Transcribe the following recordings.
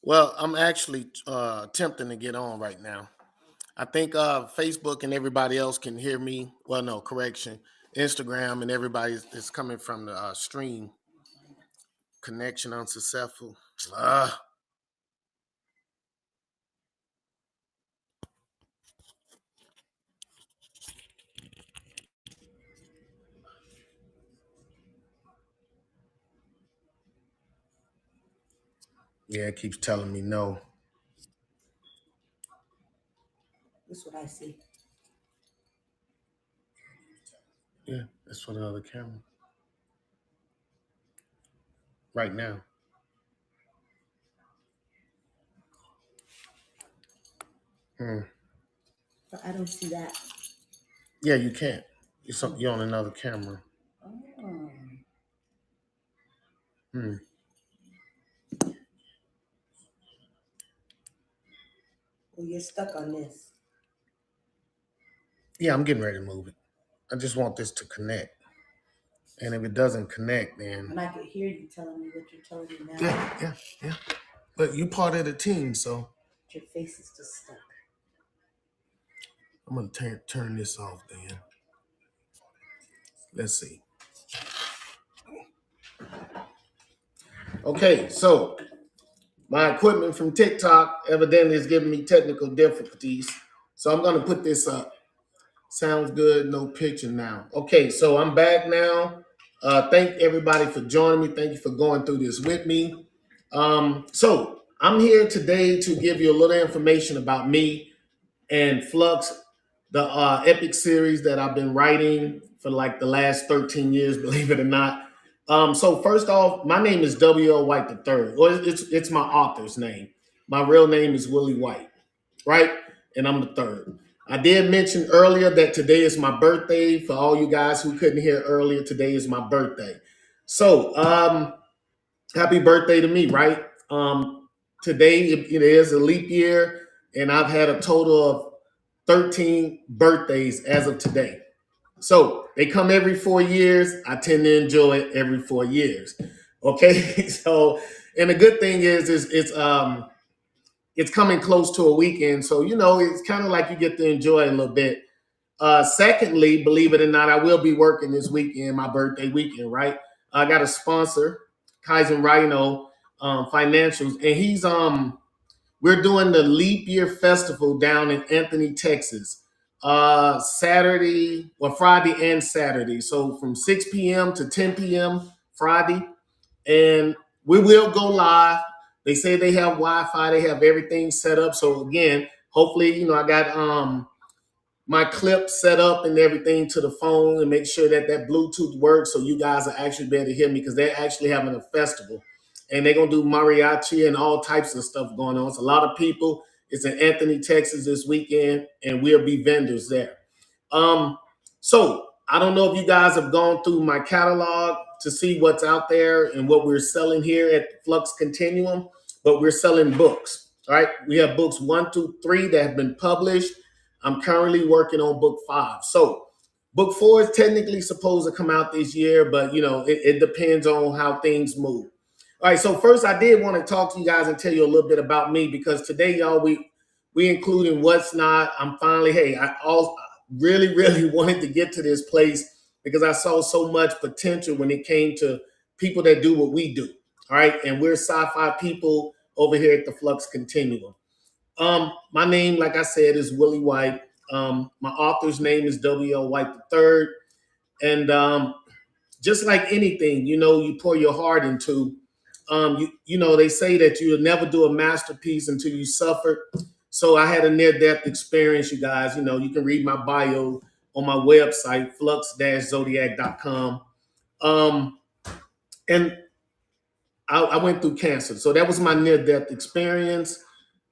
Well, I'm actually attempting to get on right now. I think Facebook and everybody else can hear me. Well, no, correction. Instagram and everybody is coming from the stream. Connection unsuccessful. Yeah, it keeps telling me no. That's what I see. Yeah, that's for the other camera. Right now. But I don't see that. Yeah, you can't. You're on another camera. Oh. Well, you're stuck on this. Yeah, I'm getting ready to move it. I just want this to connect. And if it doesn't connect, then... And I could hear you telling me what you're telling me now. Yeah. But you part of the team, so... Your face is just stuck. I'm going to turn this off then. Let's see. Okay, so my equipment from TikTok evidently is giving me technical difficulties. So I'm going to put this up. Sounds good. No picture now. Okay, so I'm back now. Thank everybody for joining me. Thank you for going through this with me. So I'm here today to give you a little information about me and Flux, the epic series that I've been writing for like the last 13 years, believe it or not. So first off, my name is W.O. White III. Well, it's my author's name. My real name is Willie White, right? And I'm the third. I did mention earlier that today is my birthday. For all you guys who couldn't hear earlier, today is my birthday. So happy birthday to me, right? Today it is a leap year, and I've had a total of 13 birthdays as of today. So they come every 4 years. I tend to enjoy it every 4 years. Okay, so and the good thing is it's coming close to a weekend, so it's kind of like you get to enjoy it a little bit. Secondly, believe it or not, I will be working this weekend, my birthday weekend, right? I got a sponsor, Kaizen Rhino Financials, and he's we're doing the Leap Year Festival down in Anthony, Texas. Friday and Saturday. So from 6 p.m. to 10 p.m. Friday. And we will go live. They say they have Wi-Fi, they have everything set up. So again, hopefully, I got my clip set up and everything to the phone and make sure that Bluetooth works so you guys are actually be able to hear me, because they're actually having a festival. And they're going to do mariachi and all types of stuff going on. It's a lot of people. It's in Anthony, Texas this weekend, and we'll be vendors there. So I don't know if you guys have gone through my catalog to see what's out there and what we're selling here at Flux Continuum, but we're selling books, all right? We have books 1 through 3 that have been published. I'm currently working on book 5. So book 4 is technically supposed to come out this year, but it depends on how things move. All right, so first I did want to talk to you guys and tell you a little bit about me, because today, y'all, we including what's not. I'm finally, I really wanted to get to this place because I saw so much potential when it came to people that do what we do. All right, and we're sci-fi people over here at the Flux Continuum. My name, like I said, is Willie White. My author's name is W.O. White III. And just like anything, you pour your heart into, they say that you'll never do a masterpiece until you suffer. So I had a near-death experience, you guys. You can read my bio on my website, flux-zodiac.com. And I went through cancer. So that was my near-death experience.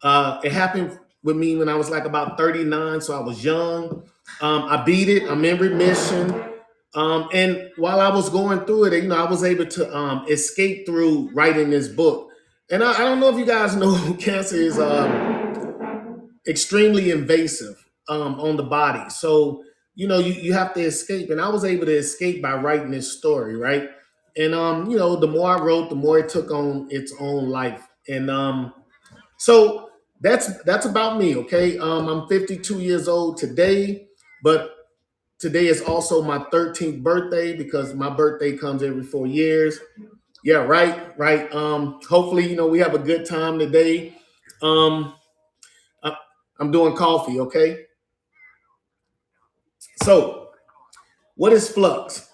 It happened with me when I was like about 39, so I was young. I beat it. I'm in remission. And while I was going through it, I was able to escape through writing this book. And I don't know if you guys know, cancer is extremely invasive on the body. So, you have to escape. And I was able to escape by writing this story, right? And, the more I wrote, the more it took on its own life. And so that's about me, okay? I'm 52 years old today, but today is also my 13th birthday because my birthday comes every 4 years. Yeah, right. Hopefully, we have a good time today. Um, I, I'm doing coffee, okay? So, what is Flux?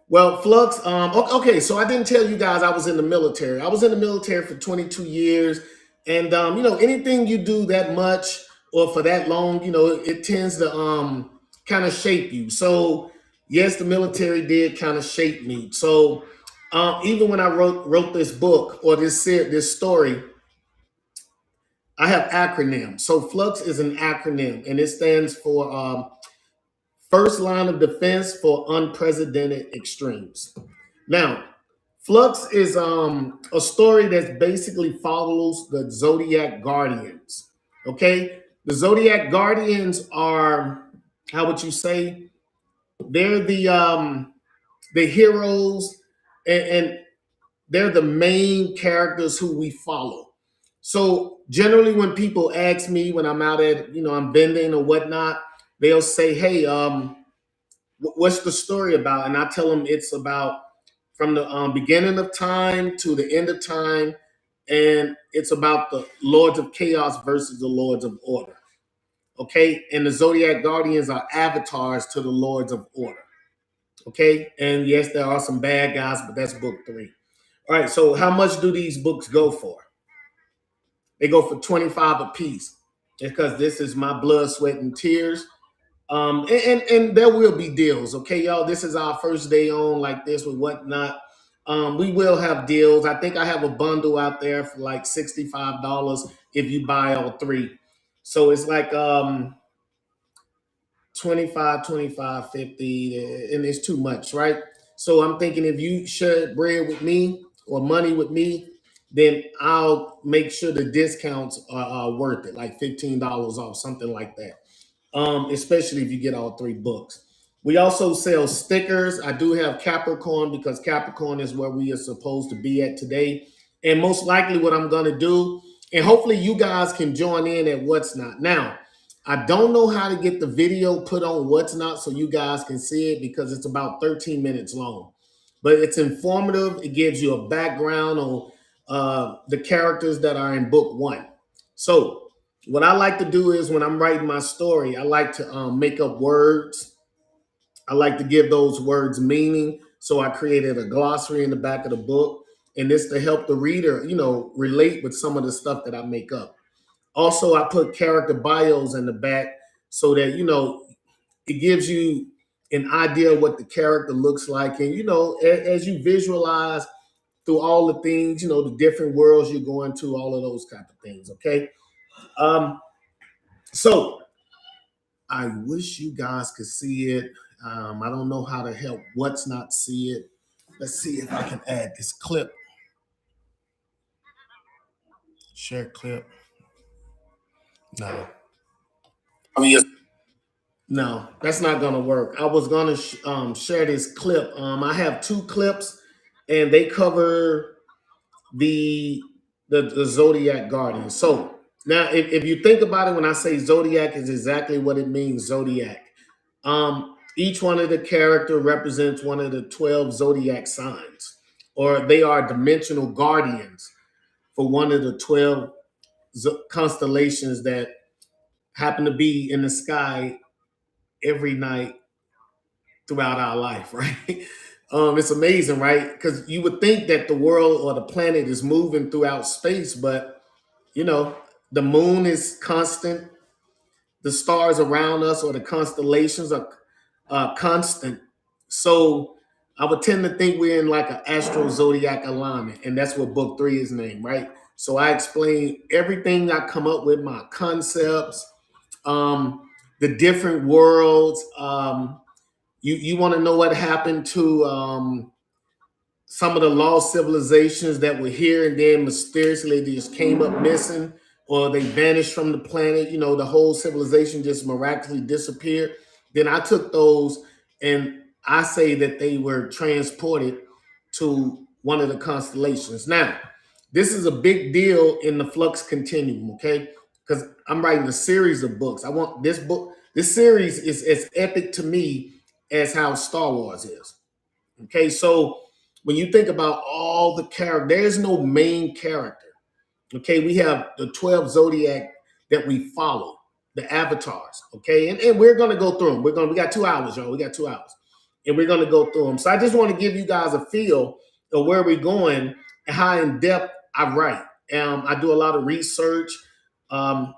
Well, Flux, okay, so I didn't tell you guys I was in the military. I was in the military for 22 years. And, anything you do that much or for that long, it tends to kind of shape you. So, yes, the military did kind of shape me. So, even when I wrote this book or this story, I have acronyms. So, Flux is an acronym, and it stands for First Line of Defense for Unprecedented Extremes. Now, Flux is a story that basically follows the Zodiac Guardians. Okay, the Zodiac Guardians are, how would you say, they're the heroes, and they're the main characters who we follow. So generally, when people ask me when I'm out at I'm vending or whatnot, they'll say, "Hey, what's the story about?" And I tell them it's about from the beginning of time to the end of time, and it's about the Lords of Chaos versus the Lords of Order. Okay, and the Zodiac Guardians are avatars to the Lords of Order. Okay, and yes, there are some bad guys, but that's book 3. All right, so how much do these books go for? They go for 25 a piece because this is my blood, sweat, and tears. And there will be deals, okay, y'all. This is our first day on like this with whatnot. We will have deals. I think I have a bundle out there for like $65 if you buy all 3. So it's like 25, 25, 50, and it's too much, right? So I'm thinking if you share bread with me or money with me, then I'll make sure the discounts are worth it, like $15 off, something like that. Especially if you get all 3 books. We also sell stickers. I do have Capricorn because Capricorn is where we are supposed to be at today. And most likely what I'm going to do, and hopefully you guys can join in at What's Not. Now, I don't know how to get the video put on What's Not so you guys can see it because it's about 13 minutes long. But it's informative. It gives you a background on the characters that are in book 1. So what I like to do is when I'm writing my story, I like to make up words. I like to give those words meaning. So I created a glossary in the back of the book. And this to help the reader, relate with some of the stuff that I make up. Also, I put character bios in the back so that, it gives you an idea of what the character looks like. And, as you visualize through all the things, the different worlds you're going to, all of those type of things. Okay. So I wish you guys could see it. I don't know how to help What's Not see it. Let's see if I can add this clip. Share clip. No. No, that's not gonna work. I was gonna share this clip. I have 2 clips, and they cover the the Zodiac Guardian. So now, if you think about it, when I say Zodiac, is exactly what it means. Zodiac. Each one of the character represents one of the 12 Zodiac signs, or they are dimensional guardians for one of the 12 constellations that happen to be in the sky every night throughout our life, right? It's amazing, right? Because you would think that the world or the planet is moving throughout space, but you know, the moon is constant. The stars around us or the constellations are constant. So I would tend to think we're in like an astro zodiac alignment, and that's what book 3 is named, right? So I explain everything I come up with, my concepts, the different worlds. You want to know what happened to some of the lost civilizations that were here and then mysteriously they just came up missing or they vanished from the planet. You know, the whole civilization just miraculously disappeared. Then I took those and I say that they were transported to one of the constellations. Now, this is a big deal in the flux continuum, okay? Because I'm writing a series of books. I want this book, this series is as epic to me as how Star Wars is. Okay, so when you think about all the characters, there is no main character. Okay, we have the 12 zodiac that we follow, the avatars. Okay, and we're gonna go through them. We got 2 hours, y'all. We got 2 hours, and we're gonna go through them. So I just want to give you guys a feel of where we're going and how in depth I write. I do a lot of research. Um,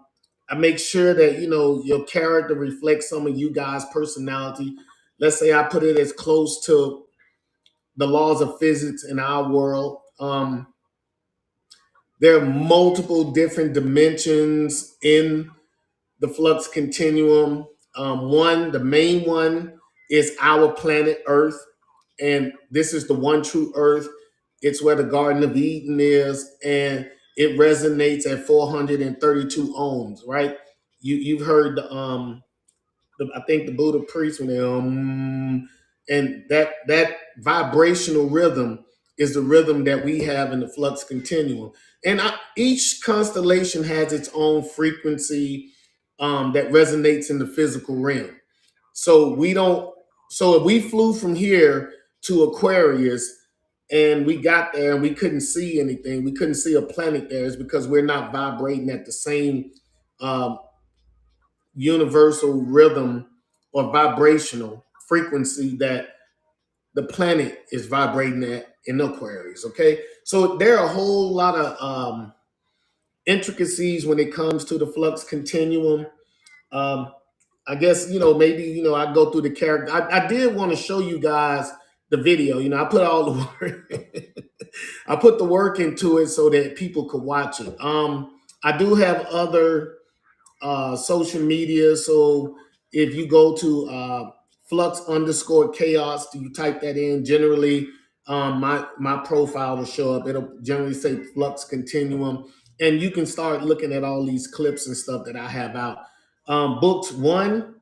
I make sure that you know your character reflects some of you guys' personality. Let's say I put it as close to the laws of physics in our world. There are multiple different dimensions in the flux continuum. The main one is our planet Earth, and this is the one true Earth. It's where the Garden of Eden is, and it resonates at 432 ohms. Right? You've heard I think the Buddha priest when they and that vibrational rhythm is the rhythm that we have in the flux continuum. And each constellation has its own frequency that resonates in the physical realm. So we don't. So if we flew from here to Aquarius and we got there and we couldn't see anything, we couldn't see a planet there, is because we're not vibrating at the same um, universal rhythm or vibrational frequency that the planet is vibrating at in Aquarius. Okay, so there are a whole lot of intricacies when it comes to the flux continuum. Um, I guess you know maybe you know I go through the character. I did want to show you guys the video. You know, I put all the work. I put the work into it so that people could watch it. I do have other social media. So if you go to flux underscore chaos, you type that in, generally my profile will show up. It'll generally say flux continuum. And you can start looking at all these clips and stuff that I have out. Books 1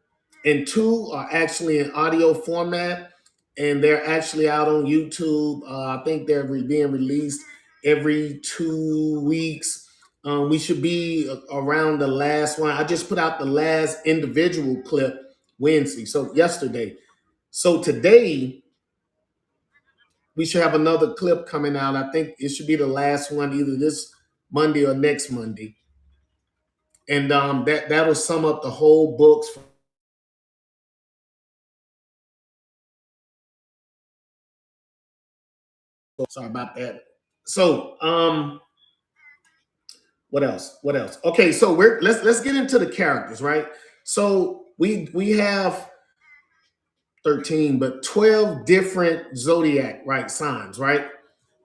and 2 are actually in audio format, and they're actually out on YouTube. I think they're being released every 2 weeks. We should be around the last one. I just put out the last individual clip Wednesday, so yesterday. So today we should have another clip coming out. I think it should be the last one, either this Monday or next Monday, and that'll sum up the whole books. Sorry about that. So what else? What else? Okay, so let's get into the characters, right? So we have 13, but 12 different zodiac right signs, right?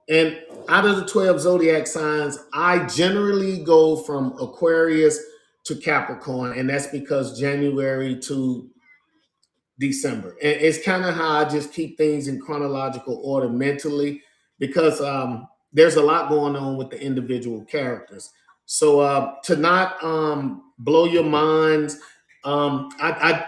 And out of the 12 zodiac signs, I generally go from Aquarius to Capricorn, and that's because January to December. And it's kind of how I just keep things in chronological order mentally because there's a lot going on with the individual characters. So to not blow your minds, I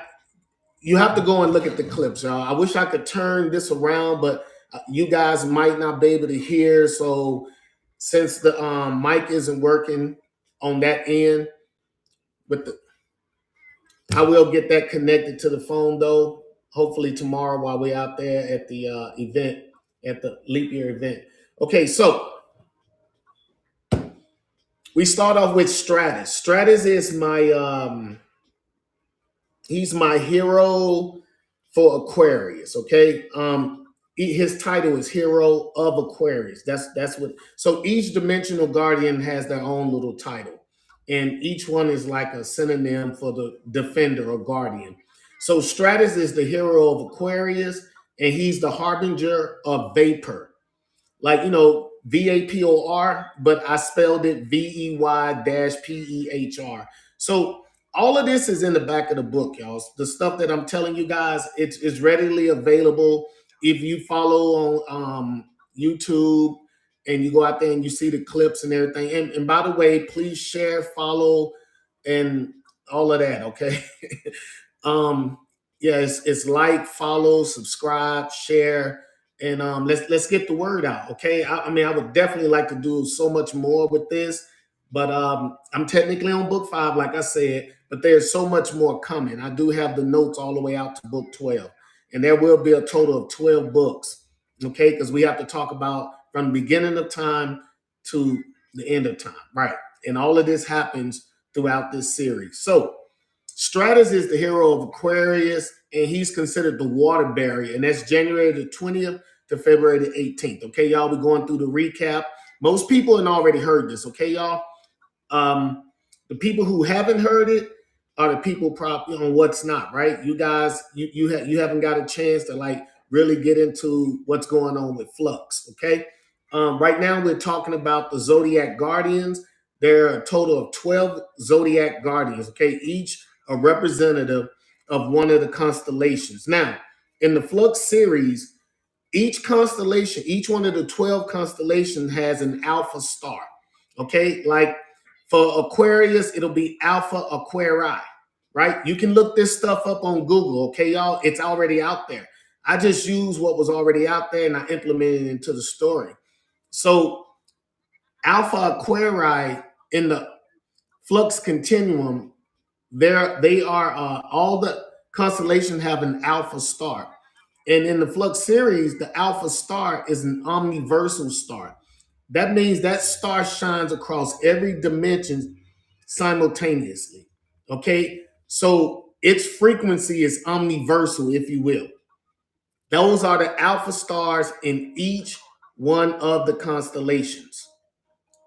you have to go and look at the clips, y'all. I wish I could turn this around, but you guys might not be able to hear. So since the mic isn't working on that end, with the I will get that connected to the phone though. Hopefully tomorrow while we're out there at the event, at the leap year event. Okay, so we start off with Stratus. Stratus is my he's my hero for Aquarius. Okay, his title is Hero of Aquarius. That's what. So each dimensional guardian has their own little title, and each one is like a synonym for the defender or guardian. So Stratus is the hero of Aquarius, and he's the harbinger of vapor. Like you know, VAPOR, but I spelled it VEY-PEHR. So all of this is in the back of the book, y'all. The stuff that I'm telling you guys, it's readily available. If you follow on YouTube and you go out there and you see the clips and everything. And by the way, please share, follow, and all of that, okay? um, yeah, it's like, follow, subscribe, share, and let's get the word out, okay? I mean, I would definitely like to do so much more with this, but I'm technically on book 5, like I said, but there's so much more coming. I do have the notes all the way out to book 12, and there will be a total of 12 books, okay? Because we have to talk about from the beginning of time to the end of time, right? And all of this happens throughout this series. So Stratus is the hero of Aquarius, and he's considered the water barrier, and that's January the 20th to February the 18th. Okay, y'all, we're going through the recap. Most people have already heard this, okay, y'all? The people who haven't heard it are the people probably on what's not, right? You guys, you haven't got a chance to like really get into what's going on with Flux, okay? Right now we're talking about the Zodiac Guardians. There are a total of 12 Zodiac Guardians, okay? Each a representative of one of the constellations. Now, in the Flux series, each constellation, each one of the 12 constellations has an alpha star, okay? Like for Aquarius, it'll be Alpha Aquarii, right? You can look this stuff up on Google, okay, y'all? It's already out there. I just used what was already out there and I implemented it into the story. So Alpha Aquarii in the Flux continuum, they are all the constellations have an alpha star. And in the Flux series, the alpha star is an omniversal star. That means that star shines across every dimension simultaneously. Okay? So its frequency is omniversal, if you will. Those are the alpha stars in each one of the constellations.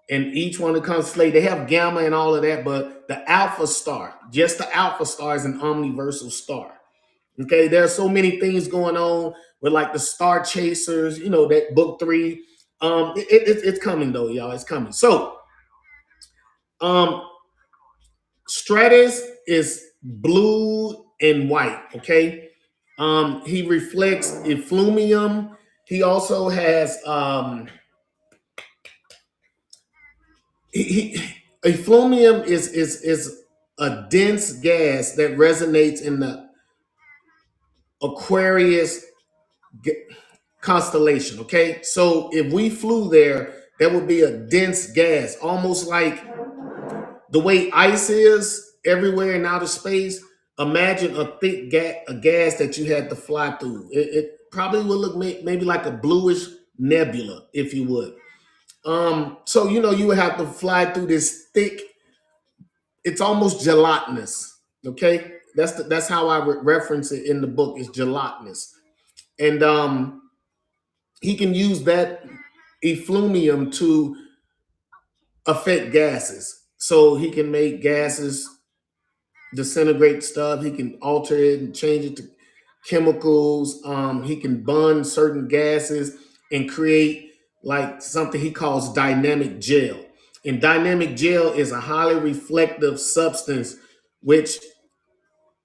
And each one of the constellations, they have gamma and all of that, but the alpha star, just the alpha star is an omniversal star. Okay, there are so many things going on with like the star chasers, you know, that book 3. It's coming though, y'all. It's coming. So Stratus is blue and white, okay? He reflects efflumium. He also has efflumium is a dense gas that resonates in the Aquarius constellation, okay? So if we flew there, there would be a dense gas, almost like the way ice is everywhere in outer space. Imagine a thick gas that you had to fly through. It probably would look maybe like a bluish nebula, if you would. So you know you would have to fly through this thick. It's almost gelatinous. Okay, that's how I reference it in the book. It's gelatinous, and he can use that efflumium to affect gases. So he can make gases disintegrate stuff. He can alter it and change it to chemicals. He can bond certain gases and create like something he calls dynamic gel. And dynamic gel is a highly reflective substance which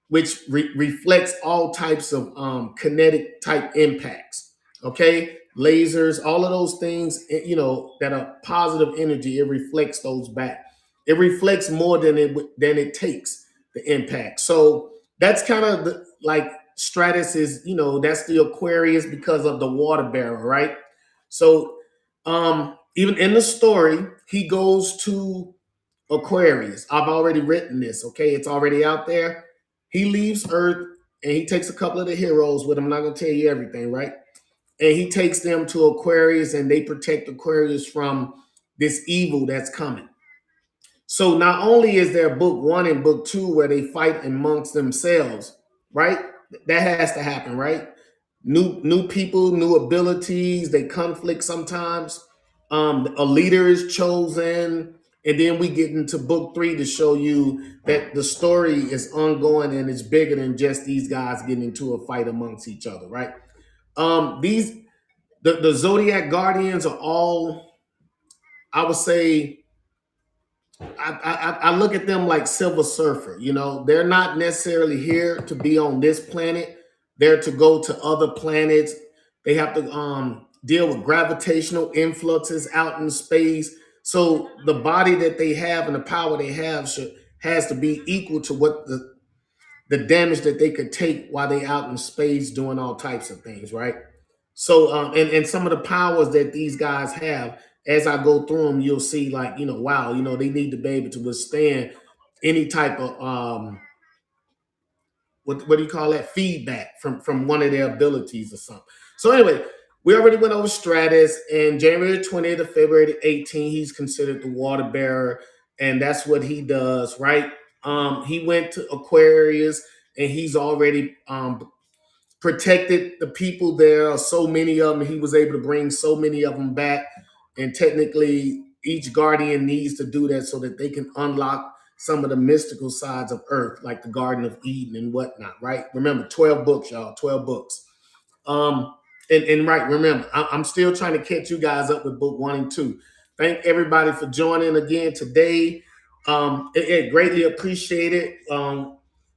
reflects all types of kinetic type impacts. Okay, lasers, all of those things, you know, that are positive energy. It reflects those back. It reflects more than it takes the impact. So that's kind of the, like Stratus is, you know, that's the Aquarius because of the water barrier, right? So even in the story, he goes to Aquarius. I've already written this, okay? It's already out there. He leaves Earth and he takes a couple of the heroes with him. I'm not going to tell you everything, right? And he takes them to Aquarius and they protect Aquarius from this evil that's coming. So not only is there book 1 and book 2 where they fight amongst themselves, right? That has to happen, right? New people, new abilities, they conflict sometimes. A leader is chosen, and then we get into book 3 to show you that the story is ongoing and it's bigger than just these guys getting into a fight amongst each other, right? The Zodiac Guardians are all I would say I look at them like Silver Surfer. You know, they're not necessarily here to be on this planet. They're to go to other planets. They have to deal with gravitational influxes out in space. So the body that they have and the power they have has to be equal to what the damage that they could take while they out in space doing all types of things, right? So, and some of the powers that these guys have, as I go through them, you'll see like, wow, they need to be able to withstand any type of what do you call that, feedback from one of their abilities or something. So anyway, we already went over Stratus, and January 20th to February 18th, he's considered the water bearer, and that's what he does, right? He went to Aquarius, and he's already protected the people there. So many of them, he was able to bring so many of them back. And technically, each guardian needs to do that so that they can unlock some of the mystical sides of Earth, like the Garden of Eden and whatnot, right? Remember, 12 books, y'all, 12 books. And right, remember, I'm still trying to catch you guys up with book 1 and 2. Thank everybody for joining again today. It greatly appreciated.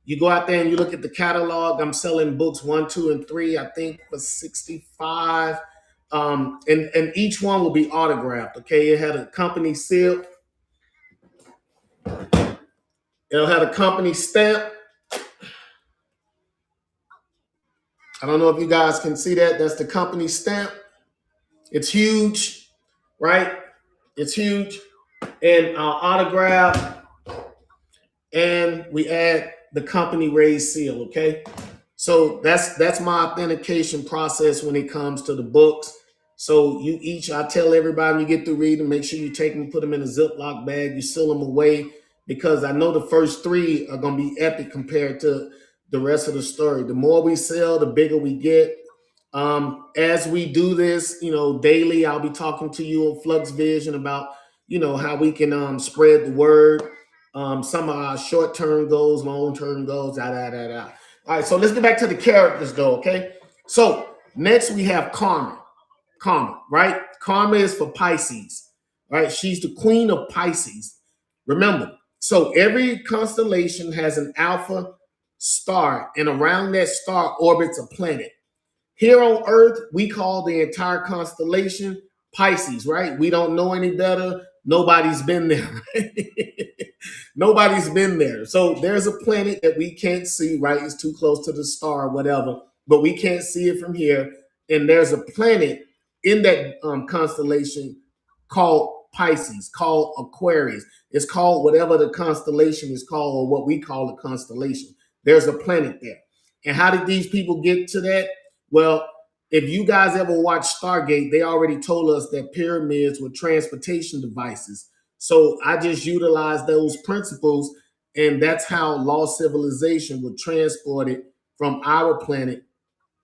You go out there and you look at the catalog. I'm selling books 1, 2, and 3, I think for $65. And each one will be autographed. Okay, it had a company seal. It'll have a company stamp. I don't know if you guys can see that. That's the company stamp. It's huge, right? It's huge. And autograph. And we add the company raised seal. Okay. So that's my authentication process when it comes to the books. So I tell everybody when you get through reading, make sure you take them, put them in a Ziploc bag, you seal them away, because I know the first 3 are going to be epic compared to the rest of the story. The more we sell, the bigger we get. As we do this, daily, I'll be talking to you on FLUX Vision about, how we can spread the word. Some of our short-term goals, long-term goals, All right, so let's get back to the characters, though, okay? So next we have Karma. Karma, right? Karma is for Pisces, right? She's the queen of Pisces. Remember, so every constellation has an alpha star, and around that star orbits a planet. Here on Earth, we call the entire constellation Pisces, right? We don't know any better. Nobody's been there. Nobody's been there. So there's a planet that we can't see, right? It's too close to the star or whatever, but we can't see it from here. And there's a planet in that constellation called Pisces, called Aquarius. It's called whatever the constellation is called, or what we call a constellation. There's a planet there. And how did these people get to that? Well, if you guys ever watched Stargate, they already told us that pyramids were transportation devices. So I just utilized those principles, and that's how lost civilization was transported from our planet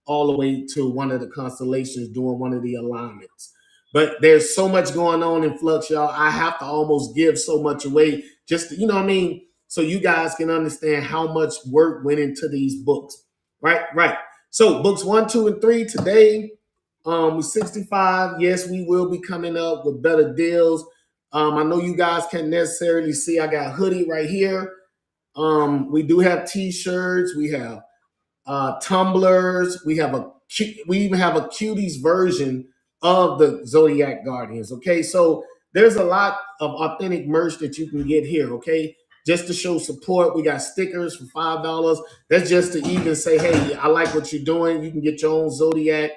all the way to one of the constellations doing one of the alignments. But there's so much going on in Flux, y'all. I have to almost give so much away just to, you know what I mean? So you guys can understand how much work went into these books. Right. So books 1, 2, and 3 today, with 65. Yes, we will be coming up with better deals. I know you guys can't necessarily see. I got a hoodie right here. We do have t-shirts. We have tumblers. We even have a cuties version of the Zodiac Guardians. Okay, so there's a lot of authentic merch that you can get here. Okay, just to show support. We got stickers for $5. That's just to even say, hey, I like what you're doing. You can get your own Zodiac.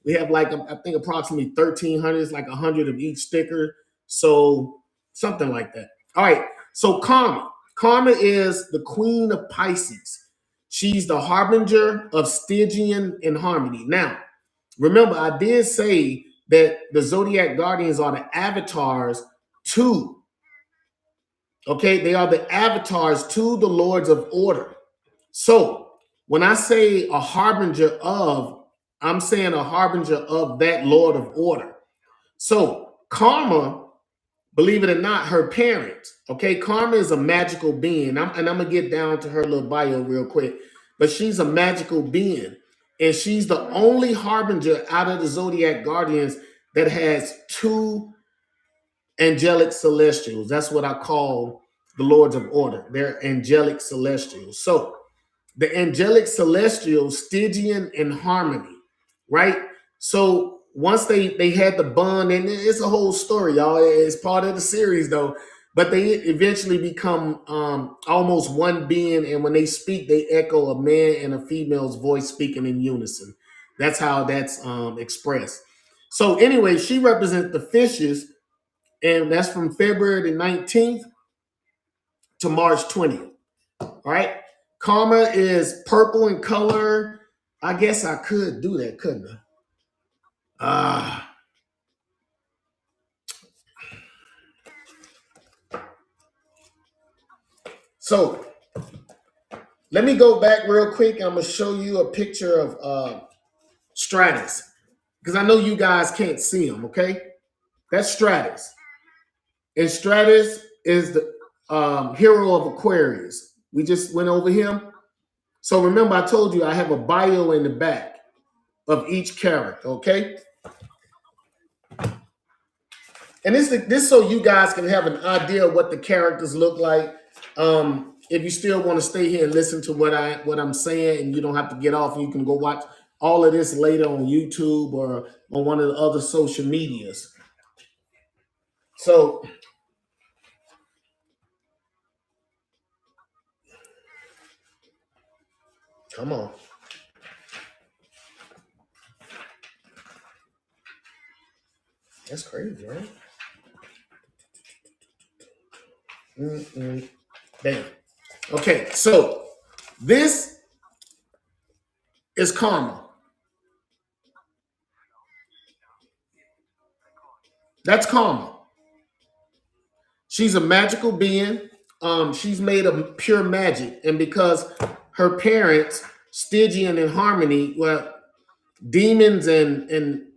We have like, I think approximately 1,300, it's like 100 of each sticker. So something like that. All right. So Karma. Karma is the queen of Pisces. She's the harbinger of Stygian and harmony. Now, remember, I did say that the Zodiac Guardians are the avatars to, okay, they are the avatars to the Lords of Order. So when I say a harbinger of, I'm saying a harbinger of that Lord of Order. So Karma, believe it or not, her parents, okay, Karma is a magical being. I'm going to get down to her little bio real quick, but she's a magical being. And she's the only harbinger out of the Zodiac Guardians that has 2 angelic celestials. That's what I call the lords of order. They're angelic celestials. So the angelic celestials, Stygian and Harmony, right? So once they had the bond, and it's a whole story, y'all. It's part of the series though. But they eventually become almost one being, and when they speak, they echo a man and a female's voice speaking in unison. That's how that's expressed. So anyway, she represents the fishes, and that's from February the 19th to March 20th. All right. Karma is purple in color. I guess I could do that, couldn't I? So let me go back real quick. I'm gonna show you a picture of Stratus because I know you guys can't see him. Okay, that's Stratus, and Stratus is the hero of Aquarius. We just went over him. So remember, I told you I have a bio in the back of each character. Okay. And this so you guys can have an idea of what the characters look like. If you still want to stay here and listen to what I'm saying, and you don't have to get off, you can go watch all of this later on YouTube or on one of the other social medias. So come on. That's crazy, right? Damn. Okay, so this is Karma. That's Karma. She's a magical being. She's made of pure magic, and because her parents, Stygian and Harmony, well, demons and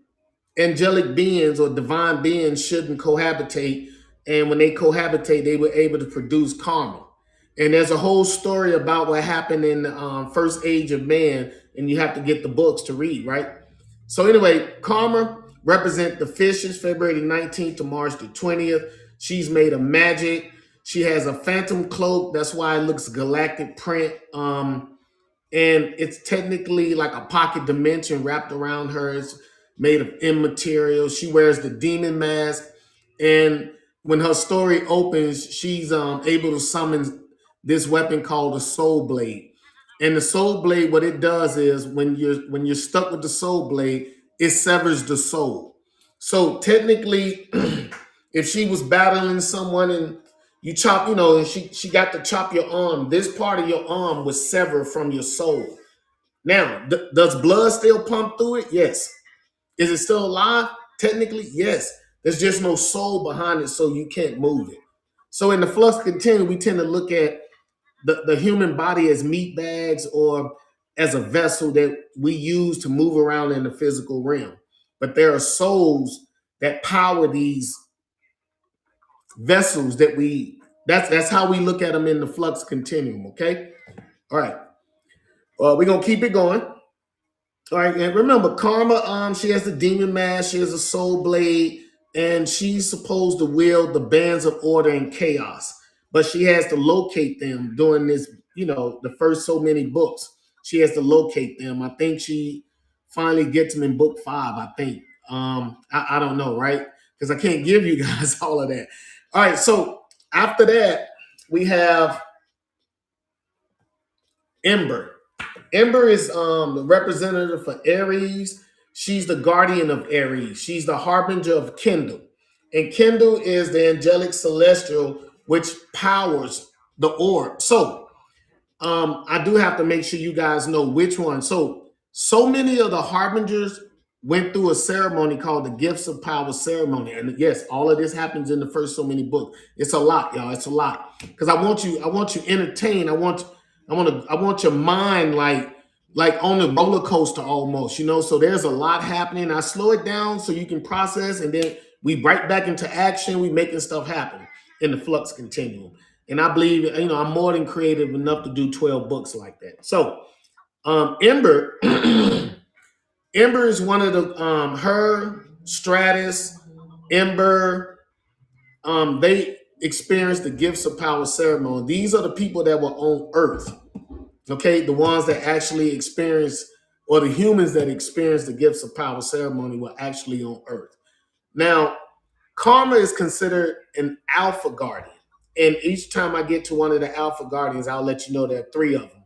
angelic beings or divine beings shouldn't cohabitate, and when they cohabitate, they were able to produce karma. And there's a whole story about what happened in the first age of man, and you have to get the books to read, right? So anyway, karma represent the fishes, February 19th to March the 20th. She's made of magic. She has a phantom cloak. That's why it looks galactic print. And it's technically like a pocket dimension wrapped around her. It's made of immaterial. She wears the demon mask. And when her story opens, she's able to summon this weapon called a soul blade. And the soul blade, what it does is when you're stuck with the soul blade, it severs the soul. So technically, if she was battling someone and you chop, and she got to chop your arm, this part of your arm was severed from your soul. Now, does blood still pump through it? Yes. Is it still alive? Technically, yes. There's just no soul behind it, so you can't move it. So in the Flux Continuum, we tend to look at the human body as meat bags or as a vessel that we use to move around in the physical realm. But there are souls that power these vessels that's how we look at them in the Flux Continuum, okay? All right. We're going to keep it going. All right, and remember, Karma, she has the demon mask, she has a soul blade, and she's supposed to wield the bands of order and chaos. But she has to locate them during this, the first so many books. She has to locate them. I think she finally gets them in book 5, I think. I don't know, right? Because I can't give you guys all of that. All right, so after that, we have Ember. Ember is the representative for Aries. She's the guardian of Aries. She's the harbinger of Kendall. And Kendall is the angelic celestial, which powers the orb. So I do have to make sure you guys know which one. So many of the harbingers went through a ceremony called the Gifts of Power ceremony. And yes, all of this happens in the first so many books. It's a lot, y'all. It's a lot. Because I want you entertained. I want your mind like on a roller coaster almost, So there's a lot happening. I slow it down so you can process, and then we right back into action. We making stuff happen in the Flux Continuum. And I believe, I'm more than creative enough to do 12 books like that. So Ember, Ember is one of the her, Stratus, Ember, they experienced the gifts of power ceremony. These are the people that were on Earth. Okay, the ones that actually experienced, or the humans that experienced the gifts of power ceremony were actually on Earth. Now, Karma is considered an alpha guardian. And each time I get to one of the alpha guardians, I'll let you know there are three of them.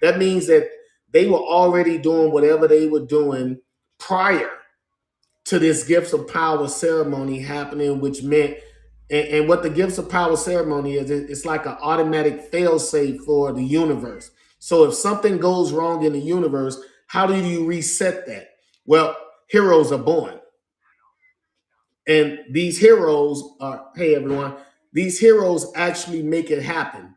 That means that they were already doing whatever they were doing prior to this gifts of power ceremony happening, which meant, and what the gifts of power ceremony is, it's like an automatic fail-safe for the universe. So if something goes wrong in the universe, how do you reset that? Well, heroes are born. And these heroes are, hey everyone, these heroes actually make it happen.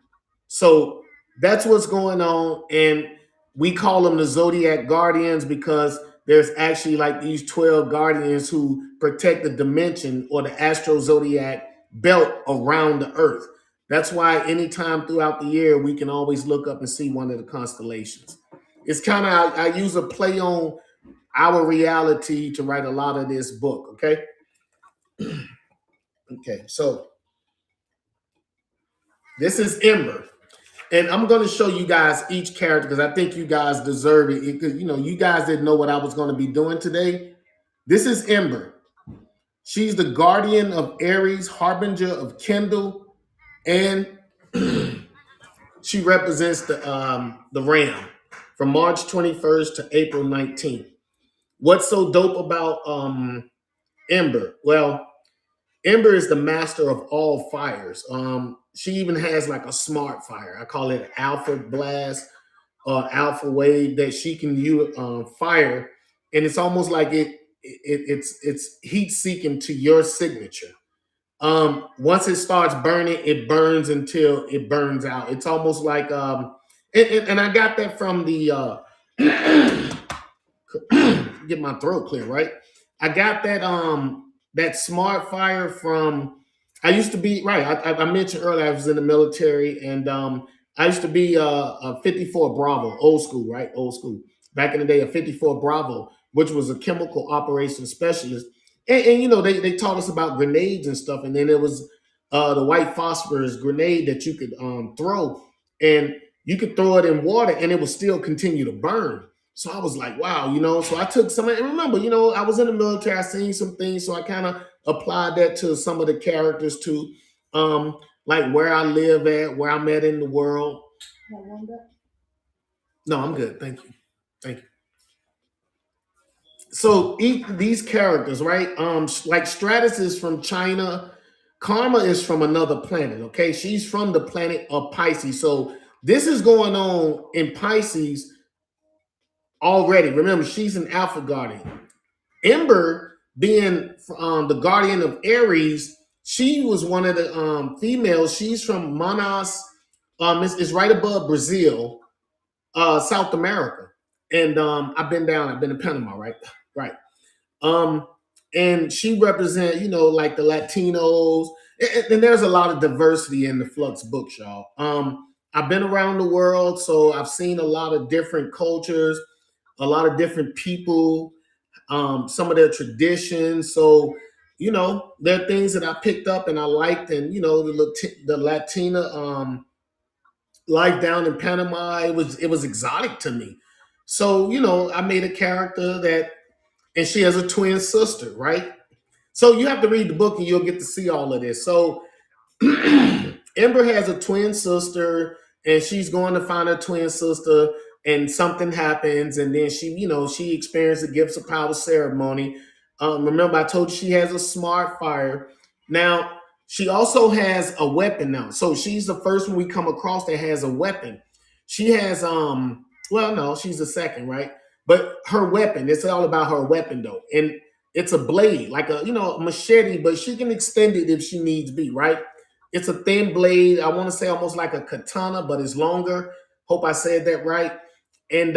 So that's what's going on. And we call them the Zodiac Guardians because there's actually like these 12 guardians who protect the dimension or the astro zodiac belt around the earth. That's why anytime throughout the year, we can always look up and see one of the constellations. It's kind of, I use a play on our reality to write a lot of this book, okay? Okay, so this is Ember. And I'm going to show you guys each character because I think you guys deserve it. Because, you know, you guys didn't know what I was going to be doing today. This is Ember. She's the guardian of Aries, harbinger of Kendall, and she represents the Ram from March 21st to April 19th. What's so dope about Ember? Well, Ember is the master of all fires. She even has like a smart fire. I call it an alpha blast or alpha wave that she can use fire, and it's almost like it's heat seeking to your signature. Once it starts burning, it burns until it burns out. It's almost like and I got that from the get my throat clear, right? I got that smart fire from, I used to be, right, I mentioned earlier I was in the military, and I used to be a 54 Bravo, old school, right? Old school. Back in the day, a 54 Bravo, which was a chemical operations specialist. And you know, they taught us about grenades and stuff, and then there was the white phosphorus grenade that you could throw, and you could throw it in water and it would still continue to burn. So I was like, wow, you know, so I took some, and remember, you know, I was in the military, I seen some things, so I kind of applied that to some of the characters too, like where I live at, where I'm at in the world. No, I'm good. Thank you. Thank you. So these characters, right? Like Stratus is from China, Karma is from another planet, okay? She's from the planet of Pisces. So this is going on in Pisces already. Remember, she's an alpha guardian. Ember, being the guardian of Aries, she was one of the females. She's from Manaus. It's right above Brazil, South America. And I've been to Panama, right? Right. Um, and she represent, you know, like the Latinos. And there's a lot of diversity in the Flux books, y'all. I've been around the world, so I've seen a lot of different cultures, a lot of different people, some of their traditions. So, you know, there are things that I picked up and I liked, and you know, the Latina life down in Panama, it was exotic to me. So, you know, I made a character that, and she has a twin sister, right? So you have to read the book and you'll get to see all of this. So Ember has a twin sister, and she's going to find her twin sister, and something happens, and then she, you know, she experienced the gifts of power ceremony. Remember, I told you she has a smart fire. Now, she also has a weapon now. So she's the first one we come across that has a weapon. She has, well, no, she's the second, right? But her weapon, it's all about her weapon though. And it's a blade, like a, you know, a machete, but she can extend it if she needs be, right? It's a thin blade. I want to say almost like a katana, but it's longer. Hope I said that right. And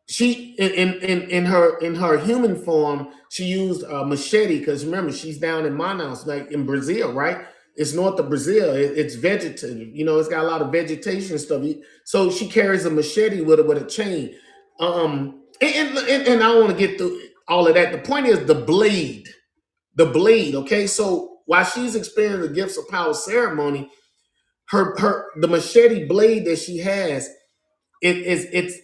she in her human form, she used a machete because remember, she's down in Manaus, like in Brazil, right? It's north of Brazil. It's vegetative, you know, it's got a lot of vegetation stuff. So she carries a machete with her with a chain. And I don't want to get through all of that. The point is the blade, okay? So while she's experiencing the gifts of power ceremony, the machete blade that she has, it's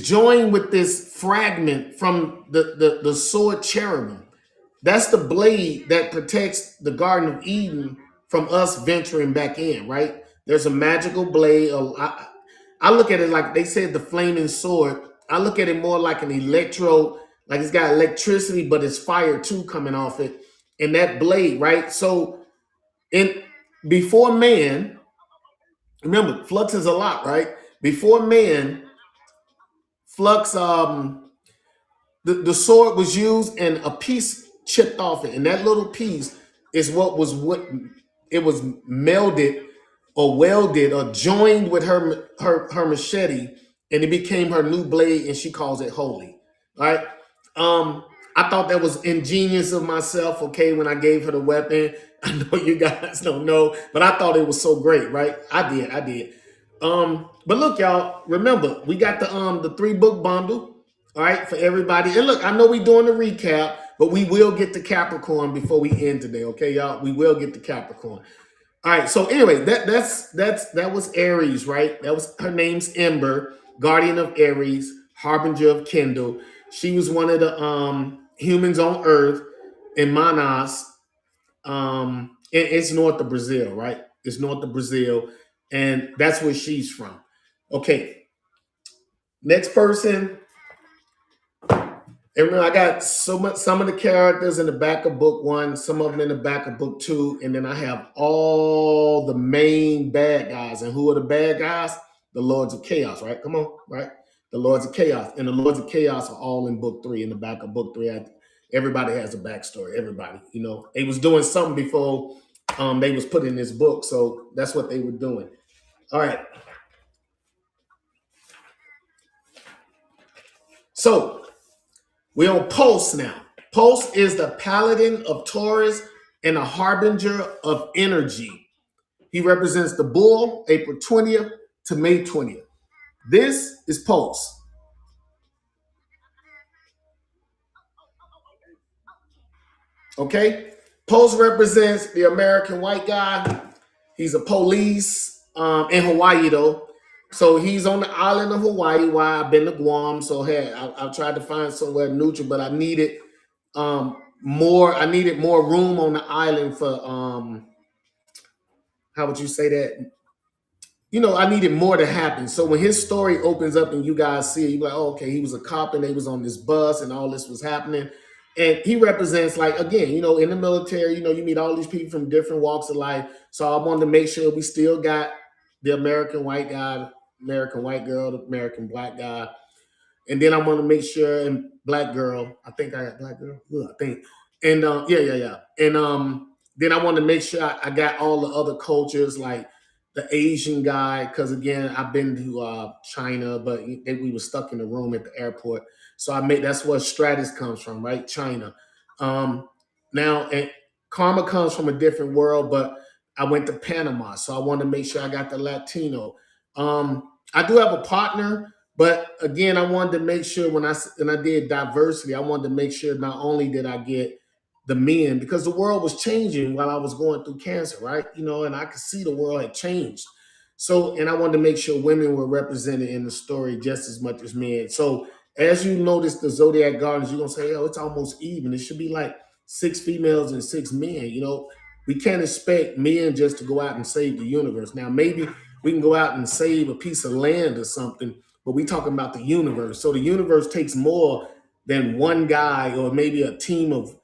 joined with this fragment from the sword cherubim. That's the blade that protects the Garden of Eden from us venturing back in, right? There's a magical blade. I look at it like they said the flaming sword. I look at it more like an like it's got electricity, but it's fire too coming off it. And that blade, right? So in before man, remember, flux is a lot, right? Before man, flux, the sword was used and a piece chipped off it, and that little piece is what it was melded or welded or joined with her machete, and it became her new blade, and she calls it holy. Right? I thought that was ingenious of myself. Okay, when I gave her the weapon, I know you guys don't know, but I thought it was so great. Right? I did. But look, y'all, remember we got the 3-book bundle. All right, for everybody. And look, I know we're doing the recap, but we will get to Capricorn before we end today. Okay, y'all, we will get to Capricorn. All right. So anyway, that was Aries, right? That was her name's Ember, guardian of Aries, harbinger of Kendall. She was one of the humans on Earth in Manas. It's north of Brazil, right? It's north of Brazil, and that's where she's from. Okay. Next person. And remember, I got some of the characters in the back of book 1, some of them in the back of book 2, and then I have all the main bad guys. And who are the bad guys? The Lords of Chaos, right? Come on, right? The Lords of Chaos. And the Lords of Chaos are all in book 3, in the back of book 3. Everybody has a backstory. Everybody, they was doing something before they was put in this book. So that's what they were doing. All right. So we're on Pulse now. Pulse is the paladin of Taurus and a harbinger of energy. He represents the bull, April 20th to May 20th. This is Pulse. Okay? Pulse represents the American white guy. He's a police in Hawaii, though. So he's on the island of Hawaii while I've been to Guam. So hey, I've tried to find somewhere neutral, but I needed more room on the island for how would you say that? I needed more to happen. So when his story opens up and you guys see it, you're like, oh, okay, he was a cop and they was on this bus and all this was happening. And he represents, like, again, in the military, you meet all these people from different walks of life. So I wanted to make sure we still got the American white guy, American white girl, the American black guy. And then I want to make sure, and black girl, I think I got black girl. I think. And yeah. And then I want to make sure I got all the other cultures, like the Asian guy, because again, I've been to China, but we were stuck in the room at the airport. So that's where Stratus comes from, right? China. Now, and Karma comes from a different world, but I went to Panama, so I wanted to make sure I got the Latino. I do have a partner, but again, I wanted to make sure when I did diversity, I wanted to make sure not only did I get the men, because the world was changing while I was going through cancer, right? And I could see the world had changed. So, and I wanted to make sure women were represented in the story just as much as men. So as you notice the Zodiac Gardens, you're going to say, oh, it's almost even. It should be like 6 females and 6 men. We can't expect men just to go out and save the universe. Now, maybe we can go out and save a piece of land or something, but we're talking about the universe. So the universe takes more than one guy or maybe a team of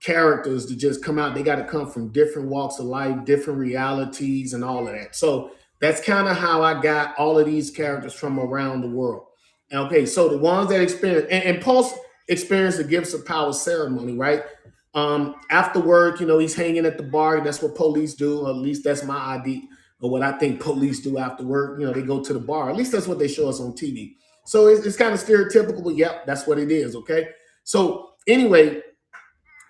characters to just come out. They got to come from different walks of life, different realities, and all of that. So that's kind of how I got all of these characters from around the world. Okay, so the ones that experience, and Pulse experienced the Gifts of Power ceremony, right? After work, he's hanging at the bar. That's what police do, or at least that's my idea, or what I think police do after work. They go to the bar. At least that's what they show us on TV. So it's kind of stereotypical, but yep, that's what it is, okay? So anyway,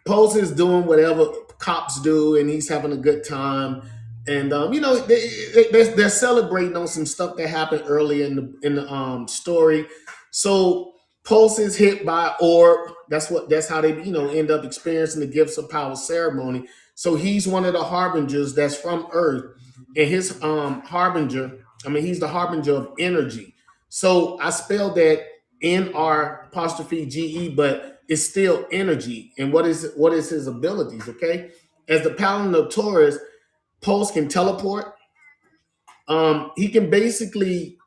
Pulse is doing whatever cops do, and he's having a good time. And they're celebrating on some stuff that happened early in the story. So Pulse is hit by orb. That's how they end up experiencing the gifts of power ceremony. So he's one of the harbingers that's from Earth, and his harbinger. I mean, he's the harbinger of energy. So I spelled that NR apostrophe GE, but it's still energy. And what is his abilities? Okay, as the paladin of Taurus, Pulse can teleport. He can basically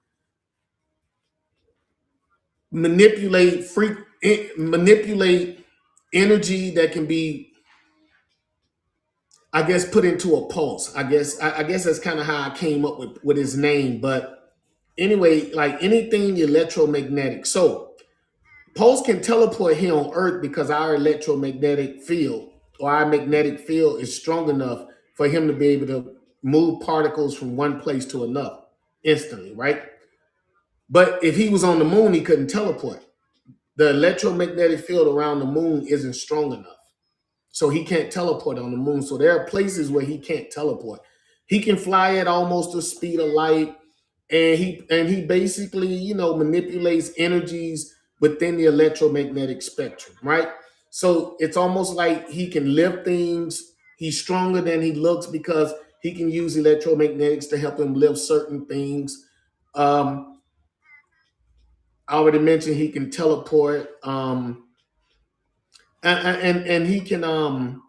manipulate energy that can be, I guess, put into a pulse. I guess that's kind of how I came up with his name. But anyway, like anything electromagnetic. So Pulse can teleport here on Earth because our electromagnetic field or our magnetic field is strong enough for him to be able to move particles from one place to another instantly, right? But if he was on the moon, he couldn't teleport. The electromagnetic field around the moon isn't strong enough. So he can't teleport on the moon. So there are places where he can't teleport. He can fly at almost the speed of light, and he basically, manipulates energies within the electromagnetic spectrum, right? So it's almost like he can lift things. He's stronger than he looks because he can use electromagnetics to help him lift certain things. I already mentioned he can teleport, and he can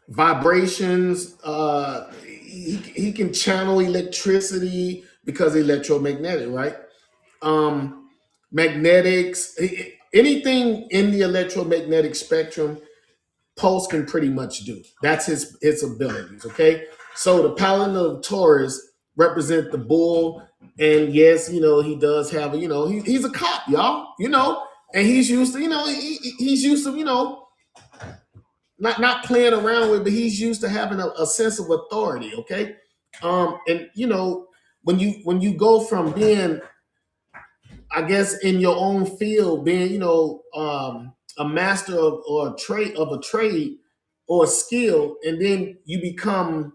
vibrations. He can channel electricity because electromagnetic, right? Magnetics, anything in the electromagnetic spectrum, Pulse can pretty much do. That's his abilities. Okay, so the Paladin of Taurus represent the bull, and yes, he does have he's a cop, y'all, and he's used to he's used to not playing around with, but he's used to having a sense of authority. Okay, and when you go from being, I guess, in your own field, being a master of a trade or a skill, and then you become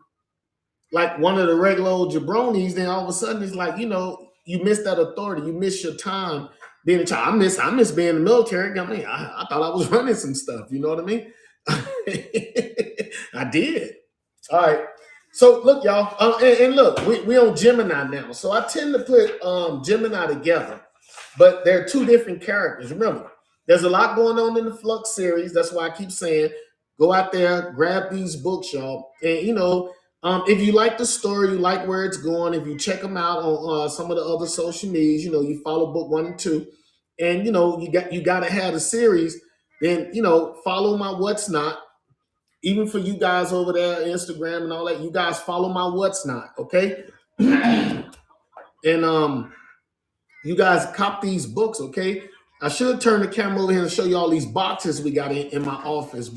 like one of the regular old jabronis, then all of a sudden it's like you miss that authority, you miss your time being a child. I miss being in the military. I mean, I thought I was running some stuff. You know what I mean? I did. All right. So look, y'all, and look, we on Gemini now. So I tend to put Gemini together, but they're two different characters. Remember, there's a lot going on in the Flux series. That's why I keep saying, go out there, grab these books, y'all. And if you like the story, you like where it's going, if you check them out on some of the other social medias, you follow book 1 and 2, and you got to have the series. Then follow my What's Not. Even for you guys over there, Instagram and all that, you guys follow my What's Not, okay? And you guys cop these books, okay? I should turn the camera over here and show you all these boxes we got in my office,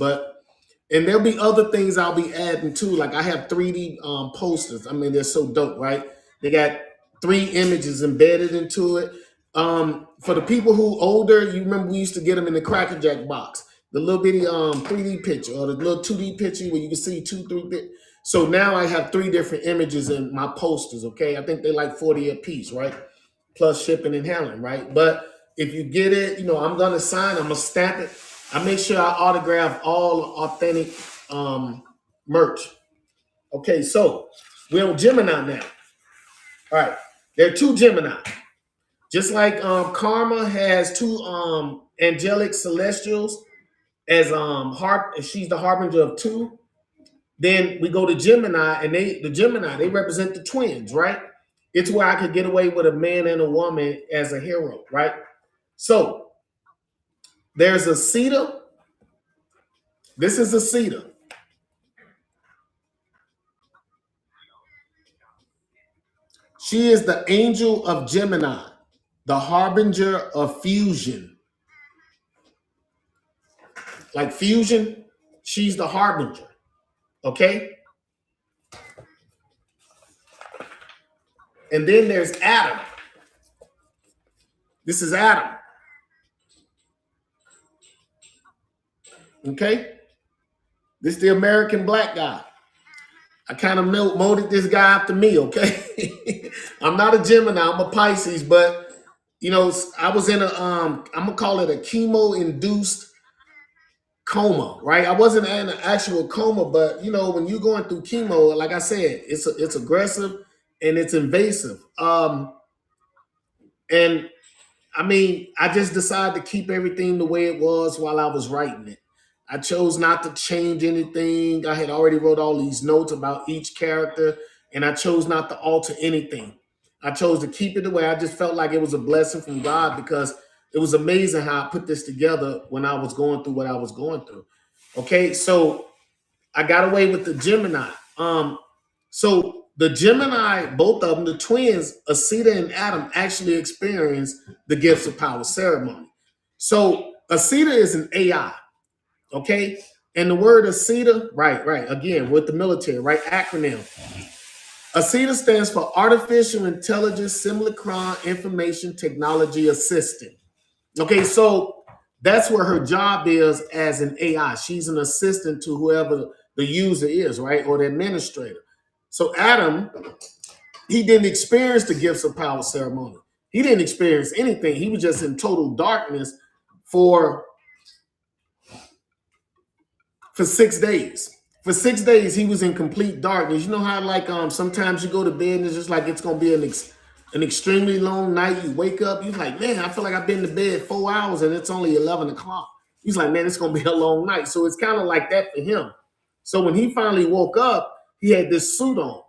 and there'll be other things I'll be adding too. Like I have 3D posters. I mean, they're so dope, right? They got 3 images embedded into it. For the people who older, you remember we used to get them in the Cracker Jack box, the little bitty 3D picture or the little 2D picture where you can see 2-3 bit. So now I have 3 different images in my posters. Okay, I think they're like 40 a piece, right? Plus shipping and handling, right? But if you get it, I'm gonna sign, I'm gonna stamp it. I make sure I autograph all authentic merch. Okay, so we're on Gemini now. All right, there are 2 Gemini. Just like Karma has 2 angelic celestials as she's the harbinger of 2. Then we go to Gemini, and they represent the twins, right? It's where I could get away with a man and a woman as a hero, right? So there's a Sita. This is a Sita. She is the angel of Gemini, the harbinger of fusion. Like fusion, she's the harbinger. Okay? And then there's Adam. This is Adam. Okay? This is the American black guy. I kind of molded this guy after me, okay? I'm not a Gemini, I'm a Pisces, but I was in a I'm gonna call it a chemo induced coma, right? I wasn't in an actual coma, but when you're going through chemo, like I said, it's aggressive and it's invasive. And I mean, I just decided to keep everything the way it was while I was writing it. I chose not to change anything. I had already wrote all these notes about each character, and I chose not to alter anything. I chose to keep it the way. I just felt like it was a blessing from God because it was amazing how I put this together when I was going through what I was going through. Okay, so I got away with the Gemini. So the Gemini, both of them, the twins, Asita and Adam, actually experienced the Gifts of Power ceremony. So Asita is an AI, okay? And the word Asita, right, again, with the military, right, acronym. Asita stands for Artificial Intelligence Simulacron Information Technology Assistant. Okay, so that's where her job is as an AI. She's an assistant to whoever the user is, right, or the administrator. So Adam, he didn't experience the Gifts of Power ceremony. He didn't experience anything. He was just in total darkness for 6 days. For 6 days, he was in complete darkness. You know how like sometimes you go to bed and it's just like it's gonna be an extremely long night. You wake up, you're like, man, I feel like I've been to bed 4 hours and it's only 11 o'clock. He's like, man, it's gonna be a long night. So it's kind of like that for him. So when he finally woke up, he had this suit on,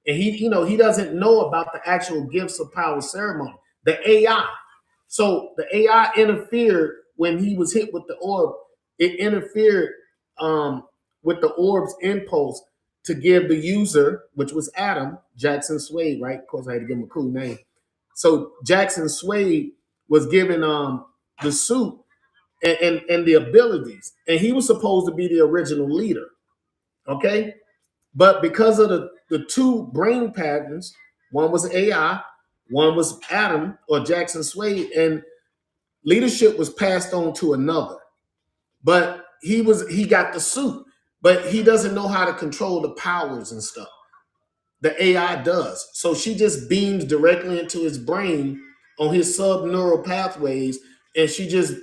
and he doesn't know about the actual Gifts of Power ceremony, the AI. So the AI interfered when he was hit with the orb. It interfered with the orb's impulse to give the user, which was Adam Jackson Swade, right? Of course, I had to give him a cool name. So Jackson Swade was given the suit and the abilities, and he was supposed to be the original leader. Okay, but because of the two brain patterns, one was AI, one was Adam or Jackson Swade, and leadership was passed on to another. But he got the suit, but he doesn't know how to control the powers and stuff. The AI does. So she just beams directly into his brain on his subneural pathways, and she just,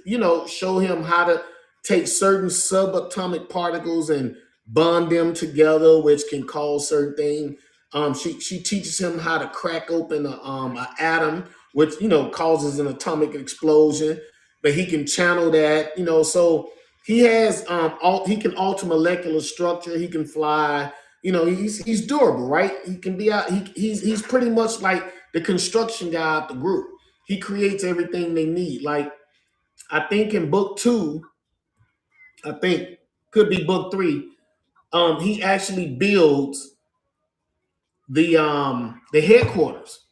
show him how to take certain subatomic particles and bond them together, which can cause certain things. She teaches him how to crack open a atom, which causes an atomic explosion. But he can channel that, So he has he can alter molecular structure. He can fly. He's durable, right? He can be out. He's pretty much like the construction guy of the group. He creates everything they need. Like I think in book 2, I think could be book 3. He actually builds the headquarters.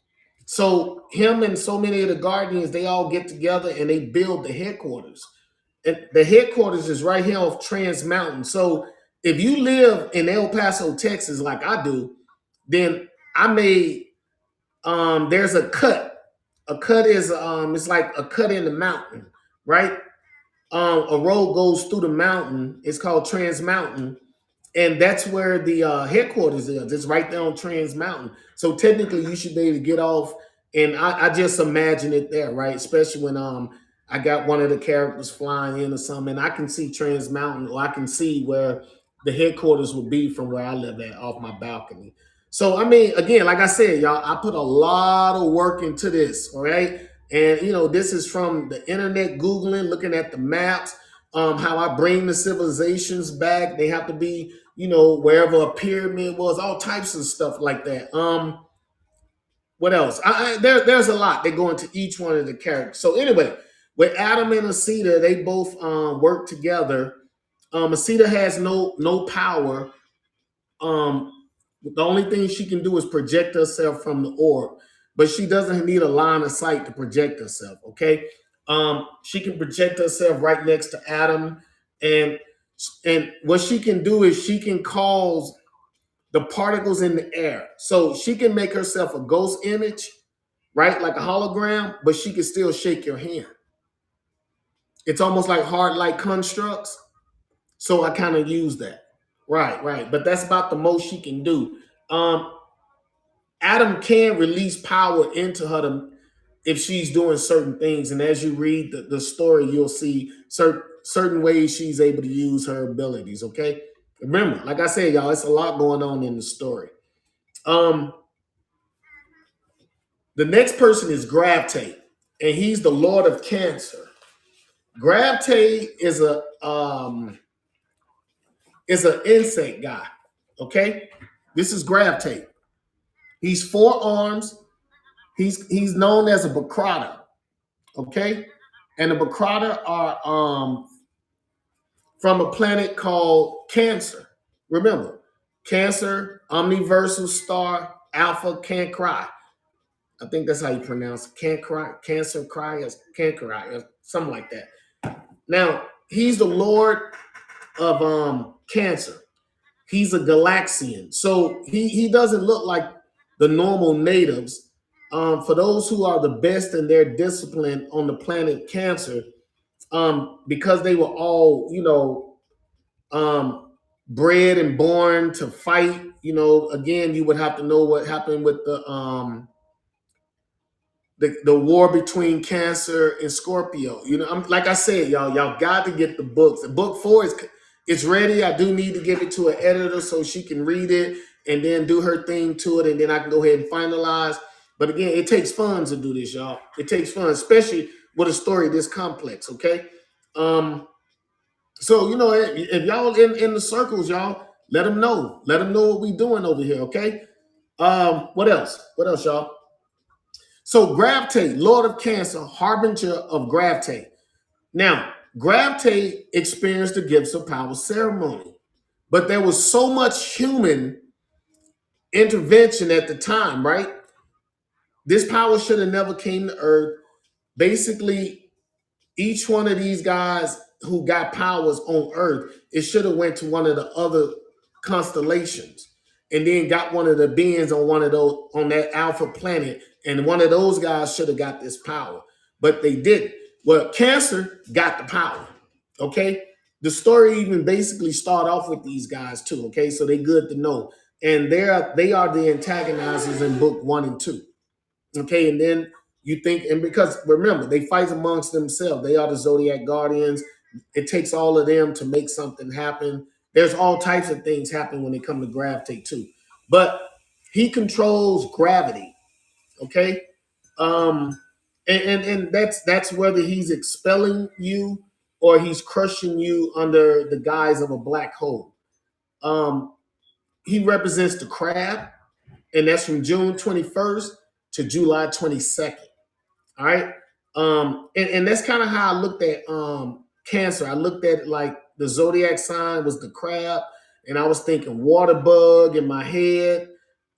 So him and so many of the Guardians, they all get together and they build the headquarters. And the headquarters is right here off Trans Mountain. So if you live in El Paso, Texas, like I do, then I made there's a cut. A cut is it's like a cut in the mountain, right? A road goes through the mountain. It's called Trans Mountain, and that's where the headquarters is. It's right there on Trans Mountain. So technically, you should be able to get off. And I just imagine it there, right? Especially when I got one of the characters flying in or something, and I can see Trans Mountain, or I can see where the headquarters would be from where I live at off my balcony. So I mean, again, like I said, y'all, I put a lot of work into this, all right? And this is from the internet, Googling, looking at the maps, how I bring the civilizations back. They have to be, wherever a pyramid was, all types of stuff like that. What else? There's a lot that go into each one of the characters. So anyway, with Adam and Asita, they both work together. Asita has no power. The only thing she can do is project herself from the orb, but she doesn't need a line of sight to project herself. Okay, she can project herself right next to Adam, and what she can do is she can cause the particles in the air. So she can make herself a ghost image, right? Like a hologram, but she can still shake your hand. It's almost like hard light constructs. So I kind of use that. Right. But that's about the most she can do. Adam can release power into her if she's doing certain things. And as you read the story, you'll see certain ways she's able to use her abilities. Okay. Remember, like I said, y'all, it's a lot going on in the story. The next person is Gravtate, and he's the Lord of Cancer. Gravtate is an insect guy. Okay. This is Gravtate. He's 4 arms. He's known as a Bakrata. Okay. And the Bakrata are from a planet called Cancer. Remember, Cancer, omniversal star, Alpha, can't cry. I think that's how you pronounce it. Can't cry, Cancer cry, or can't cry, or something like that. Now, he's the Lord of Cancer. He's a Galaxian. So he doesn't look like the normal natives. For those who are the best in their discipline on the planet Cancer, because they were all, bred and born to fight. Again, you would have to know what happened with the war between Cancer and Scorpio. Like I said, y'all got to get the books. The book 4 is ready. I do need to give it to an editor so she can read it and then do her thing to it, and then I can go ahead and finalize. But again, it takes fun to do this, y'all. It takes fun, especially with a story this complex. Okay. So if y'all in the circles, y'all let them know. Let them know what we doing over here. Okay. What else? What else, y'all? So Gravtate, Lord of Cancer, harbinger of Gravtate. Now, Gravtate experienced the Gifts of Power ceremony, but there was so much human intervention at the time, right? This power should have never came to Earth. Basically, each one of these guys who got powers on Earth, it should have went to one of the other constellations and then got one of the beings on one of those on that alpha planet, and one of those guys should have got this power, but they didn't. Well, Cancer got the power. Okay, the story even basically start off with these guys too. Okay, so they good to know, and they are the antagonizers in book 1 and 2. Okay, and then you think, and because remember, they fight amongst themselves. They are the Zodiac Guardians. It takes all of them to make something happen. There's all types of things happen when they come to Gravtate too. But he controls gravity. Okay. And that's whether he's expelling you or he's crushing you under the guise of a black hole. He represents the crab, and that's from June 21st to July 22nd. All right. And that's kind of how I looked at Cancer. I looked at it like the zodiac sign was the crab, and I was thinking water bug in my head.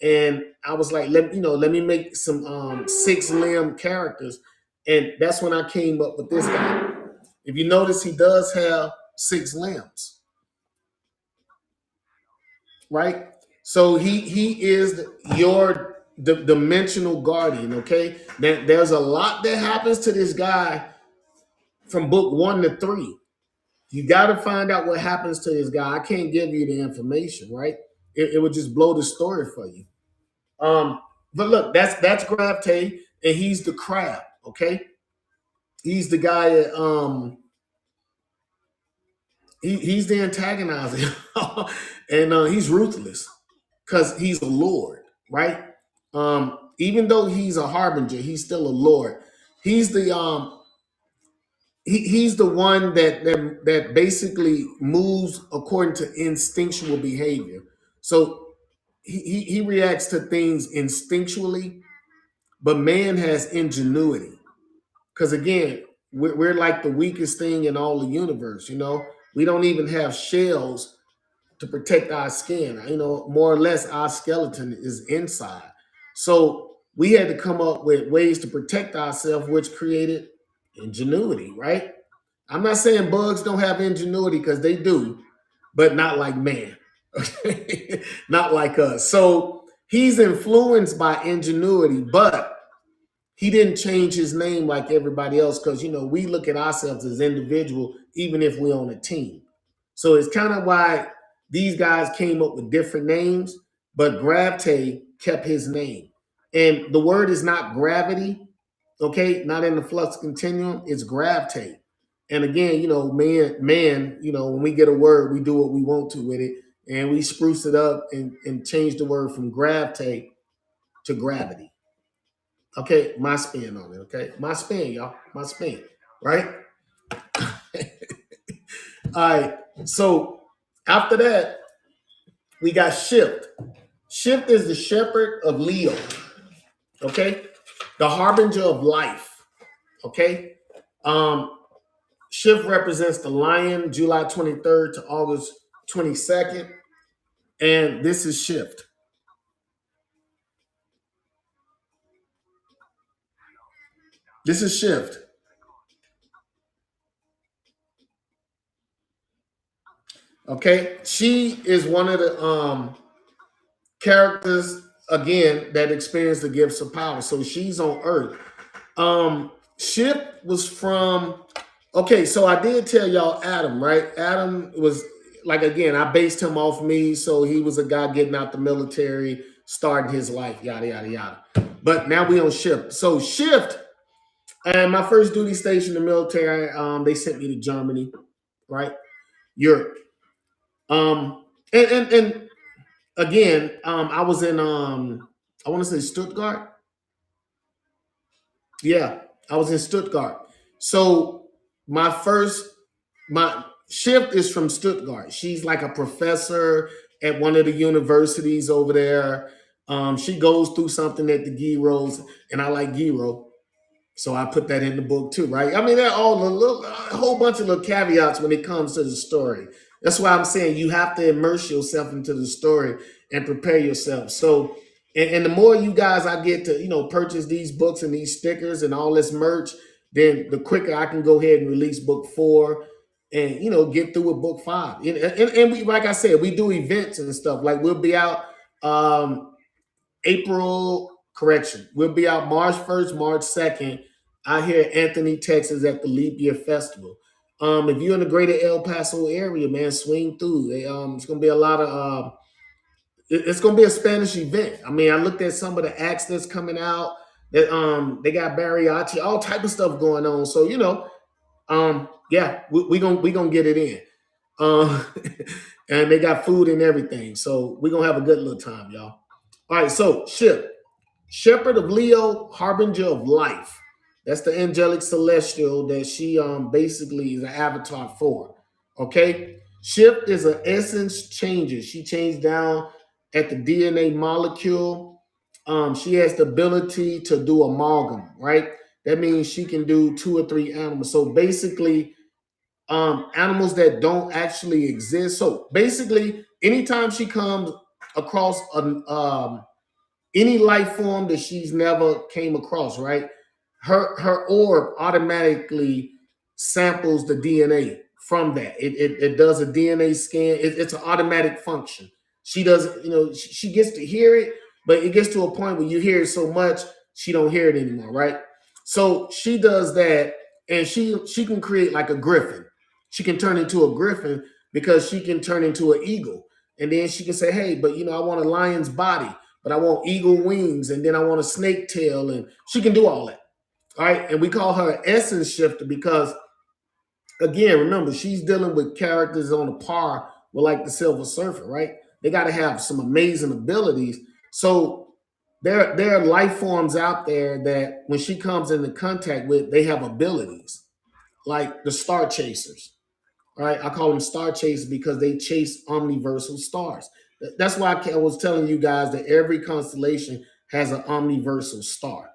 And I was like, let me make some 6-limb characters. And that's when I came up with this guy. If you notice, he does have 6 limbs, right? So he is your dimensional guardian. Okay, there's a lot that happens to this guy from book 1 to 3. You got to find out what happens to this guy. I can't give you the information, right? It would just blow the story for you. But look, that's Gravtate, and he's the crab. Okay, he's the guy that he's the antagonizer, and he's ruthless because he's a lord, right? Even though he's a harbinger, he's still a lord. He's the he's the one that basically moves according to instinctual behavior. So he reacts to things instinctually, but man has ingenuity. Because again, we're like the weakest thing in all the universe. We don't even have shells to protect our skin. More or less, our skeleton is inside. So we had to come up with ways to protect ourselves, which created ingenuity, right? I'm not saying bugs don't have ingenuity, because they do, but not like man. Okay? Not like us. So he's influenced by ingenuity, but he didn't change his name like everybody else, because we look at ourselves as individual, even if we're on a team. So it's kind of why these guys came up with different names, but Gravtate kept his name. And the word is not gravity, Okay, not in the flux continuum, it's gravitate. And again, when we get a word, we do what we want to with it, and we spruce it up and change the word from gravitate to gravity. Okay, my spin on it. Okay, my spin, y'all, my spin, right? All right. So after that, we got shift. Shift is the shepherd of Leo. Okay, the harbinger of life. Okay, shift represents the lion, July 23rd to August 22nd, and this is shift. This is shift. Okay, she is one of the characters again that experience the gifts of power. So she's on Earth. Shift was from, okay, so I did tell y'all Adam, right? Adam was like, again, I based him off me. So he was a guy getting out the military, starting his life, yada, yada, yada. But now we on shift. So shift, and my first duty station in the military, they sent me to Germany, right? Europe. And again, I was in, I want to say Stuttgart. Yeah, I was in Stuttgart. So my first my shift is from Stuttgart. She's like a professor at one of the universities over there. She goes through something at the gyros, and I like gyro. So I put that in the book too, right? I mean, they're all a whole bunch of little caveats when it comes to the story. That's why I'm saying you have to immerse yourself into the story and prepare yourself. So, and the more you guys I get to, purchase these books and these stickers and all this merch, then the quicker I can go ahead and release book 4 and, get through with book 5. And we, like I said, we do events and stuff. Like we'll be out, we'll be out March 1st, March 2nd, out here in Anthony, Texas at the Leap Year Festival. If you're in the greater El Paso area, man, swing through. It's gonna be a lot of it's gonna be a Spanish event. I mean, I looked at some of the acts that's coming out. That they got mariachi, all type of stuff going on. So yeah, we gonna get it in. Um, and they got food and everything. So we're gonna have a good little time, y'all. All right, so Shepherd of Leo, harbinger of life. That's the angelic celestial that she basically is an avatar for. Okay. Shift is an essence changer. She changed down at the DNA molecule. She has the ability to do amalgam, right? That means she can do 2 or 3 animals. So basically, animals that don't actually exist. So basically, anytime she comes across any life form that she's never came across, right? Her orb automatically samples the DNA from that. It does a DNA scan. It's an automatic function. She does, she gets to hear it, but it gets to a point where you hear it so much she don't hear it anymore, right? So she does that, and she can create like a griffin. She can turn into a griffin because she can turn into an eagle, and then she can say, "Hey, but I want a lion's body." But I want eagle wings, and then I want a snake tail, and she can do all that. All right. And we call her an essence shifter because, again, remember, she's dealing with characters on a par with like the Silver Surfer, right? They got to have some amazing abilities. So there are life forms out there that when she comes into contact with, they have abilities, like the Star Chasers. All right, I call them star chasers because they chase omniversal stars. That's why I was telling you guys that every constellation has an omniversal star.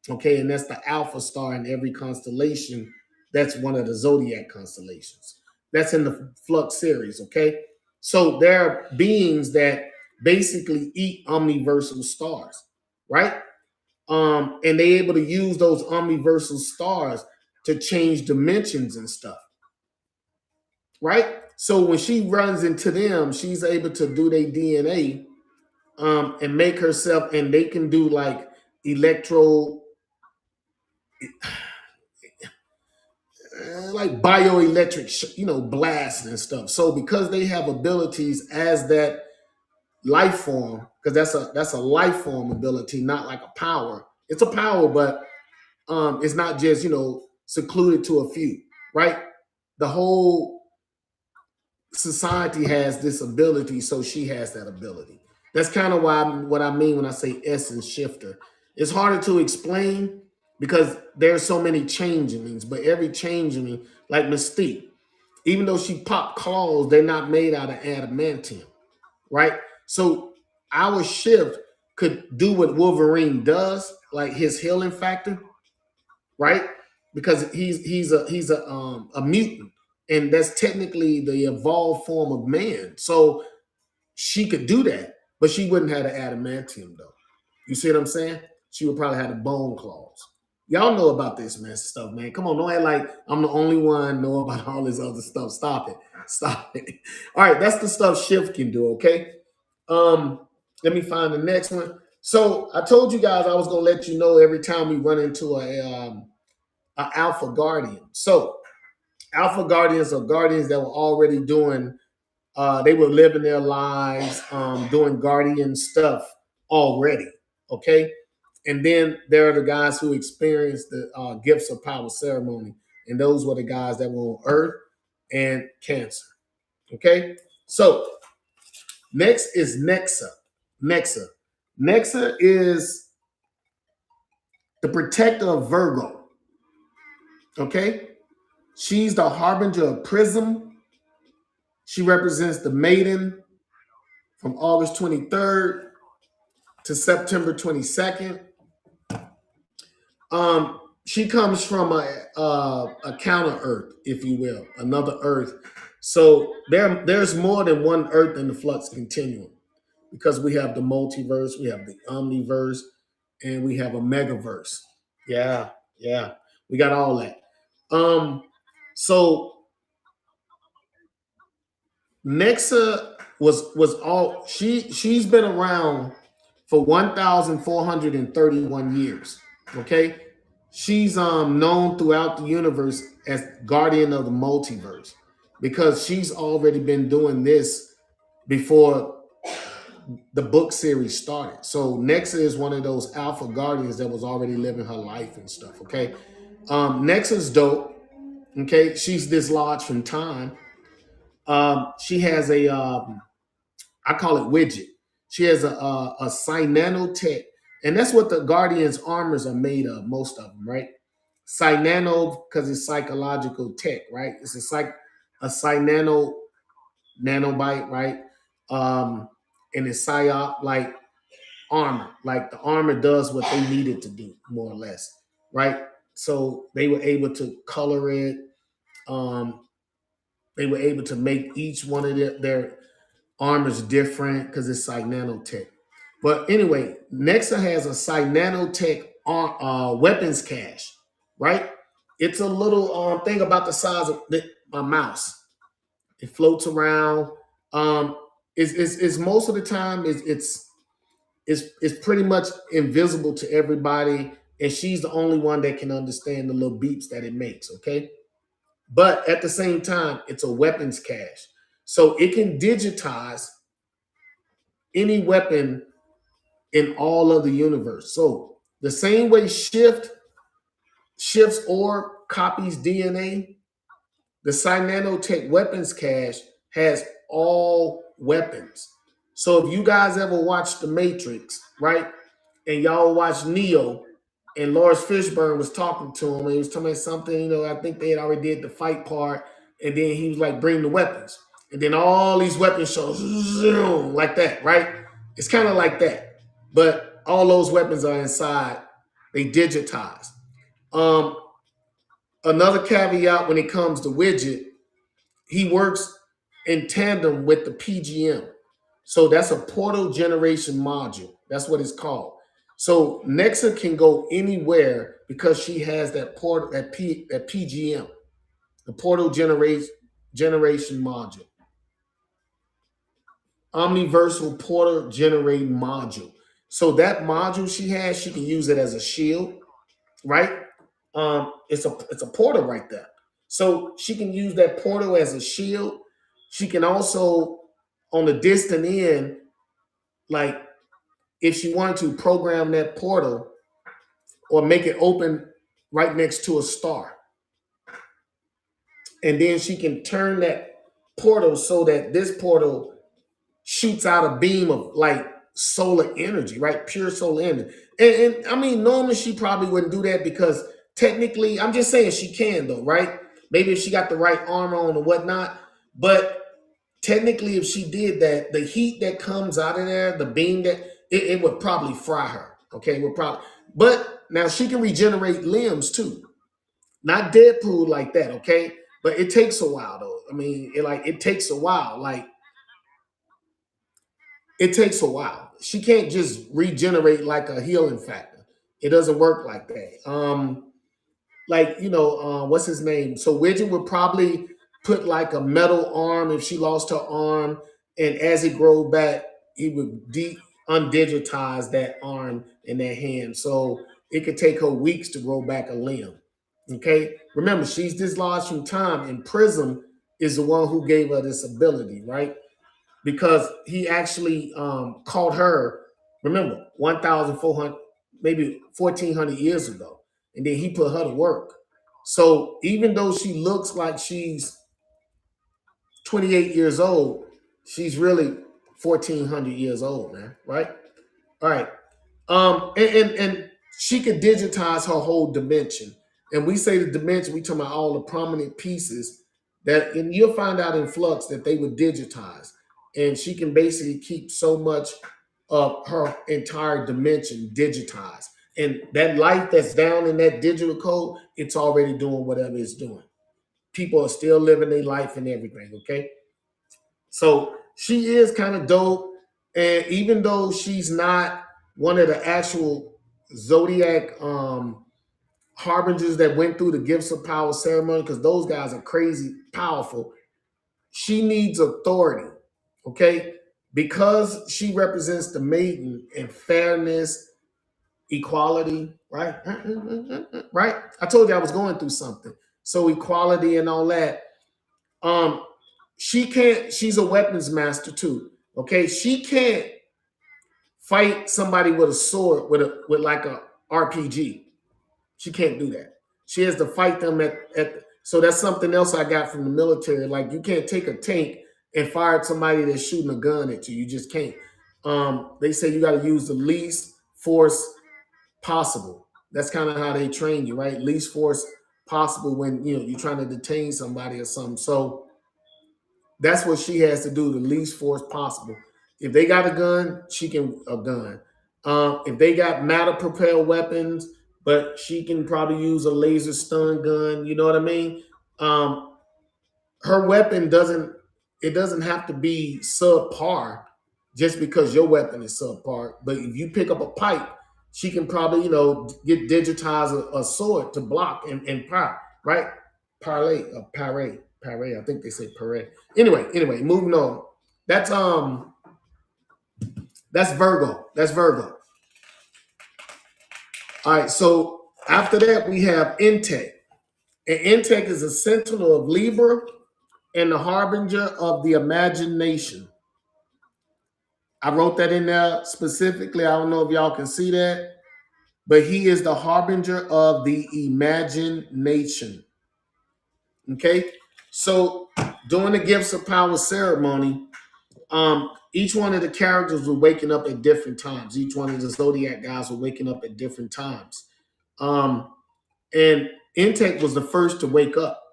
Okay, and that's the alpha star in every constellation. That's one of the zodiac constellations. That's in the Flux series. Okay, so there are beings that basically eat omniversal stars, right? And they're able to use those omniversal stars to change dimensions and stuff, right? So when she runs into them, she's able to do their DNA and make herself, and they can do like electro, like bioelectric, blast and stuff. So because they have abilities as that life form, because that's a life form ability, not like a power. It's a power, but It's not just secluded to a few, right? The whole society has this ability, so she has that ability. That's kind of what I mean when I say essence shifter. It's harder to explain because there's so many changelings, but every changeling, like Mystique, even though she popped claws, they're not made out of adamantium, right? So our shift could do what Wolverine does, like his healing factor, right? Because he's a mutant, and that's technically the evolved form of man. So she could do that, but she wouldn't have the adamantium though. You see what I'm saying? She would probably have the bone claws. Y'all know about this man stuff, man. Come on, don't act like I'm the only one know about all this other stuff. Stop it. Stop it. All right, that's the stuff Shift can do, okay? Let me find the next one. So I told you guys I was gonna let you know every time we run into a alpha guardian. So alpha guardians are guardians that were already doing they were living their lives doing guardian stuff already, okay? And then there are the guys who experienced the gifts of power ceremony, and those were the guys that were on Earth and Cancer, okay? So next is Nexa. Nexa is the protector of Virgo, okay? She's the harbinger of Prism. She represents the maiden from August 23rd to September 22nd. She comes from a counter Earth, if you will, another Earth. So there's more than one Earth in the Flux continuum because we have the multiverse, we have the omniverse, and we have a megaverse. Yeah, yeah, we got all that. So Nexa was all she's been around for 1,431 years. Okay, she's known throughout the universe as guardian of the multiverse because she's already been doing this before the book series started. So Nexa is one of those alpha guardians that was already living her life and stuff. Okay, Nexa's dope. Okay, she's dislodged from time. She has I call it widget. She has a cynanotech, and that's what the Guardians armors are made of. Most of them, right? Cynano because it's psychological tech, right? It's a cynano nanobite, right? And it's psyop like armor, like the armor does what they needed to do, more or less, right? So they were able to color it. Um, they were able to make each one of their armor's different because it's like nanotech. But anyway, Nexa has a nanotech weapons cache, right? It's a little thing about the size of my mouse. It floats around. Is most of the time it's pretty much invisible to everybody, and she's the only one that can understand the little beeps that it makes. Okay, but at the same time, it's a weapons cache, so it can digitize any weapon in all of the universe. So the same way shifts or copies DNA, the Cynanotech weapons cache has all weapons. So if you guys ever watched The Matrix, right, and y'all watched Neo, and Lawrence Fishburne was talking to him, and he was telling me something, I think they had already did the fight part, and then he was like, bring the weapons. And then all these weapons show zoom, like that, right? It's kind of like that. But all those weapons are inside, they digitize. Um, Another caveat when it comes to widget, he works in tandem with the PGM. So that's a portal generation module. That's what it's called. So Nexa can go anywhere because she has that portal, that PGM, the portal generation module. Omniversal portal generating module. So that module she has, she can use it as a shield, right? It's a portal right there. So she can use that portal as a shield. She can also, on the distant end, like if she wanted to program that portal or make it open right next to a star. And then she can turn that portal so that this portal shoots out a beam of like solar energy, right? Pure solar energy. And I mean, normally she probably wouldn't do that because technically, I'm just saying she can though, right? Maybe if she got the right armor on or whatnot. But technically, if she did that, the heat that comes out of there, the beam that it would probably fry her. Okay, it would probably. But now she can regenerate limbs too. Not Deadpool like that, okay? But it takes a while though. I mean, it takes a while. Like it takes a while. She can't just regenerate like a healing factor. It doesn't work like that. Like what's his name? So Widget would probably put like a metal arm if she lost her arm, and as it grows back, he would undigitize that arm and that hand. So it could take her weeks to grow back a limb. Okay, remember she's dislodged from time, and Prism is the one who gave her this ability, right? Because he actually caught her, remember, 1,400, maybe 1,400 years ago. And then he put her to work. So even though she looks like she's 28 years old, she's really 1,400 years old, man, right? All right. And she could digitize her whole dimension. And we say the dimension, we talk about all the prominent pieces that, and you'll find out in Flux that they would digitize. And she can basically keep so much of her entire dimension digitized. And that light that's down in that digital code, it's already doing whatever it's doing. People are still living their life and everything, okay? So she is kind of dope. And even though she's not one of the actual Zodiac harbingers that went through the Gifts of Power ceremony, because those guys are crazy powerful, she needs authority, okay? Because she represents the maiden and fairness, equality, right? Right? I told you I was going through something. So equality and all that. She's a weapons master too. Okay. She can't fight somebody with a sword with like a RPG. She can't do that. She has to fight them so that's something else I got from the military. Like you can't take a tank and fire at somebody that's shooting a gun at you. You just can't. They say you got to use the least force possible. That's kind of how they train you, right? Least force possible when you're trying to detain somebody or something. So that's what she has to do, the least force possible. If they got a gun, she can a gun. If they got matter propelled weapons, but she can probably use a laser stun gun. You know what I mean? Her weapon doesn't have to be subpar just because your weapon is subpar. But if you pick up a pipe, she can probably get digitize a sword to block and par, right? Parade. I think they say parade. Anyway, moving on. That's Virgo. That's Virgo. All right, so after that we have Intech. And Intech is a sentinel of Libra and the harbinger of the imagination. I wrote that in there specifically. I don't know if y'all can see that, but he is the harbinger of the imagination. Okay, so during the Gifts of Power ceremony, each one of the characters were waking up at different times. Each one of the Zodiac guys were waking up at different times. And Intake was the first to wake up.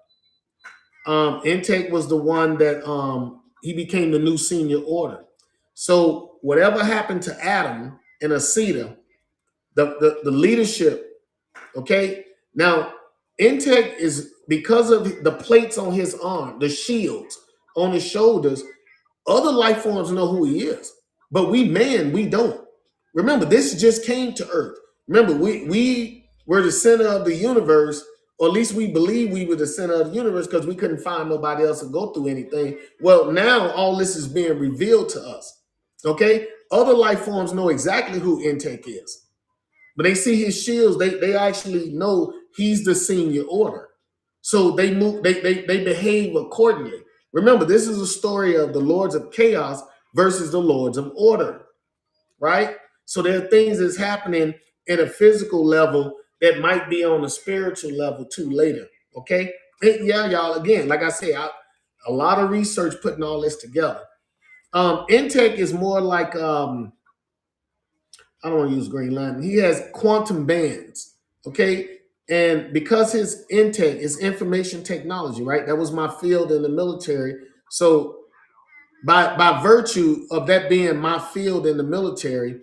Intake was the one that he became the new senior order. So whatever happened to Adam and Asita, the leadership, okay? Now, Intake is, because of the plates on his arm, the shields on his shoulders, other life forms know who he is. But we don't. Remember, this just came to Earth. Remember, we were the center of the universe, or at least we believe we were the center of the universe because we couldn't find nobody else to go through anything. Well, now all this is being revealed to us. Okay? Other life forms know exactly who Intake is. But they see his shields, they actually know he's the senior order. So they move, they behave accordingly. Remember, this is a story of the Lords of Chaos versus the Lords of Order, right? So there are things that's happening in a physical level that might be on a spiritual level too later. Okay. Yeah, y'all, again, like I say, a lot of research putting all this together. Intake is more like I don't want to use green line. He has quantum bands. Okay. And because his intake is information technology, right? That was my field in the military. So by virtue of that being my field in the military,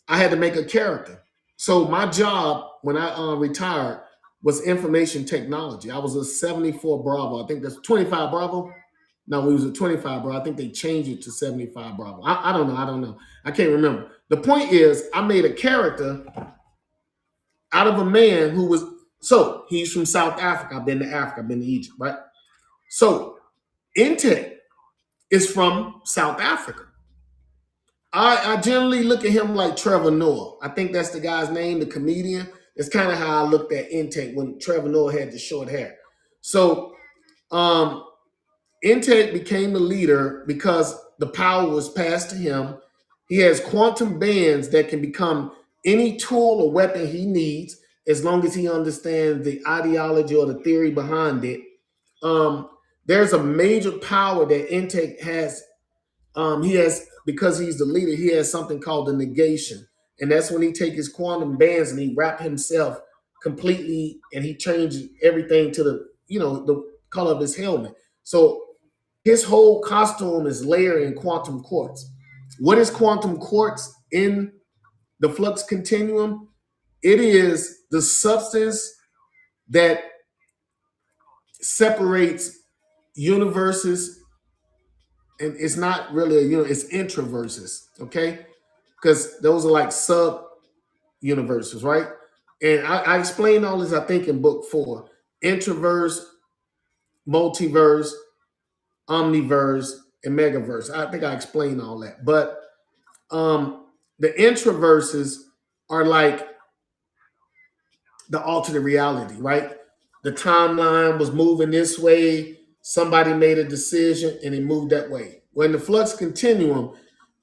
I had to make a character. So my job when I retired was information technology. I was a 74 Bravo. I think that's 25 Bravo. No, we was a 25 Bravo. I think they changed it to 75 Bravo. I don't know. I don't know. I can't remember. The point is, I made a character out of a man who was, so he's from South Africa. I've been to Africa. I've been to Egypt, right? So Intech is from South Africa. I generally look at him like Trevor Noah. I think that's the guy's name, the comedian. It's kind of how I looked at Intake when Trevor Noah had the short hair. So Intake became the leader because the power was passed to him. He has quantum bands that can become any tool or weapon he needs as long as he understands the ideology or the theory behind it. There's a major power that Intake has. He has, because he's the leader, he has something called the negation. And that's when he take his quantum bands and he wrap himself completely and he changes everything to the color of his helmet. So his whole costume is layered in quantum quartz. What is quantum quartz in the flux continuum? It is the substance that separates universes, and it's not really it's introverses, okay? Because those are like sub universes, right? And I explain all this, I think, in book 4. Introverse, multiverse, omniverse, and megaverse. I think I explained all that. But the introverses are like the alternate reality, right? The timeline was moving this way, somebody made a decision and it moved that way. When the flux continuum,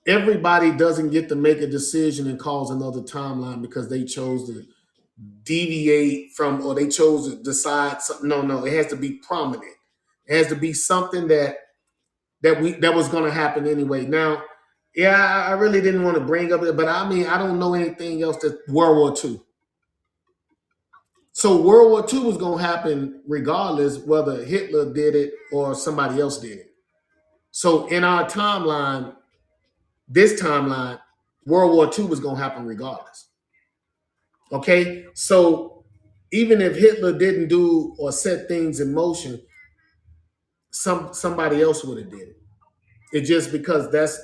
everybody doesn't get to make a decision and cause another timeline because they chose to deviate from, or they chose to decide something. No, it has to be prominent. It has to be something that was going to happen anyway. Now, yeah, I really didn't want to bring up it, but I mean, I don't know anything else that World War II. So World War II was going to happen regardless whether Hitler did it or somebody else did it. So in our timeline, this timeline, World War II was going to happen regardless. Okay, so even if Hitler didn't do or set things in motion, somebody else would have did it. It's just because that's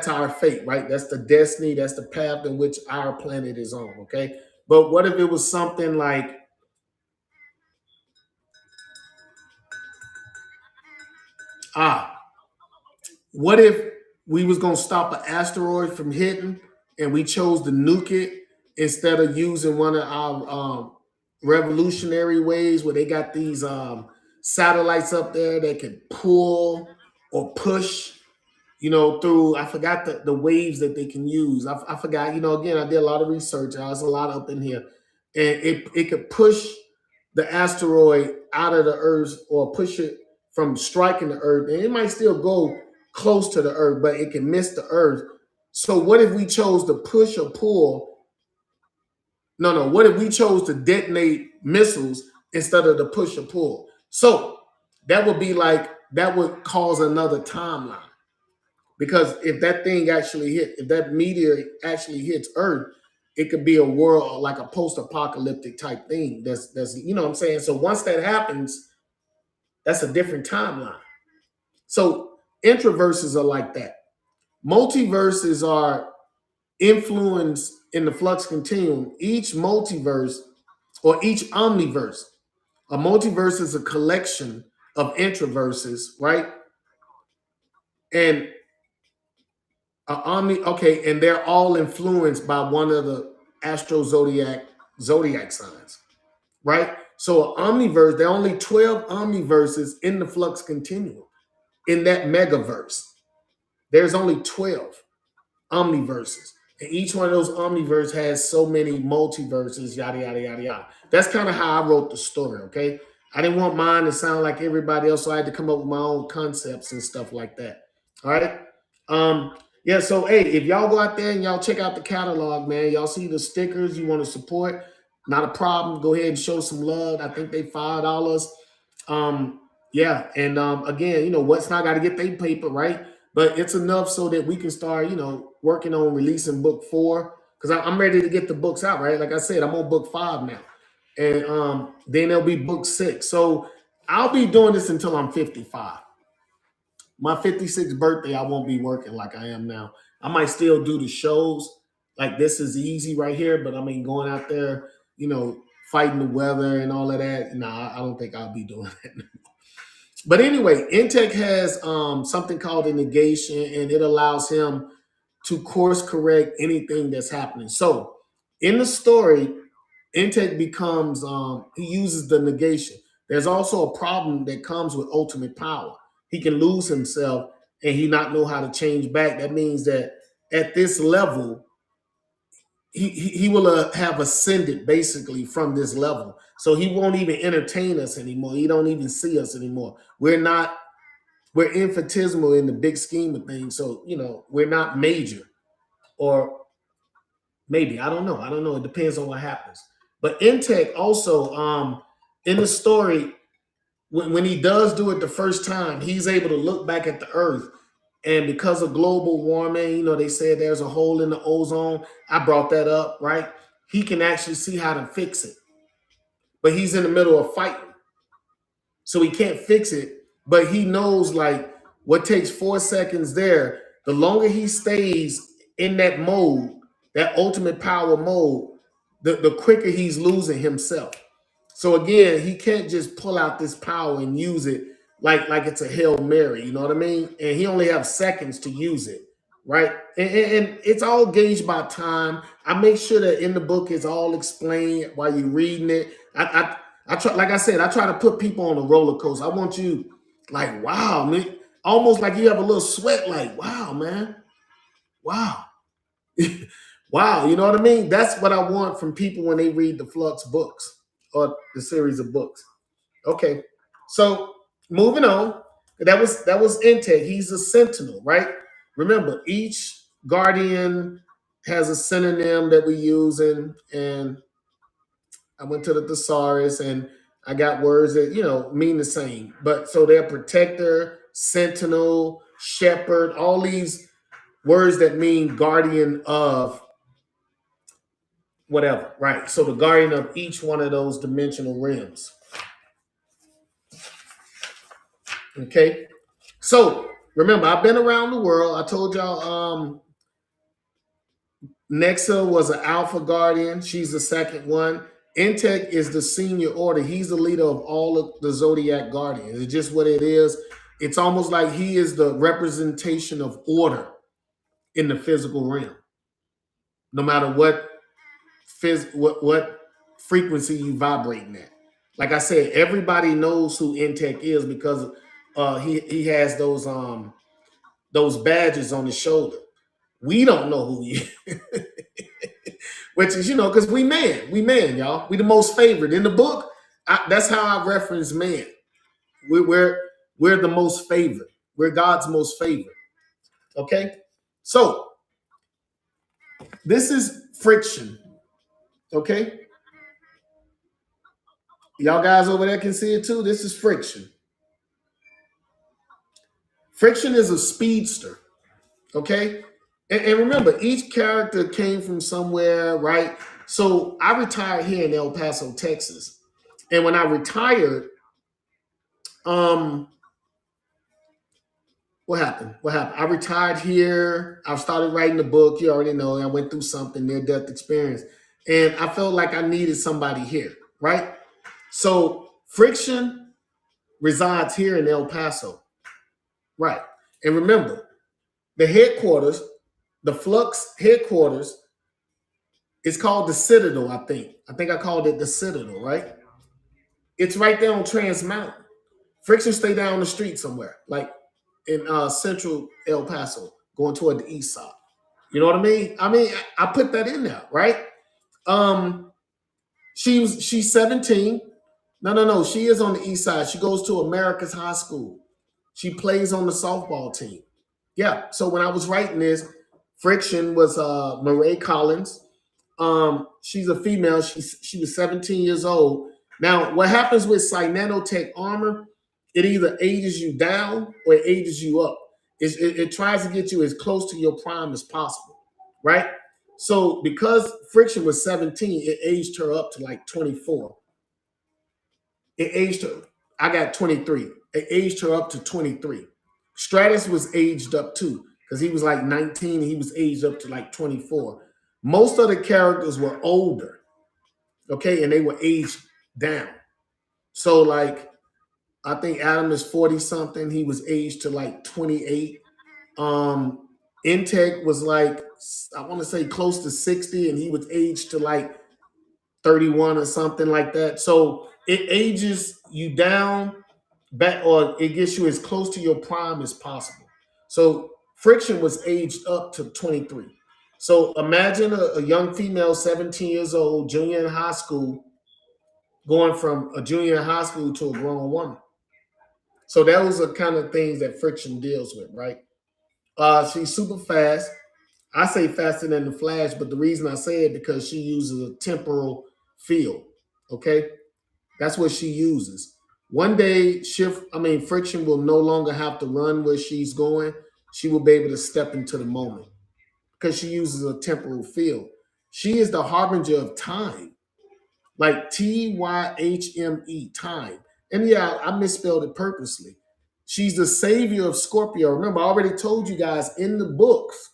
our fate, right? That's the destiny. That's the path in which our planet is on. Okay, but what if it was something like, what if we was gonna stop an asteroid from hitting and we chose to nuke it instead of using one of our revolutionary ways where they got these satellites up there that can pull or push, through, I forgot the waves that they can use. I forgot, again, I did a lot of research. There's a lot up in here. And it could push the asteroid out of the Earth or push it from striking the Earth. And it might still go close to the Earth, but it can miss the Earth. So what if we chose to push or pull? No. What if we chose to detonate missiles instead of the push or pull? So that would cause another timeline. Because if that thing actually if that meteor actually hits Earth, it could be a world like a post-apocalyptic type thing. That's what I'm saying. So once that happens, that's a different timeline. So introverses are like that. Multiverses are influenced in the flux continuum. Each multiverse or each omniverse, a multiverse is a collection of introverses, right? And and they're all influenced by one of the astro zodiac signs, right? So an omniverse, there are only 12 omniverses in the flux continuum. In that megaverse, there's only 12 omniverses. And each one of those omniverse has so many multiverses, yada yada yada yada. That's kind of how I wrote the story. Okay, I didn't want mine to sound like everybody else, so I had to come up with my own concepts and stuff like that. All right. Yeah. So hey, if y'all go out there and y'all check out the catalog, man, y'all see the stickers you want to support, not a problem. Go ahead and show some love. I think they $5. Yeah, and again, what's not got to get their paper right, but it's enough so that we can start, working on releasing book 4 because I'm ready to get the books out. Right, like I said, I'm on book 5 now, and then there'll be book 6. So I'll be doing this until I'm 55. My 56th birthday, I won't be working like I am now. I might still do the shows. Like this is easy right here, but I mean going out there, fighting the weather and all of that. Nah, I don't think I'll be doing that. But anyway, Intech has something called a negation, and it allows him to course correct anything that's happening. So in the story, Intech becomes he uses the negation. There's also a problem that comes with ultimate power. He can lose himself and he not know how to change back. That means that at this level, he will have ascended basically from this level. So he won't even entertain us anymore. He don't even see us anymore. We're infinitesimal in the big scheme of things. So, we're not major, or maybe, I don't know. I don't know. It depends on what happens. But Intech also, in the story, when he does do it the first time, he's able to look back at the earth. And because of global warming, they said there's a hole in the ozone. I brought that up, right? He can actually see how to fix it. But he's in the middle of fighting. So he can't fix it. But he knows like what takes 4 seconds there, the longer he stays in that mode, that ultimate power mode, the quicker he's losing himself. So again, he can't just pull out this power and use it like it's a Hail Mary, you know what I mean? And he only have seconds to use it, right? And it's all gauged by time. I make sure that in the book it's all explained while you're reading it. I try, like I said, I try to put people on a roller coaster. I want you like, wow, man, almost like you have a little sweat, like, wow, man, wow. Wow, you know what I mean? That's what I want from people when they read the Flux books or the series of books. Okay, so moving on. That was Intake. He's a sentinel, right? Remember, each guardian has a synonym that we use, and I went to the thesaurus and I got words that mean the same. But so they're protector, sentinel, shepherd, all these words that mean guardian of whatever, right? So the guardian of each one of those dimensional realms. Okay. So remember, I've been around the world. I told y'all Nexa was an alpha guardian. She's the second one. Intech is the senior order. He's the leader of all of the Zodiac Guardians. It's just what it is. It's almost like he is the representation of order in the physical realm. No matter what frequency you vibrating at. Like I said, everybody knows who Intech is because he has those badges on his shoulder. We don't know who he is. Which is, because we man, y'all. We the most favored. In the book, that's how I reference man. We're the most favored. We're God's most favorite. Okay? So, this is friction. Okay? Y'all guys over there can see it too. This is friction. Friction is a speedster. Okay? And remember, each character came from somewhere, right? So I retired here in El Paso, Texas. And when I retired, what happened? I retired here. I started writing the book. You already know. I went through something, near-death experience. And I felt like I needed somebody here, right? So friction resides here in El Paso. Right. And remember, the headquarters, the Flux headquarters, it's called the Citadel, I think. I think I called it the Citadel, right? It's right there on Trans Mountain. Friction stay down the street somewhere, like in central El Paso, going toward the east side. You know what I mean? I put that in there, right? Um, she's 17. No. She is on the east side. She goes to America's High School. She plays on the softball team. Yeah. So when I was writing this, Friction was Marae Collins. She's a female. She was 17 years old. Now, what happens with Cynanotech armor? It either ages you down or it ages you up. It tries to get you as close to your prime as possible, right? So because Friction was 17, it aged her up to like 24. It aged her. I got 23. It aged her up to 23. Stratus was aged up too because he was like 19. He was aged up to like 24. Most of the characters were older, okay, and they were aged down. So like I think Adam is 40 something. He was aged to like 28. Um, Intech was like I want to say close to 60, and he was aged to like 31 or something like that. So it ages you down back, or it gets you as close to your prime as possible. So Friction was aged up to 23. So imagine a young female, 17 years old, junior in high school, going from a junior in high school to a grown woman. So those are kind of things that Friction deals with, right? She's super fast. I say faster than the Flash, but the reason I say it because she uses a temporal field. Okay, that's what she uses. One day, Friction will no longer have to run where she's going. She will be able to step into the moment because she uses a temporal field. She is the harbinger of time, like Tyhme, time. And yeah, I misspelled it purposely. She's the savior of Scorpio. Remember, I already told you guys in the books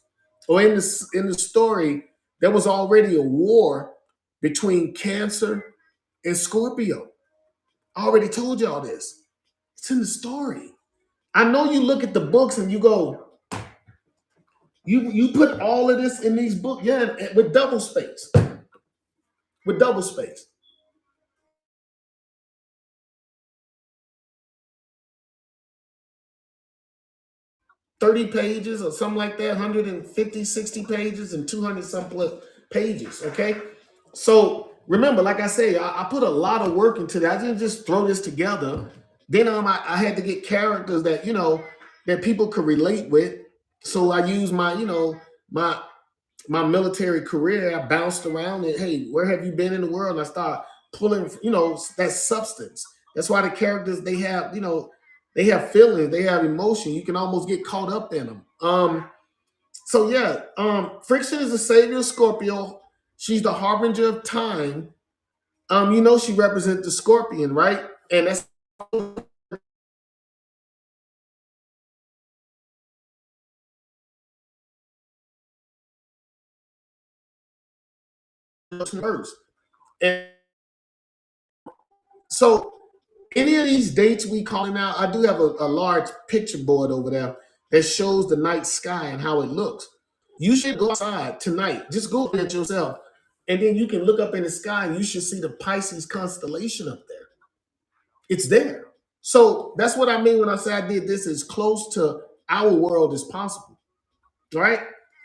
or in the story, there was already a war between Cancer and Scorpio. I already told y'all this. It's in the story. I know you look at the books and you go, you put all of this in these books, yeah, with double space. With double space. 30 pages or something like that, 150, 60 pages and 200 some pages, okay? So remember, like I say, I put a lot of work into that. I didn't just throw this together. Then I had to get characters that, that people could relate with. So I used my military career. I bounced around and, hey, where have you been in the world? And I start pulling, that substance. That's why the characters, they have feelings, they have emotion. You can almost get caught up in them. So yeah, Friction is the savior of Scorpio. She's the harbinger of time. She represents the scorpion, right? And that's first. And so any of these dates we calling out, I do have a large picture board over there that shows the night sky and how it looks. You should go outside tonight. Just go at yourself. And then you can look up in the sky and you should see the Pisces constellation up there. It's there. So that's what I mean when I say I did this as close to our world as possible. Right?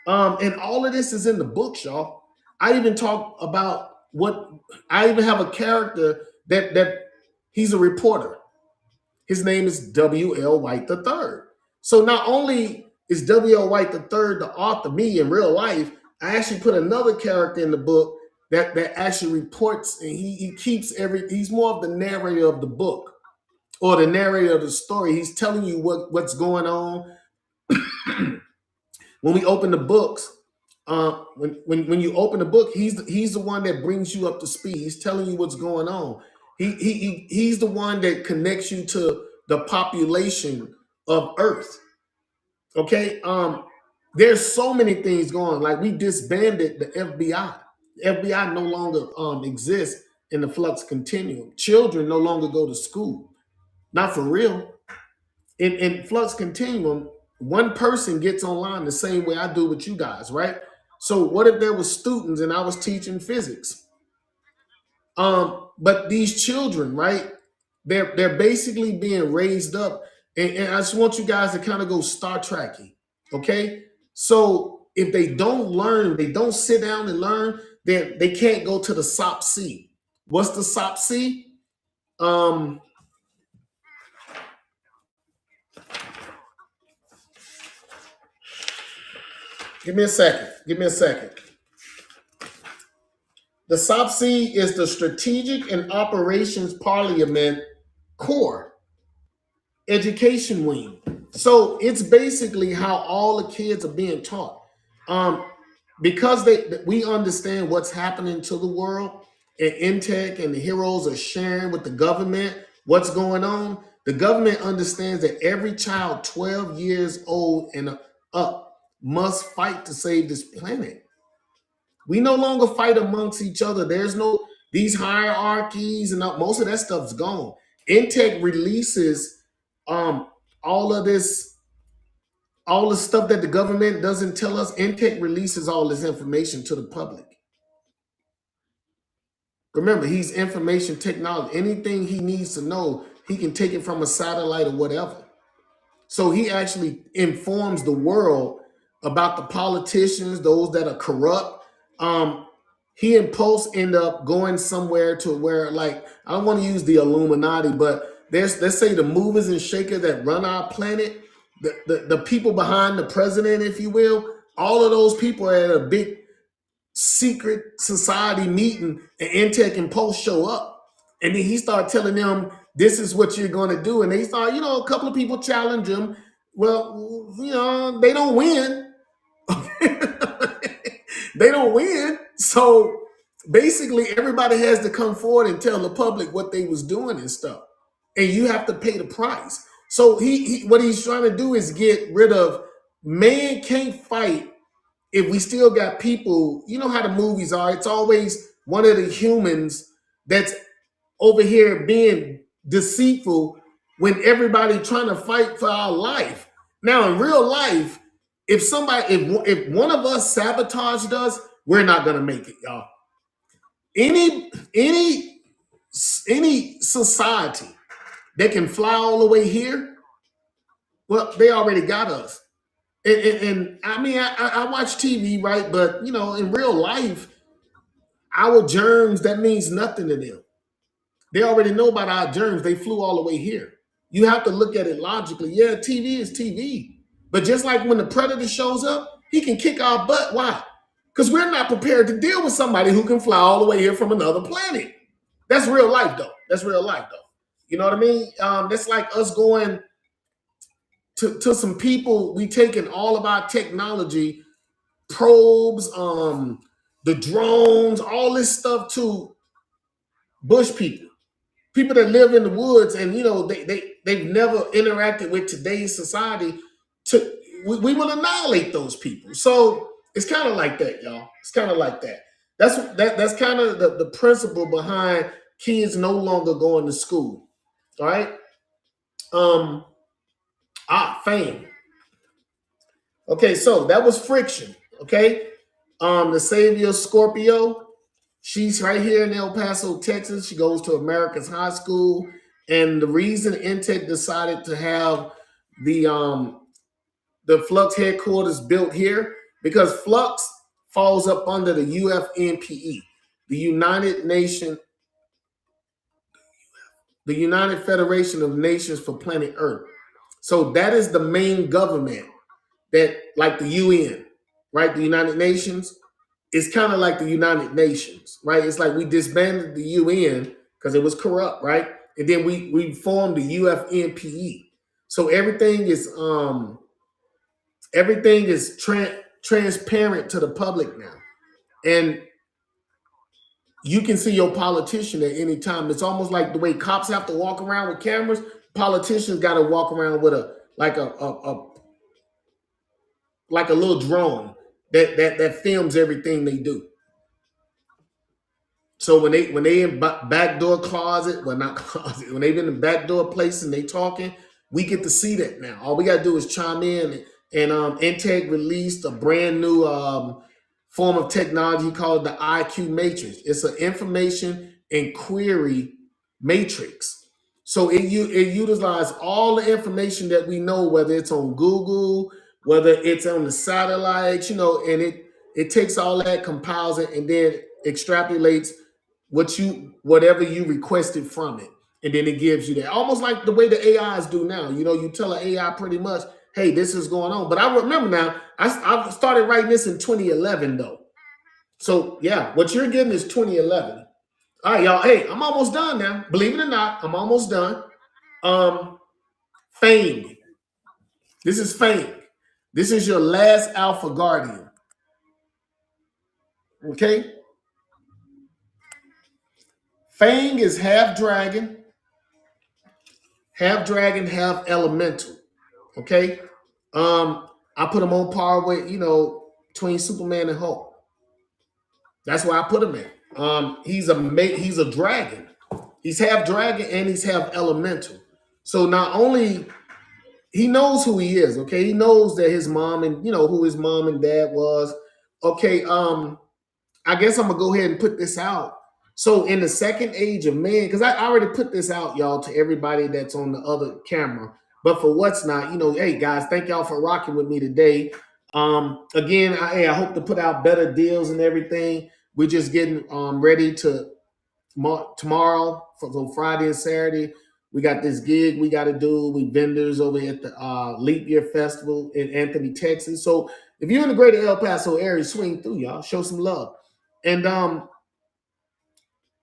And all of this is in the books, y'all. I even talk about what I even have a character that he's a reporter. His name is W.L. White III. So not only is W.L. White III the author, me in real life, I actually put another character in the book that actually reports, and he keeps he's more of the narrator of the book or the narrator of the story. He's telling you what's going on. When we open the books, when you open the book, he's the one that brings you up to speed. He's telling you what's going on. He's the one that connects you to the population of Earth. Okay. There's so many things going. Like we disbanded the FBI. The FBI no longer exists in the flux continuum. Children no longer go to school. Not for real. In flux continuum, one person gets online the same way I do with you guys, right? So what if there were students and I was teaching physics? But these children, right? They're basically being raised up, and I just want you guys to kind of go Star Trekky, okay? So if they don't learn, they don't sit down and learn, then they can't go to the SOP-C. What's the SOP-C? Give me a second. The SOP-C is the Strategic and Operations Parliament Core Education Wing. So it's basically how all the kids are being taught. Because we understand what's happening to the world, and Intech and the heroes are sharing with the government what's going on. The government understands that every child 12 years old and up must fight to save this planet. We no longer fight amongst each other. There's no these hierarchies and most of that stuff's gone. Intech releases all of this, all the stuff that the government doesn't tell us. Intech releases all this information to the public. Remember, he's information technology. Anything he needs to know, he can take it from a satellite or whatever. So he actually informs the world about the politicians, those that are corrupt. He and Post end up going somewhere to where, like, I don't want to use the Illuminati, but let's say the movers and shakers that run our planet, the people behind the president, if you will, all of those people are at a big secret society meeting, and Intech and Post show up. And then he started telling them, this is what you're going to do. And they start, a couple of people challenge him. Well, they don't win. They don't win. So basically everybody has to come forward and tell the public what they was doing and stuff. And you have to pay the price. So he what he's trying to do is get rid of, man can't fight if we still got people. You know how the movies are. It's always one of the humans that's over here being deceitful when everybody trying to fight for our life. Now in real life, if one of us sabotaged us, we're not gonna make it, y'all. Any society that can fly all the way here, well, they already got us. And I mean, I watch TV, right? But in real life, our germs, that means nothing to them. They already know about our germs. They flew all the way here. You have to look at it logically. Yeah, TV is TV. But just like when the predator shows up, he can kick our butt. Why? Because we're not prepared to deal with somebody who can fly all the way here from another planet. That's real life, though. You know what I mean? That's like us going to some people. We taking all of our technology, probes, the drones, all this stuff to bush people that live in the woods, and they've never interacted with today's society. We will annihilate those people. So it's kind of like that, y'all. It's kind of like that. That's kind of the principle behind kids no longer going to school. All right. Fame. Okay, so that was Friction. Okay. The Savior Scorpio. She's right here in El Paso, Texas. She goes to America's High School. And the reason Intech decided to have the FLUX headquarters built here, because FLUX falls up under the UFNPE, the United Federation of Nations for Planet Earth. So that is the main government that, like the UN, right? The United Nations. It's kind of like the United Nations, right? It's like we disbanded the UN because it was corrupt, right? And then we formed the UFNPE. So everything is transparent to the public now, and you can see your politician at any time. It's almost like the way cops have to walk around with cameras. Politicians got to walk around with a little drone that films everything they do. So when they in backdoor closet, well, not closet, when they in the backdoor place and they talking, we get to see that now. All we got to do is chime in. And Intech released a brand new form of technology called the IQ Matrix. It's an information and query matrix. So it utilizes all the information that we know, whether it's on Google, whether it's on the satellites, and it takes all that, compiles it, and then extrapolates whatever you requested from it, and then it gives you that. Almost like the way the AIs do now. You tell an AI pretty much, hey, this is going on. But I remember now, I started writing this in 2011 though. So yeah, what you're getting is 2011. All right, y'all. Hey, I'm almost done now. Believe it or not, I'm almost done. Fang. This is Fang. This is your last Alpha Guardian. Okay? Fang is half dragon, half elemental. Okay? I put him on par with, between Superman and Hulk. That's why I put him in. He's a dragon. He's half dragon and he's half elemental. So not only he knows who he is, okay? He knows that his mom and who his mom and dad was. Okay, I guess I'm gonna go ahead and put this out. So in the second age of man, because I already put this out, y'all, to everybody that's on the other camera. But for what's not, hey guys, thank y'all for rocking with me today. Again, I hope to put out better deals and everything. We're just getting ready to tomorrow for Friday and Saturday. We got this gig we got to do. We vendors over at the Leap Year Festival in Anthony, Texas. So if you're in the greater El Paso area, swing through, y'all. Show some love. And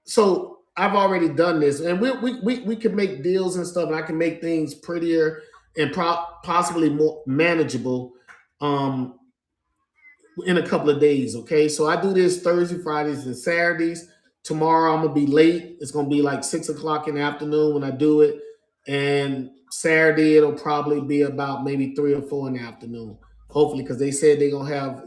so I've already done this, and we can make deals and stuff, and I can make things prettier and possibly more manageable in a couple of days. Okay, so I do this Thursday, Fridays, and Saturdays. Tomorrow I'm gonna be late. It's gonna be like 6 o'clock in the afternoon when I do it, and Saturday it'll probably be about maybe 3 or 4 in the afternoon. Hopefully, because they said they're gonna have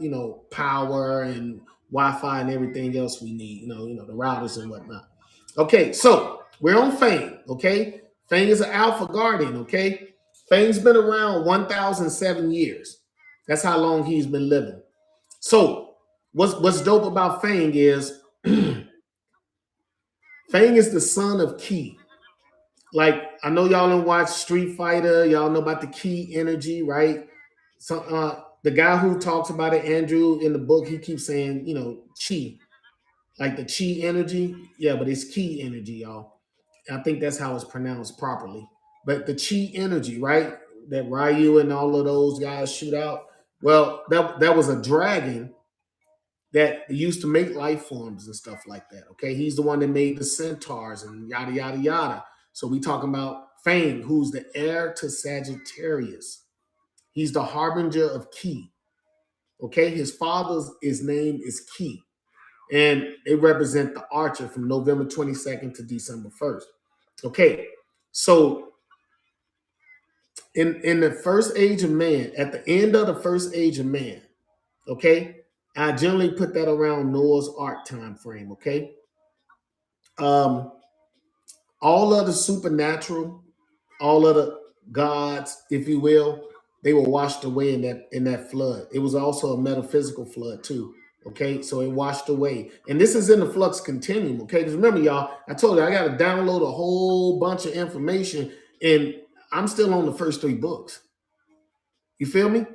power and Wi-Fi and everything else we need. The routers and whatnot. Okay, so we're on Fang. Okay, Fang is an Alpha Guardian. Okay, Fang's been around 1,007 years. That's how long he's been living. So what's dope about Fang is Fang is the son of Ki. Like, I know y'all don't watch Street Fighter. Y'all know about the Ki energy, right? So the guy who talks about it, Andrew, in the book, he keeps saying, Chi. Like the Chi energy. Yeah, but it's Ki energy, y'all. I think that's how it's pronounced properly. But the Chi energy, right? That Ryu and all of those guys shoot out. Well, that was a dragon that used to make life forms and stuff like that. Okay, he's the one that made the centaurs and yada yada yada. So we talking about Fang, who's the heir to Sagittarius. He's the harbinger of Ki. Okay, his name is Ki, and they represent the archer from November 22nd to December 1st. Okay, so in the first age of man, at the end of the first age of man, okay, I generally put that around Noah's Ark time frame, okay? All of the supernatural, all of the gods, if you will, they were washed away in that flood. It was also a metaphysical flood too, okay? So it washed away. And this is in the flux continuum, okay? Because remember, y'all, I told you I got to download a whole bunch of information, and I'm still on the first 3 books. You feel me?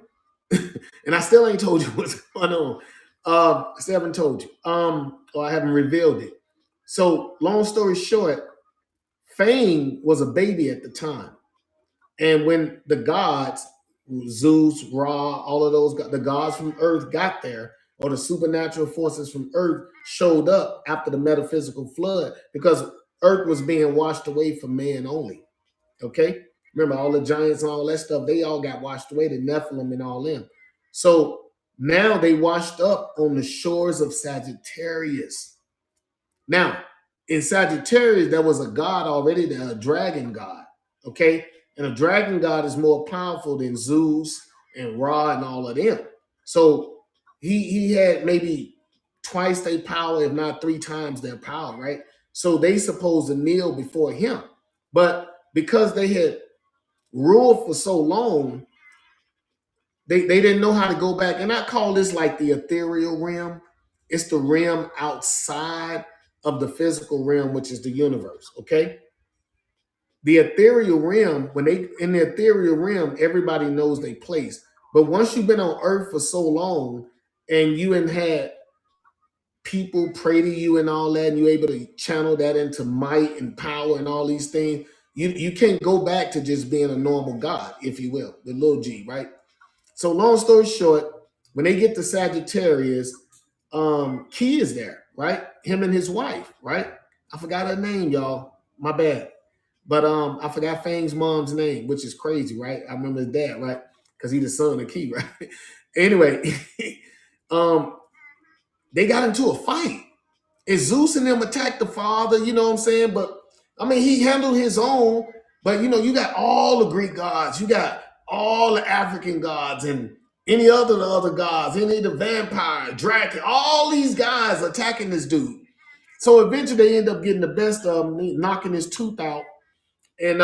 And I still ain't told you what's going on. I still haven't told you. Or I haven't revealed it. So long story short, Fang was a baby at the time. And when the gods, Zeus, Ra, all of those, the gods from Earth got there, or the supernatural forces from Earth showed up after the metaphysical flood, because Earth was being washed away from man only. Okay? Remember, all the giants and all that stuff, they all got washed away, the Nephilim and all them. So now they washed up on the shores of Sagittarius. Now, in Sagittarius, there was a god already, a dragon god, okay? And a dragon god is more powerful than Zeus and Ra and all of them. So he had maybe twice their power, if not 3 times their power, right? So they supposed to kneel before him. But because they had ruled for so long, they didn't know how to go back. And I call this like the ethereal realm. It's the realm outside of the physical realm, which is the universe, okay? The ethereal realm, in the ethereal realm, everybody knows their place. But once you've been on earth for so long and you and had people pray to you and all that, and you're able to channel that into might and power and all these things, you can't go back to just being a normal God, if you will, the little G, right? So long story short, when they get to Sagittarius, Key is there, right? Him and his wife, right? I forgot her name, y'all. My bad. But I forgot Fang's mom's name, which is crazy, right? I remember his dad, right? Because he's the son of Key, right? Anyway, um, they got into a fight. And Zeus and them attacked the father, you know what I'm saying? But I mean, he handled his own. But you know, you got all the Greek gods, you got all the African gods, and any other the other gods, any of the vampire, dragon, all these guys attacking this dude. So eventually they end up getting the best of him, knocking his tooth out. And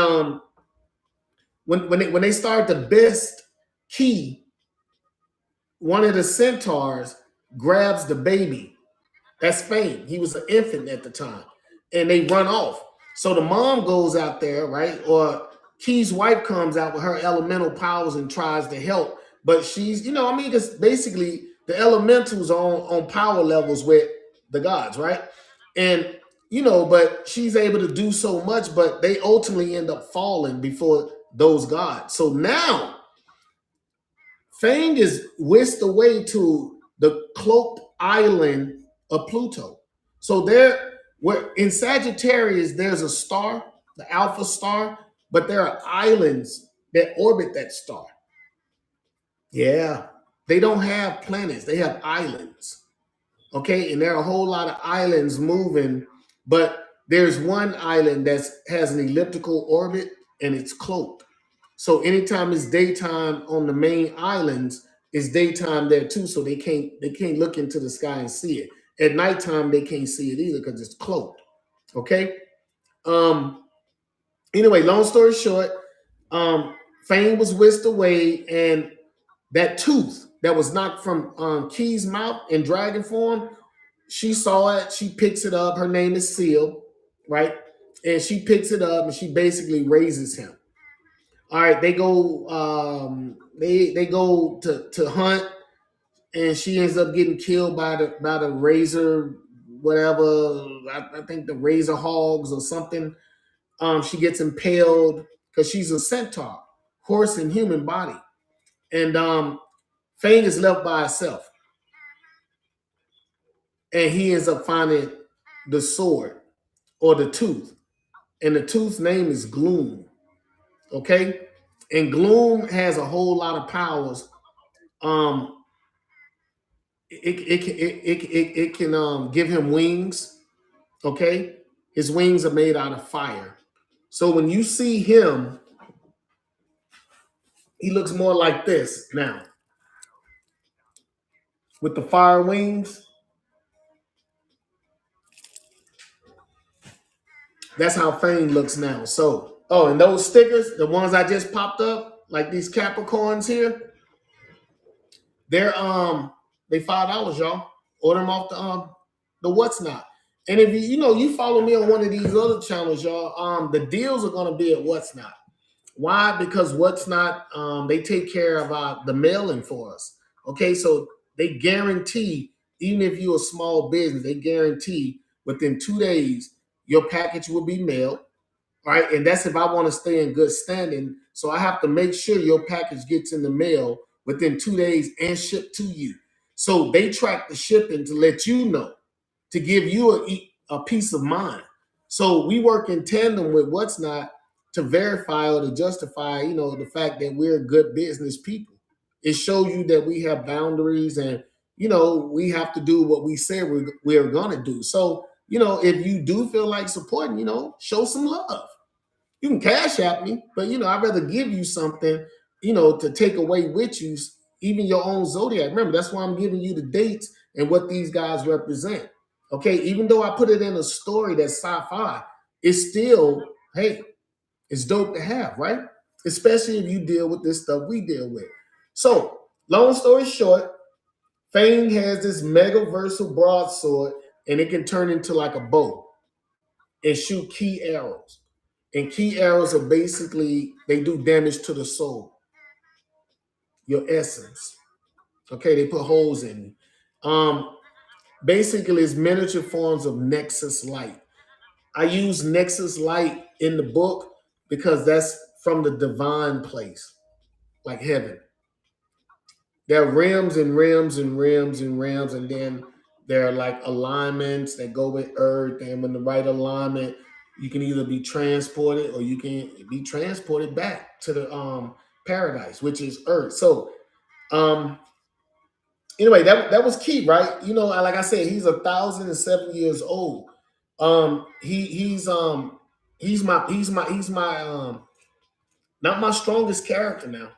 when they start the best Key, one of the centaurs grabs the baby. That's Fame. He was an infant at the time. And they run off. So the mom goes out there, right? Or Key's wife comes out with her elemental powers and tries to help. But she's, you know, I mean, it's basically the elementals on power levels with the gods, right? And, you know, but she's able to do so much, but they ultimately end up falling before those gods. So now Fang is whisked away to the cloaked island of Pluto. So there, where in Sagittarius, there's a star, the Alpha star, but there are islands that orbit that star. Yeah, they don't have planets; they have islands. Okay, and there are a whole lot of islands moving, but there's one island that has an elliptical orbit and it's cloaked. So anytime it's daytime on the main islands, it's daytime there too. So they can't look into the sky and see it. At nighttime, they can't see it either because it's cloaked. Okay. Um. Anyway, long story short, Fame was whisked away, and that tooth that was knocked from Key's mouth in dragon form, she saw it. She picks it up. Her name is Seal, right? And she picks it up and she basically raises him. All right, they go they go to hunt, and she ends up getting killed by the razor, whatever. I think the razor hogs or something. She gets impaled because she's a centaur, horse and human body, and Fang is left by herself, and he ends up finding the sword or the tooth, and the tooth's name is Gloom. Okay, and Gloom has a whole lot of powers. Um, it can give him wings. Okay, his wings are made out of fire. So when you see him, he looks more like this now with the fire wings. That's how Fame looks now. So, oh, and those stickers, the ones I just popped up, like these Capricorns here, they $5, y'all. Order them off the what's not. And if you follow me on one of these other channels, y'all, the deals are gonna be at what's not. Why? Because what's not, they take care of the mailing for us. Okay, so they guarantee, even if you're a small business, they guarantee within 2 days your package will be mailed. Right, and that's if I want to stay in good standing. So I have to make sure your package gets in the mail within 2 days and shipped to you. So they track the shipping to let you know, to give you a peace of mind. So we work in tandem with what's not to verify or to justify, the fact that we're good business people. It shows you that we have boundaries, and we have to do what we say we're gonna do. So if you do feel like supporting, show some love. You can cash at me, but I'd rather give you something, to take away with you, even your own zodiac. Remember, that's why I'm giving you the dates and what these guys represent. Okay, even though I put it in a story that's sci-fi, it's still, hey, it's dope to have, right? Especially if you deal with this stuff we deal with. So, long story short, Fang has this mega-versal broadsword, and it can turn into like a bow and shoot key arrows. And key arrows are basically, they do damage to the soul. your essence. Okay, they put holes in you. Basically, it's miniature forms of Nexus light. I use Nexus light in the book because that's from the divine place, like heaven. There are rims and rims and rims and rims, and then there are like alignments that go with Earth. And when the right alignment, you can either be transported or you can be transported back to the paradise, which is Earth. So um anyway, that was key, right? You know, like I said, he's 1,007 years old. He's my not my strongest character now,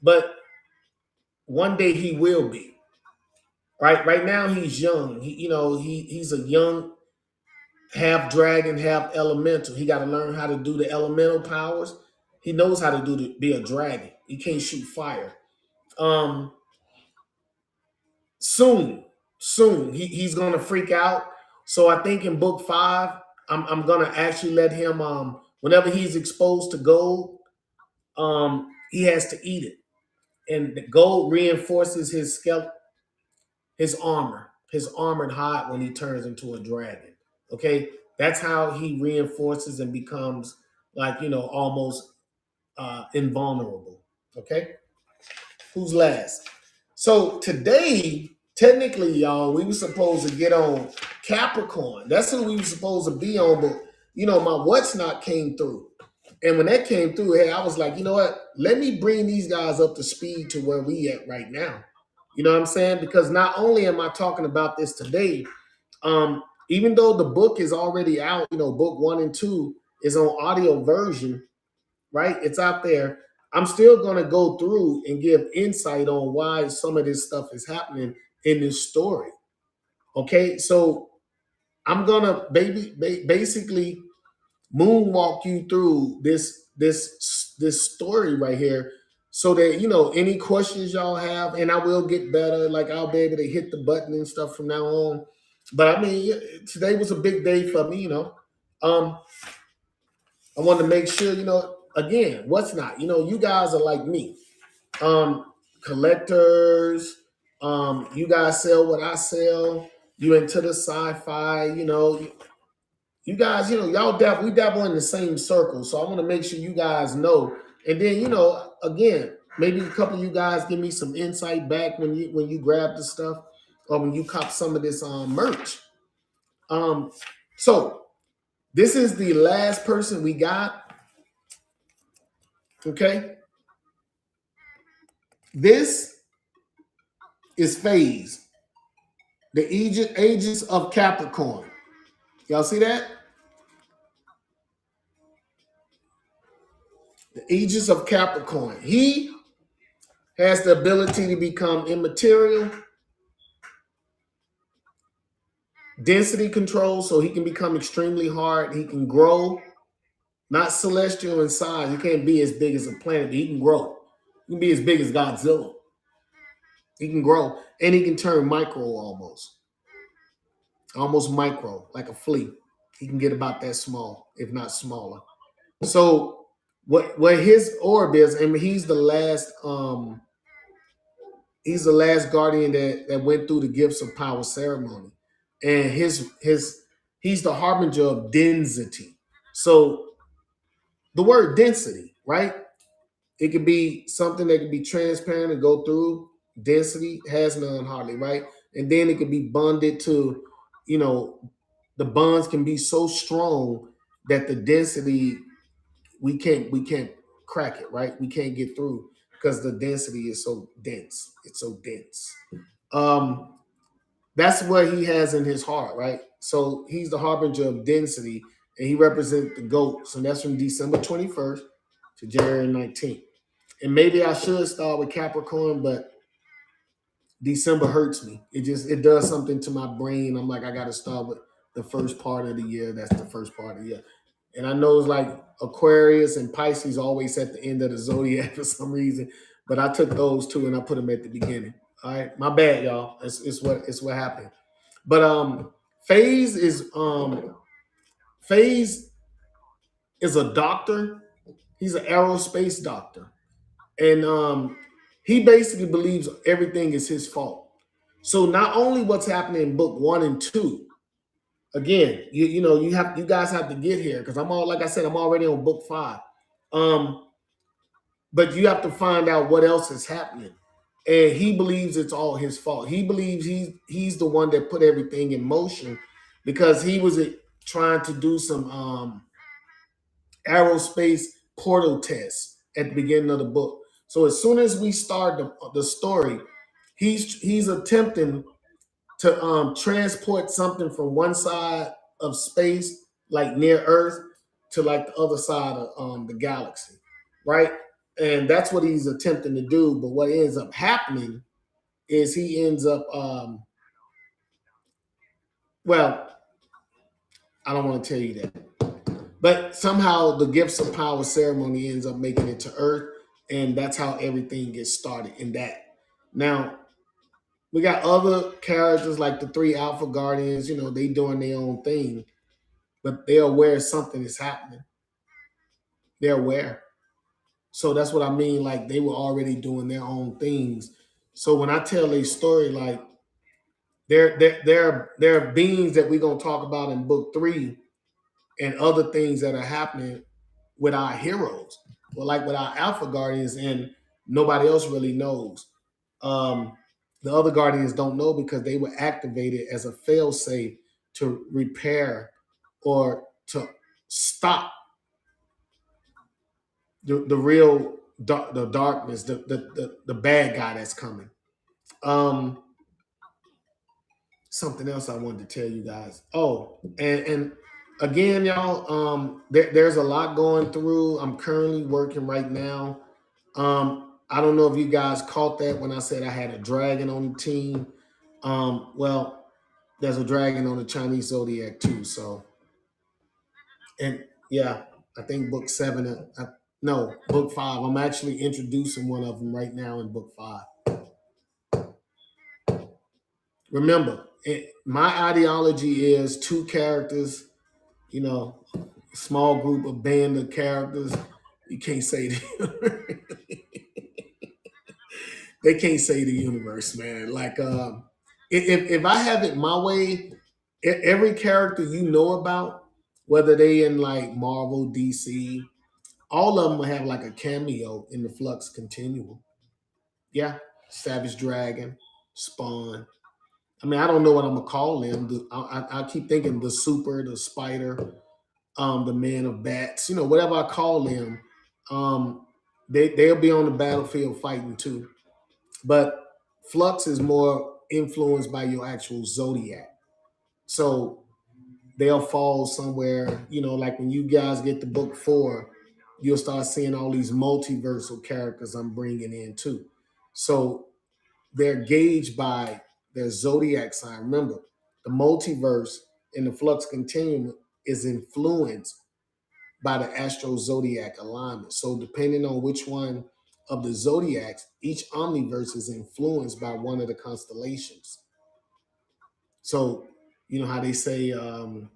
but one day he will be. Right now he's young. He's a young half dragon, half elemental. He got to learn how to do the elemental powers. He knows how to be a dragon. He can't shoot fire. Um, soon, soon he's gonna freak out. So I think in book 5, I'm gonna actually let him whenever he's exposed to gold, he has to eat it, and the gold reinforces his skeleton, his armor, his armored hide when he turns into a dragon. Okay, that's how he reinforces and becomes like almost invulnerable. Okay, who's last? So today, technically, y'all, we were supposed to get on Capricorn. That's who we were supposed to be on, but my what's not came through. And when that came through, hey, I was like, you know what? Let me bring these guys up to speed to where we at right now. You know what I'm saying? Because not only am I talking about this today, even though the book is already out, book 1 and 2 is on audio version, right? It's out there. I'm still going to go through and give insight on why some of this stuff is happening in this story. Okay, so I'm gonna basically moonwalk you through this story right here, so that any questions y'all have, and I will get better. Like I'll be able to hit the button and stuff from now on. But I mean, today was a big day for me. I want to make sure again, what's not. You guys are like me, collectors. You guys sell what I sell. You into the sci-fi. You guys, we dabble in the same circle. So I want to make sure you guys know. And then, again, maybe a couple of you guys give me some insight back when you grab the stuff or when you cop some of this merch. So this is the last person we got. Okay. This is Phase, the ages of Capricorn. Y'all see that? The ages of Capricorn. He has the ability to become immaterial, density control, so he can become extremely hard. He can grow, not celestial in size. He can't be as big as a planet, but he can grow. He can be as big as Godzilla. He can grow, and he can turn micro almost micro, like a flea. He can get about that small, if not smaller. So what his orb is, and he's the last guardian that went through the gifts of power ceremony, and he's the harbinger of density. So the word density, right? It could be something that could be transparent and go through. Density has none hardly, right? And then it could be bonded to, the bonds can be so strong that the density we can't crack it, right? We can't get through because the density is so dense. It's so dense. Um, that's what he has in his heart, right? So he's the harbinger of density, and he represents the goats, and that's from December 21st to January 19th. And maybe I should start with Capricorn, but December hurts me. It does something to my brain. I'm like, I got to start with the first part of the year. That's the first part of the year. And I know it's like Aquarius and Pisces always at the end of the zodiac for some reason, but I took those two and I put them at the beginning. All right, my bad, y'all. It's what happened. But Phase is a doctor. He's an aerospace doctor, and he basically believes everything is his fault. So not only what's happening in book 1 and 2, again, you guys have to get here because like I said, I'm already on book 5. But you have to find out what else is happening. And he believes it's all his fault. He believes he's the one that put everything in motion because he was trying to do some aerospace portal tests at the beginning of the book. So as soon as we start the story, he's attempting to transport something from one side of space, like near Earth, to like the other side of the galaxy, right? And that's what he's attempting to do. But what ends up happening is he ends up, well, I don't want to tell you that. But somehow the Gifts of Power ceremony ends up making it to Earth, and that's how everything gets started in that. Now, we got other characters like the 3 Alpha Guardians, they doing their own thing, but they're aware something is happening. They're aware. So that's what I mean. Like they were already doing their own things. So when I tell a story, like there are beings that we're gonna talk about in book 3 and other things that are happening with our heroes. Well, like with our Alpha Guardians, and nobody else really knows. Um, the other Guardians don't know because they were activated as a failsafe to repair or to stop the real the darkness, the bad guy that's coming. Um, Something else I wanted to tell you guys. Oh, and again, y'all, there's a lot going through. I'm currently working right now. I don't know if you guys caught that when I said I had a dragon on the team. Well, there's a dragon on the Chinese zodiac too. So, and yeah, I think book 7. No, book 5. I'm actually introducing one of them right now in book 5. Remember, my ideology is 2 characters, small group of band of characters. You can't say they can't say the universe, man. Like, if I have it my way, every character you know about, whether they in like Marvel, DC, all of them will have like a cameo in the Flux Continuum. Yeah, Savage Dragon, Spawn. I mean, I don't know what I'm gonna call them. I keep thinking the Super, the Spider, the Man of Bats. Whatever I call them, they'll be on the battlefield fighting too. But Flux is more influenced by your actual zodiac, so they'll fall somewhere. Like when you guys get to book 4, you'll start seeing all these multiversal characters I'm bringing in too. So they're gauged by their zodiac sign. Remember, the multiverse in the Flux Continuum is influenced by the astro zodiac alignment. So depending on which one of the zodiacs, each omniverse is influenced by one of the constellations. So you know how they say, and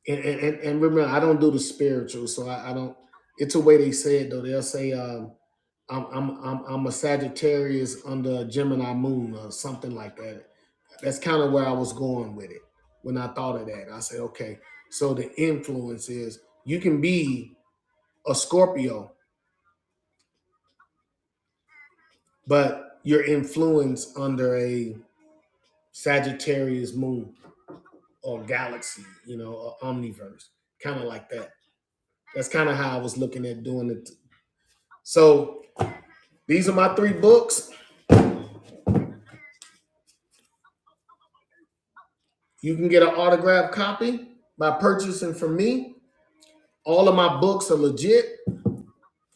remember, I don't do the spiritual, so I don't. It's a way they say it though. They'll say, I'm a Sagittarius under a Gemini moon or something like that. That's kind of where I was going with it when I thought of that. I said, okay, so the influence is you can be a Scorpio, but you're influenced under a Sagittarius moon or galaxy, or omniverse, kind of like that. That's kind of how I was looking at doing it. So these are my 3 books. You can get an autographed copy by purchasing from me. All of my books are legit.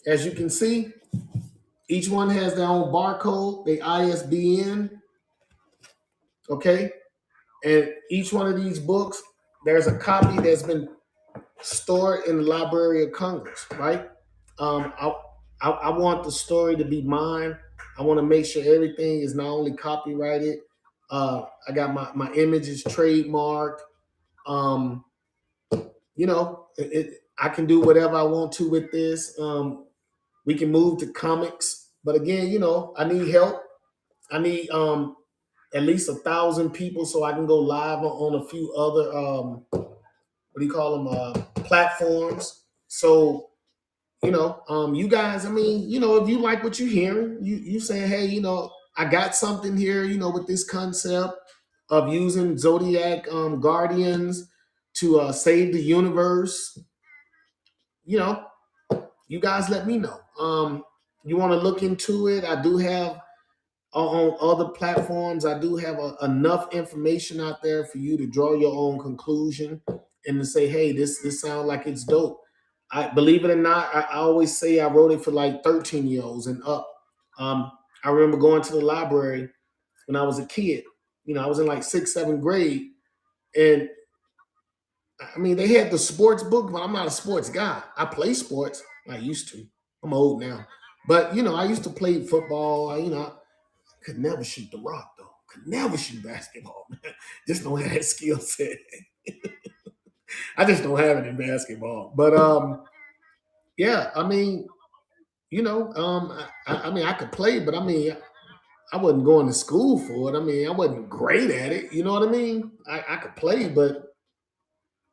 As you can see, each one has their own barcode, the ISBN, okay? And each one of these books, there's a copy that's been stored in the Library of Congress, right? Um, I, I want the story to be mine. I want to make sure everything is not only copyrighted. I got my images trademarked. Um, I can do whatever I want to with this. We can move to comics, But again, I need help. I need at least 1,000 people so I can go live on a few other what do you call them platforms. So you guys, I mean, if you like what you're hearing, you saying, hey, I got something here, with this concept of using zodiac guardians to save the universe. You know, you guys let me know. You want to look into it? I do have on other platforms. I do have enough information out there for you to draw your own conclusion and to say, hey, this sounds like it's dope. I believe it or not, I always say I wrote it for like 13-year-olds and up. I remember going to the library when I was a kid. I was in like sixth, seventh grade, and I mean they had the sports book, but I'm not a sports guy. I play sports. I used to. I'm old now, but I used to play football. Could never shoot the rock though. Could never shoot basketball, man. Just don't have that skill set. I just don't have it in basketball. But yeah, I mean, I mean, I could play, but I mean, I wasn't going to school for it. I mean, I wasn't great at it. You know what I mean? I could play, but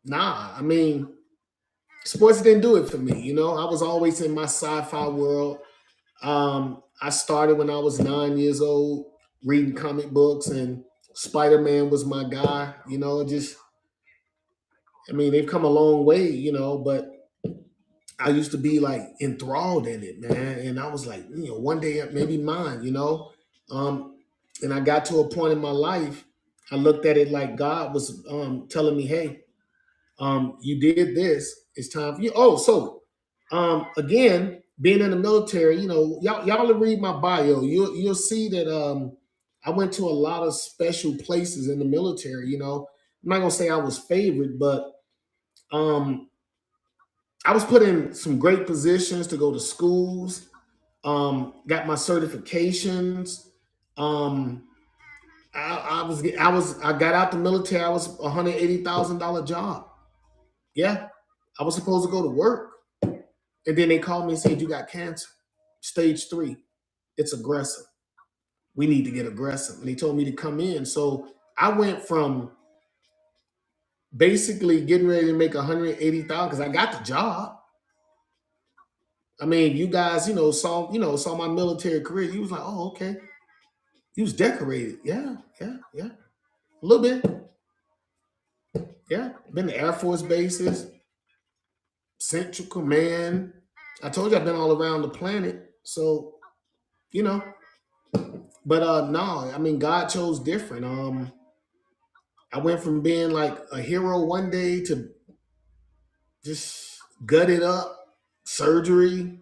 nah. I mean, sports didn't do it for me. I was always in my sci-fi world. I started when I was 9 years old, reading comic books, and Spider-Man was my guy. Just I mean, they've come a long way, but I used to be like enthralled in it, man. And I was like, one day maybe mine. Um, and I got to a point in my life, I looked at it like God was telling me, hey, you did this. It's time for you. Oh, so again, being in the military, y'all will read my bio. You'll see that I went to a lot of special places in the military. I'm not gonna say I was favored, but um, I was put in some great positions to go to schools. Got my certifications. Um, I got out the military. I was $180,000 job. Yeah, I was supposed to go to work. And then they called me and said, you got cancer, stage 3. It's aggressive. We need to get aggressive. And they told me to come in. So I went from basically getting ready to make 180,000 because I got the job. I mean, you guys, saw my military career. You was like, oh, okay. You was decorated. Yeah, yeah, yeah. A little bit. Yeah. Been to Air Force bases, Central Command. I told you I've been all around the planet. So, you know, but no, I mean God chose different. I went from being like a hero one day to just gutted up, surgery,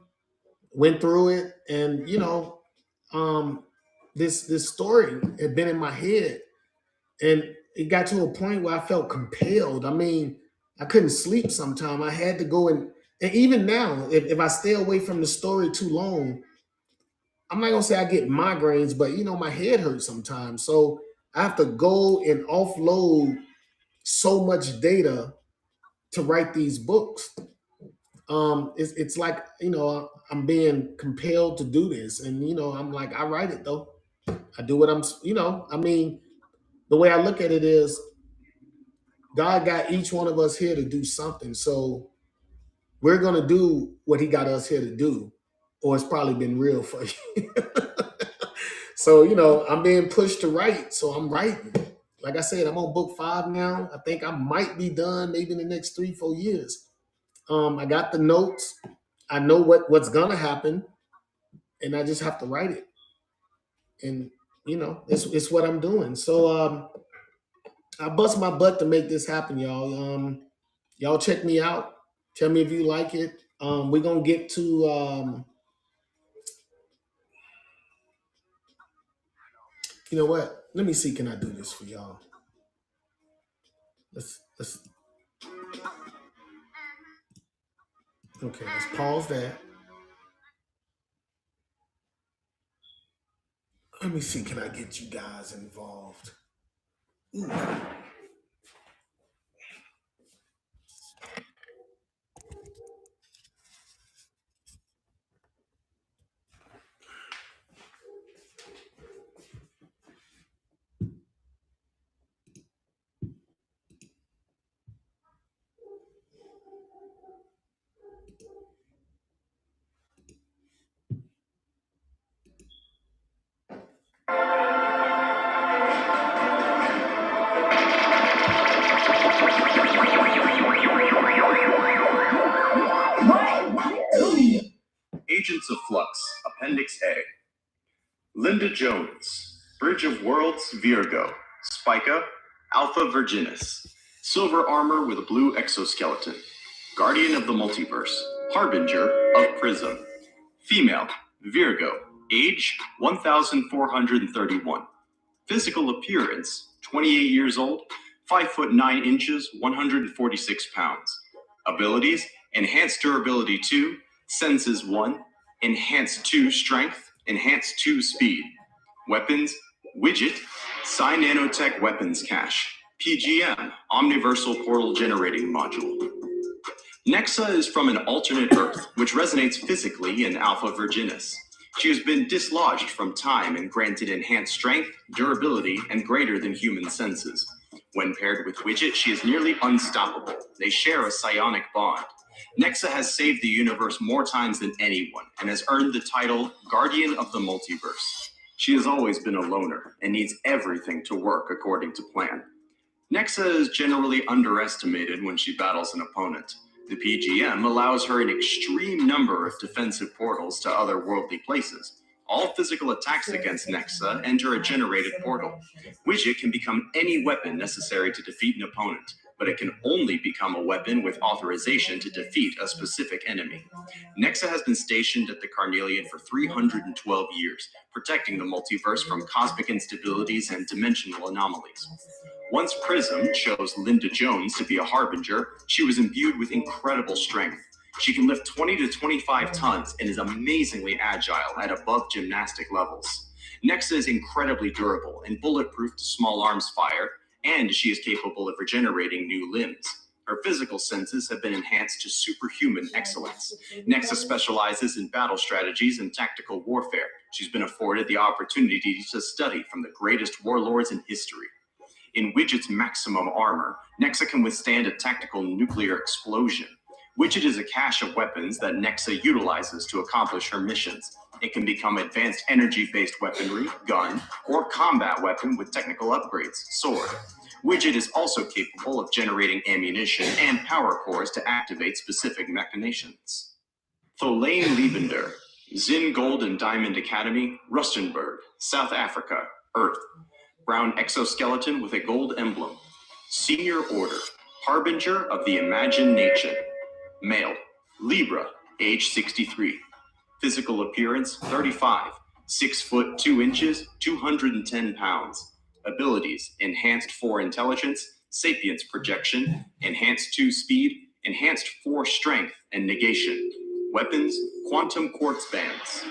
went through it, and um, this story had been in my head, and it got to a point where I felt compelled. I mean, I couldn't sleep sometime. I had to go and even now, if I stay away from the story too long, I'm not gonna say I get migraines, but my head hurts sometimes. So I have to go and offload so much data to write these books. It's like I'm being compelled to do this, and I'm like I write it though. I do what I mean, the way I look at it is God got each one of us here to do something, so we're gonna do what He got us here to do, or it's probably been real for you. So I'm being pushed to write, so I'm writing. Like I said, I'm on book 5 now. I think I might be done maybe in the next 3-4 years. I got the notes. I know what's gonna happen, and I just have to write it. And it's what I'm doing. So I bust my butt to make this happen, y'all. Y'all check me out. Tell me if you like it. We're gonna get to you know what? Let me see, can I do this for y'all? Let's okay, let's pause that. Let me see, can I get you guys involved? Ooh. Repercussions of Flux, Appendix A. Linda Jones, Bridge of Worlds, Virgo, Spica, Alpha Virginis, silver armor with a blue exoskeleton, guardian of the multiverse, harbinger of Prism. Female, Virgo, age 1431. Physical appearance, 28 years old, 5 foot 9 inches, 146 pounds. Abilities, enhanced durability 2, senses 1, enhanced 2 strength, enhanced 2 speed. Weapons, widget, Psi Nanotech weapons cache, PGM, omniversal portal generating module. Nexa is from an alternate Earth, which resonates physically in Alpha Virginis. She has been dislodged from time and granted enhanced strength, durability, and greater than human senses. When paired with Widget, she is nearly unstoppable. They share a psionic bond. Nexa has saved the universe more times than anyone and has earned the title Guardian of the Multiverse. She has always been a loner and needs everything to work according to plan. Nexa is generally underestimated when she battles an opponent. The PGM allows her an extreme number of defensive portals to otherworldly places. All physical attacks against Nexa enter a generated portal. Widget can become any weapon necessary to defeat an opponent, but it can only become a weapon with authorization to defeat a specific enemy. Nexa has been stationed at the Carnelian for 312 years, protecting the multiverse from cosmic instabilities and dimensional anomalies. Once Prism chose Linda Jones to be a harbinger, she was imbued with incredible strength. She can lift 20 to 25 tons and is amazingly agile at above gymnastic levels. Nexa is incredibly durable and bulletproof to small arms fire, and she is capable of regenerating new limbs. Her physical senses have been enhanced to superhuman excellence. Nexa specializes in battle strategies and tactical warfare. She's been afforded the opportunity to study from the greatest warlords in history. In Widget's maximum armor, Nexa can withstand a tactical nuclear explosion. Widget is a cache of weapons that Nexa utilizes to accomplish her missions. It can become advanced energy-based weaponry, gun, or combat weapon with technical upgrades, sword. Widget is also capable of generating ammunition and power cores to activate specific machinations. Tholaine Liebender, Zin Gold and Diamond Academy, Rustenburg, South Africa, Earth. Brown exoskeleton with a gold emblem. Senior Order, Harbinger of the Imagination. Male, Libra, age 63. Physical appearance, 35. 6 foot 2 inches, 210 pounds. Abilities, enhanced 4 intelligence, sapience projection, enhanced 2 speed, enhanced 4 strength, and negation. Weapons, quantum quartz bands.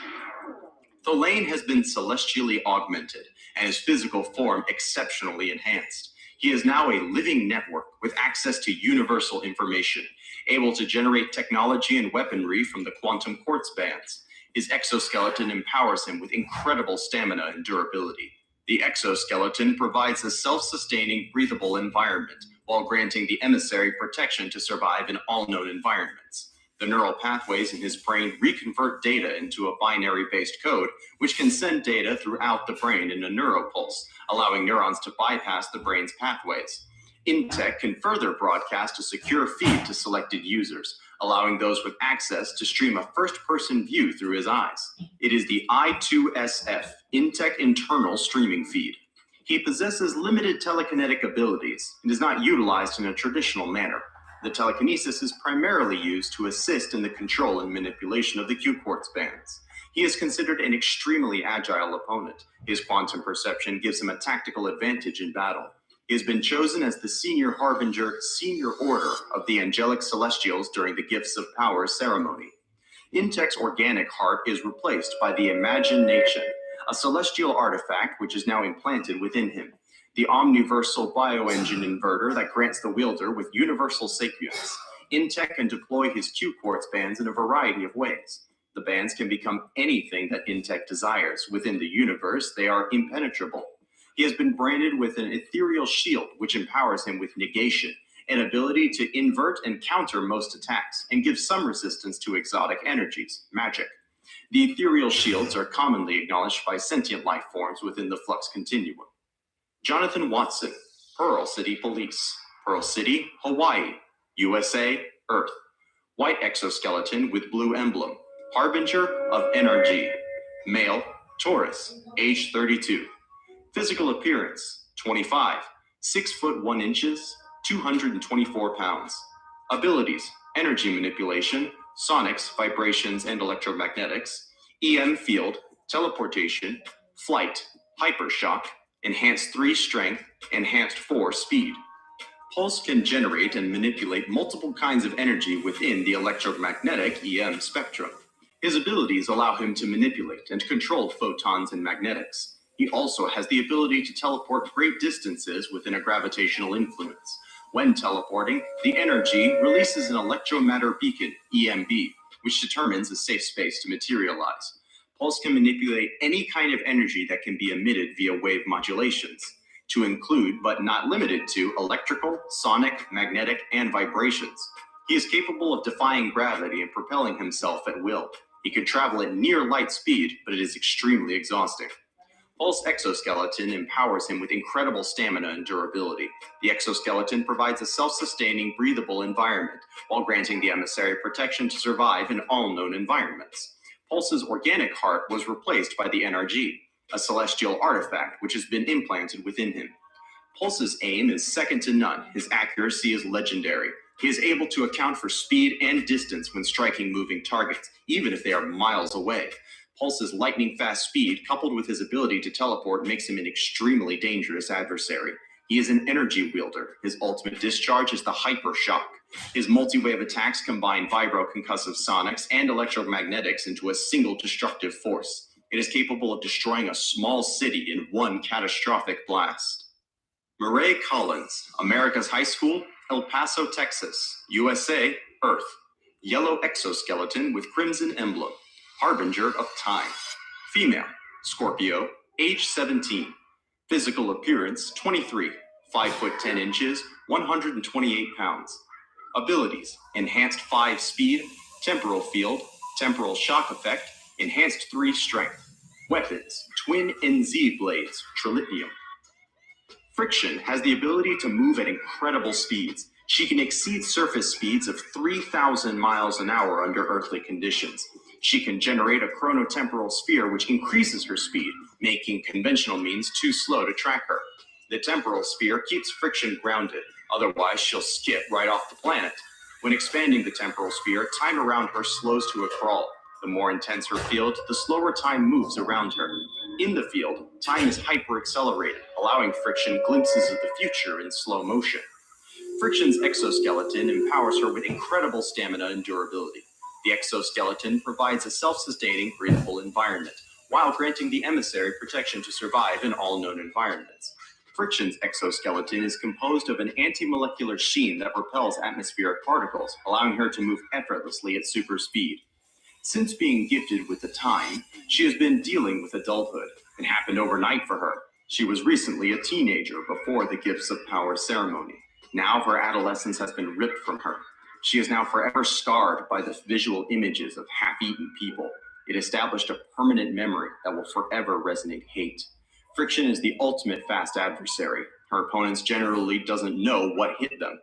Tholaine has been celestially augmented and his physical form exceptionally enhanced. He is now a living network with access to universal information, able to generate technology and weaponry from the quantum quartz bands. His exoskeleton empowers him with incredible stamina and durability. The exoskeleton provides a self-sustaining, breathable environment while granting the emissary protection to survive in all known environments. The neural pathways in his brain reconvert data into a binary-based code, which can send data throughout the brain in a neuropulse, allowing neurons to bypass the brain's pathways. Intech can further broadcast a secure feed to selected users, allowing those with access to stream a first-person view through his eyes. It is the I2SF, Intech internal streaming feed. He possesses limited telekinetic abilities and is not utilized in a traditional manner. The telekinesis is primarily used to assist in the control and manipulation of the Q-quartz bands. He is considered an extremely agile opponent. His quantum perception gives him a tactical advantage in battle. He has been chosen as the Senior Harbinger, Senior Order of the Angelic Celestials during the Gifts of Power ceremony. Intech's organic heart is replaced by the Imagination, a celestial artifact which is now implanted within him. The omniversal bioengine inverter that grants the wielder with universal sapience. Intech can deploy his Q-quartz bands in a variety of ways. The bands can become anything that Intech desires. Within the universe, they are impenetrable. He has been branded with an ethereal shield, which empowers him with negation, an ability to invert and counter most attacks, and give some resistance to exotic energies, magic. The ethereal shields are commonly acknowledged by sentient life forms within the Flux continuum. Jonathan Watson, Pearl City Police, Pearl City, Hawaii, USA, Earth. White exoskeleton with blue emblem. harbinger of NRG. Male, Taurus, age 32. Physical appearance, 25, 6 foot 1 inches, 224 pounds. Abilities, energy manipulation, sonics, vibrations, and electromagnetics, EM field, teleportation, flight, hypershock, enhanced 3 strength, enhanced 4 speed. Pulse can generate and manipulate multiple kinds of energy within the electromagnetic EM spectrum. His abilities allow him to manipulate and control photons and magnetics. He also has the ability to teleport great distances within a gravitational influence. When teleporting, the energy releases an electromatter beacon, EMB, which determines a safe space to materialize. Pulse can manipulate any kind of energy that can be emitted via wave modulations, to include but not limited to electrical, sonic, magnetic, and vibrations. He is capable of defying gravity and propelling himself at will. He can travel at near light speed, but it is extremely exhausting. Pulse exoskeleton empowers him with incredible stamina and durability. The exoskeleton provides a self-sustaining, breathable environment, while granting the emissary protection to survive in all known environments. Pulse's organic heart was replaced by the NRG, a celestial artifact which has been implanted within him. Pulse's aim is second to none. His accuracy is legendary. He is able to account for speed and distance when striking moving targets, even if they are miles away. Pulse's lightning-fast speed, coupled with his ability to teleport, makes him an extremely dangerous adversary. He is an energy wielder. His ultimate discharge is the Hypershock. His multi-wave attacks combine vibro-concussive sonics and electromagnetics into a single destructive force. It is capable of destroying a small city in one catastrophic blast. Murray Collins, America's High School, El Paso, Texas, USA, Earth. Yellow exoskeleton with crimson emblem. Harbinger of time. Female, Scorpio, age 17. Physical appearance, 23, 5 foot 10 inches, 128 pounds. Abilities, enhanced 5 speed, temporal field, temporal shock effect, enhanced 3 strength. Weapons, twin NZ blades, trilithium. Friction has the ability to move at incredible speeds. She can exceed surface speeds of 3,000 miles an hour under earthly conditions. She can generate a chronotemporal sphere which increases her speed, making conventional means too slow to track her. The temporal sphere keeps Friction grounded, otherwise she'll skip right off the planet. When expanding the temporal sphere, time around her slows to a crawl. The more intense her field, the slower time moves around her. In the field, time is hyper-accelerated, allowing Friction glimpses of the future in slow motion. Friction's exoskeleton empowers her with incredible stamina and durability. The exoskeleton provides a self-sustaining, breathable environment, while granting the emissary protection to survive in all known environments. Friction's exoskeleton is composed of an anti-molecular sheen that repels atmospheric particles, allowing her to move effortlessly at super speed. Since being gifted with the time, she has been dealing with adulthood. It happened overnight for her. She was recently a teenager before the Gifts of Power ceremony. Now her adolescence has been ripped from her. She is now forever scarred by the visual images of half-eaten people. It established a permanent memory that will forever resonate hate. Friction is the ultimate fast adversary. Her opponents generally doesn't know what hit them.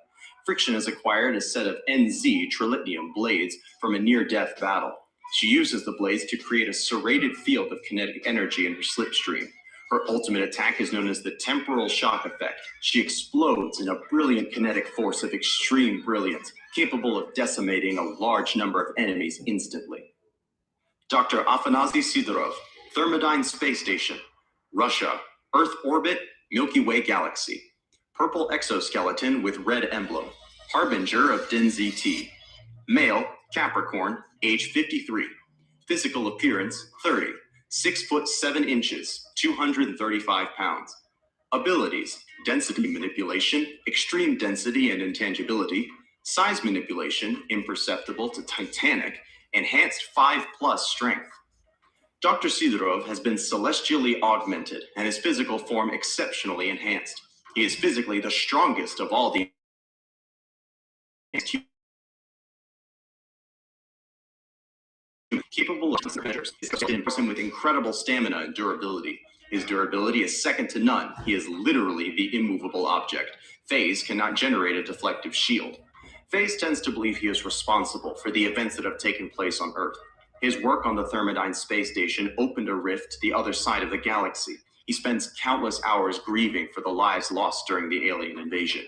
Friction has acquired a set of NZ trilithium blades from a near-death battle. She uses the blades to create a serrated field of kinetic energy in her slipstream. Her ultimate attack is known as the temporal shock effect. She explodes in a brilliant kinetic force of extreme brilliance, capable of decimating a large number of enemies instantly. Dr. Afanasy Sidorov, Thermodyne Space Station, Russia, Earth orbit, Milky Way galaxy. Purple exoskeleton with red emblem. Harbinger of Denzi T. Male, Capricorn, age 53. Physical appearance, 30. 6 foot 7 inches, 235 pounds. Abilities, density manipulation, extreme density and intangibility, size manipulation, imperceptible to titanic, enhanced 5+ strength. Dr. Sidorov has been celestially augmented and his physical form exceptionally enhanced. He is physically the strongest of all the capable of measures. He is him with incredible stamina and durability. His durability is second to none. He is literally the immovable object. Phase cannot generate a deflective shield. Phase tends to believe he is responsible for the events that have taken place on Earth. His work on the Thermodyne space station opened a rift to the other side of the galaxy. He spends countless hours grieving for the lives lost during the alien invasion.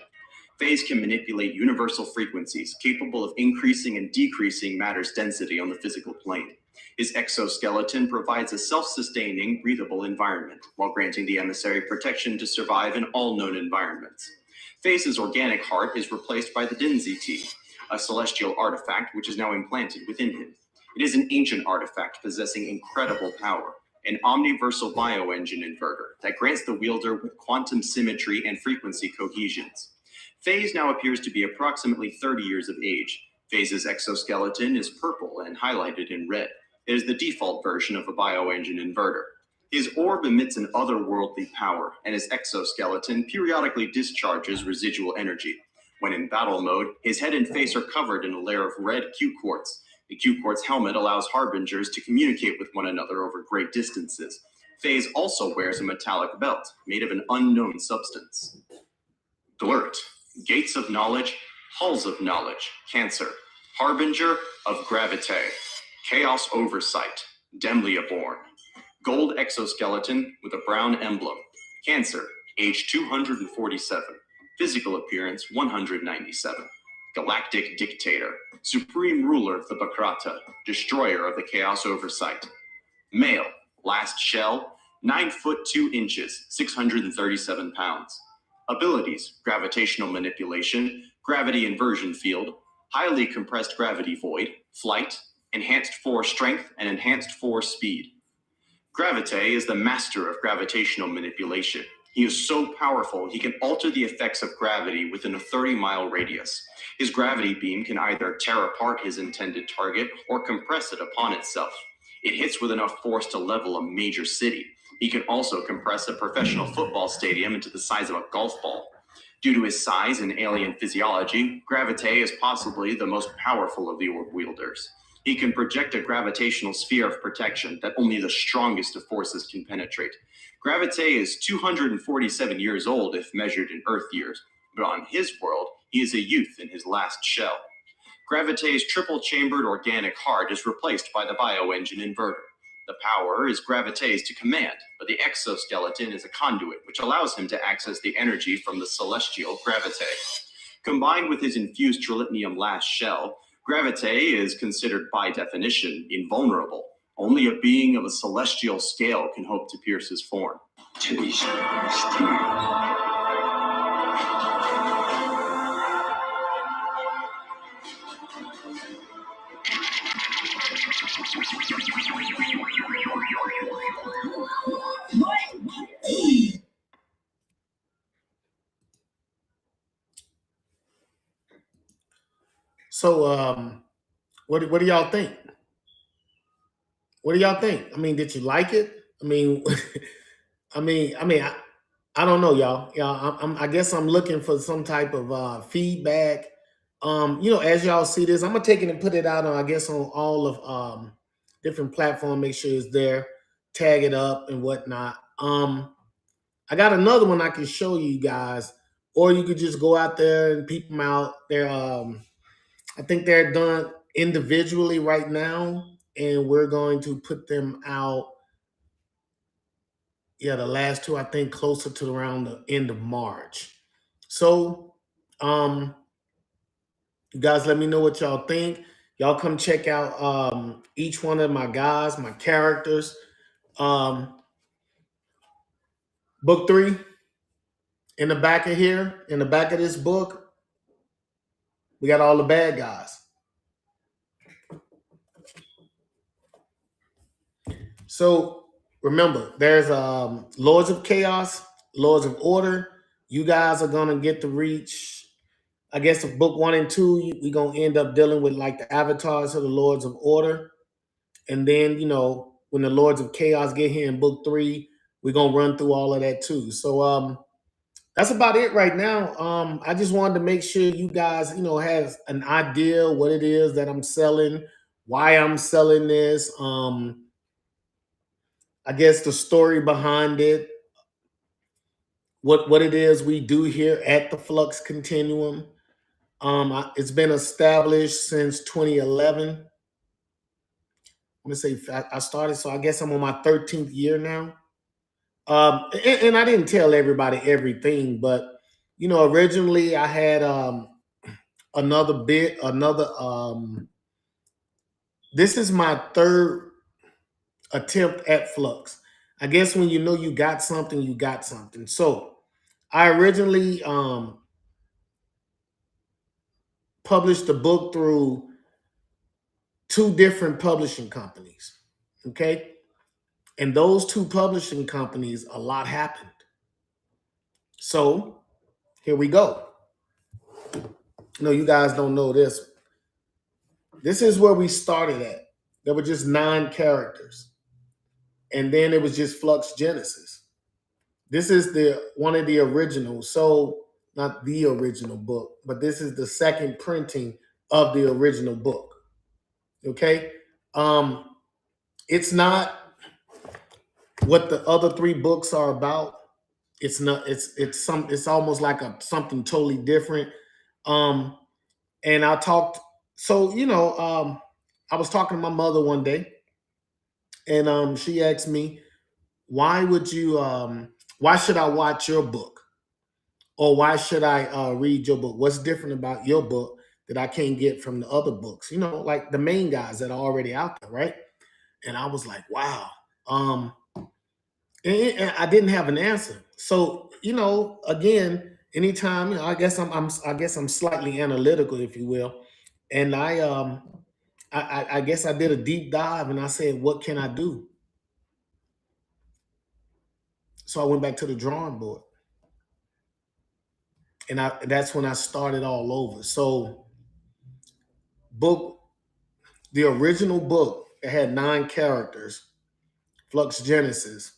Phase can manipulate universal frequencies capable of increasing and decreasing matter's density on the physical plane. His exoskeleton provides a self-sustaining, breathable environment, while granting the emissary protection to survive in all known environments. Phase's organic heart is replaced by the Density, a celestial artifact which is now implanted within him. It is an ancient artifact possessing incredible power, an omniversal bioengine inverter that grants the wielder with quantum symmetry and frequency cohesions. Phase now appears to be approximately 30 years of age. Phase's exoskeleton is purple and highlighted in red. It is the default version of a bioengine inverter. His orb emits an otherworldly power, and his exoskeleton periodically discharges residual energy. When in battle mode, his head and face are covered in a layer of red Q-quartz. The Q-quartz helmet allows harbingers to communicate with one another over great distances. Phase also wears a metallic belt made of an unknown substance. Glurt, gates of knowledge, halls of knowledge, Cancer, harbinger of gravite, chaos oversight, Demlia born. Gold exoskeleton with a brown emblem, Cancer, age 247, physical appearance 197. Galactic Dictator, Supreme Ruler of the Bakrata, Destroyer of the Chaos Oversight. Male, last shell, 9 foot 2 inches, 637 pounds. Abilities, gravitational manipulation, gravity inversion field, highly compressed gravity void, flight, enhanced 4 strength, and enhanced 4 speed. Gravite is the master of gravitational manipulation. He is so powerful, he can alter the effects of gravity within a 30-mile radius. His gravity beam can either tear apart his intended target or compress it upon itself. It hits with enough force to level a major city. He can also compress a professional football stadium into the size of a golf ball. Due to his size and alien physiology, Gravite is possibly the most powerful of the orb wielders. He can project a gravitational sphere of protection that only the strongest of forces can penetrate. Gravite is 247 years old if measured in Earth years, but on his world, he is a youth in his last shell. Gravite's triple-chambered organic heart is replaced by the bioengine inverter. The power is Gravite's to command, but the exoskeleton is a conduit which allows him to access the energy from the celestial Gravite. Combined with his infused trilithium last shell, Gravite is considered by definition invulnerable. Only a being of a celestial scale can hope to pierce his form. To be So, what do y'all think? What do y'all think? I mean, did you like it? I mean, I don't know, y'all. I guess I'm looking for some type of feedback. As y'all see this, I'm gonna take it and put it out on, I guess, on all of different platforms. Make sure it's there, tag it up and whatnot. I got another one I can show you guys, or you could just go out there and peep them out. They're I think they're done individually right now, and we're going to put them out. Yeah, the last two, I think, closer to around the end of March. So, you guys let me know what y'all think. Y'all come check out each one of my guys, my characters. Book 3, in the back of here, in the back of this book, we got all the bad guys. So remember, there's Lords of Chaos, Lords of Order. You guys are gonna get to reach, I guess, of book 1 and 2, we're gonna end up dealing with like the avatars of the Lords of Order. And then, when the Lords of Chaos get here in book 3, we're gonna run through all of that too. So that's about it right now. I just wanted to make sure you guys, have an idea what it is that I'm selling, why I'm selling this. I guess the story behind it, what it is we do here at the Flux Continuum. It's been established since 2011. I'm gonna say I started, so I guess I'm on my 13th year now. And I didn't tell everybody everything, but originally I had another. This is my third attempt at Flux. I guess when you know you got something, you got something. So I originally published the book through two different publishing companies. Okay. And those two publishing companies, a lot happened. So here we go. No, you guys don't know this. This is where we started at. There were just 9 characters. And then it was just Flux Genesis. This is one of the originals. So not the original book, but this is the second printing of the original book. Okay. It's not what the other 3 books are about. It's not, it's almost like something totally different. And I talked, so, I was talking to my mother one day, and she asked me, why should I watch your book? Or why should I read your book? What's different about your book that I can't get from the other books? Like the main guys that are already out there, right? And I was like, wow. And I didn't have an answer. So, again, anytime, I guess I'm slightly analytical, if you will. And I guess I did a deep dive and I said, what can I do? So I went back to the drawing board. And that's when I started all over. So the original book, it had 9 characters, Flux Genesis.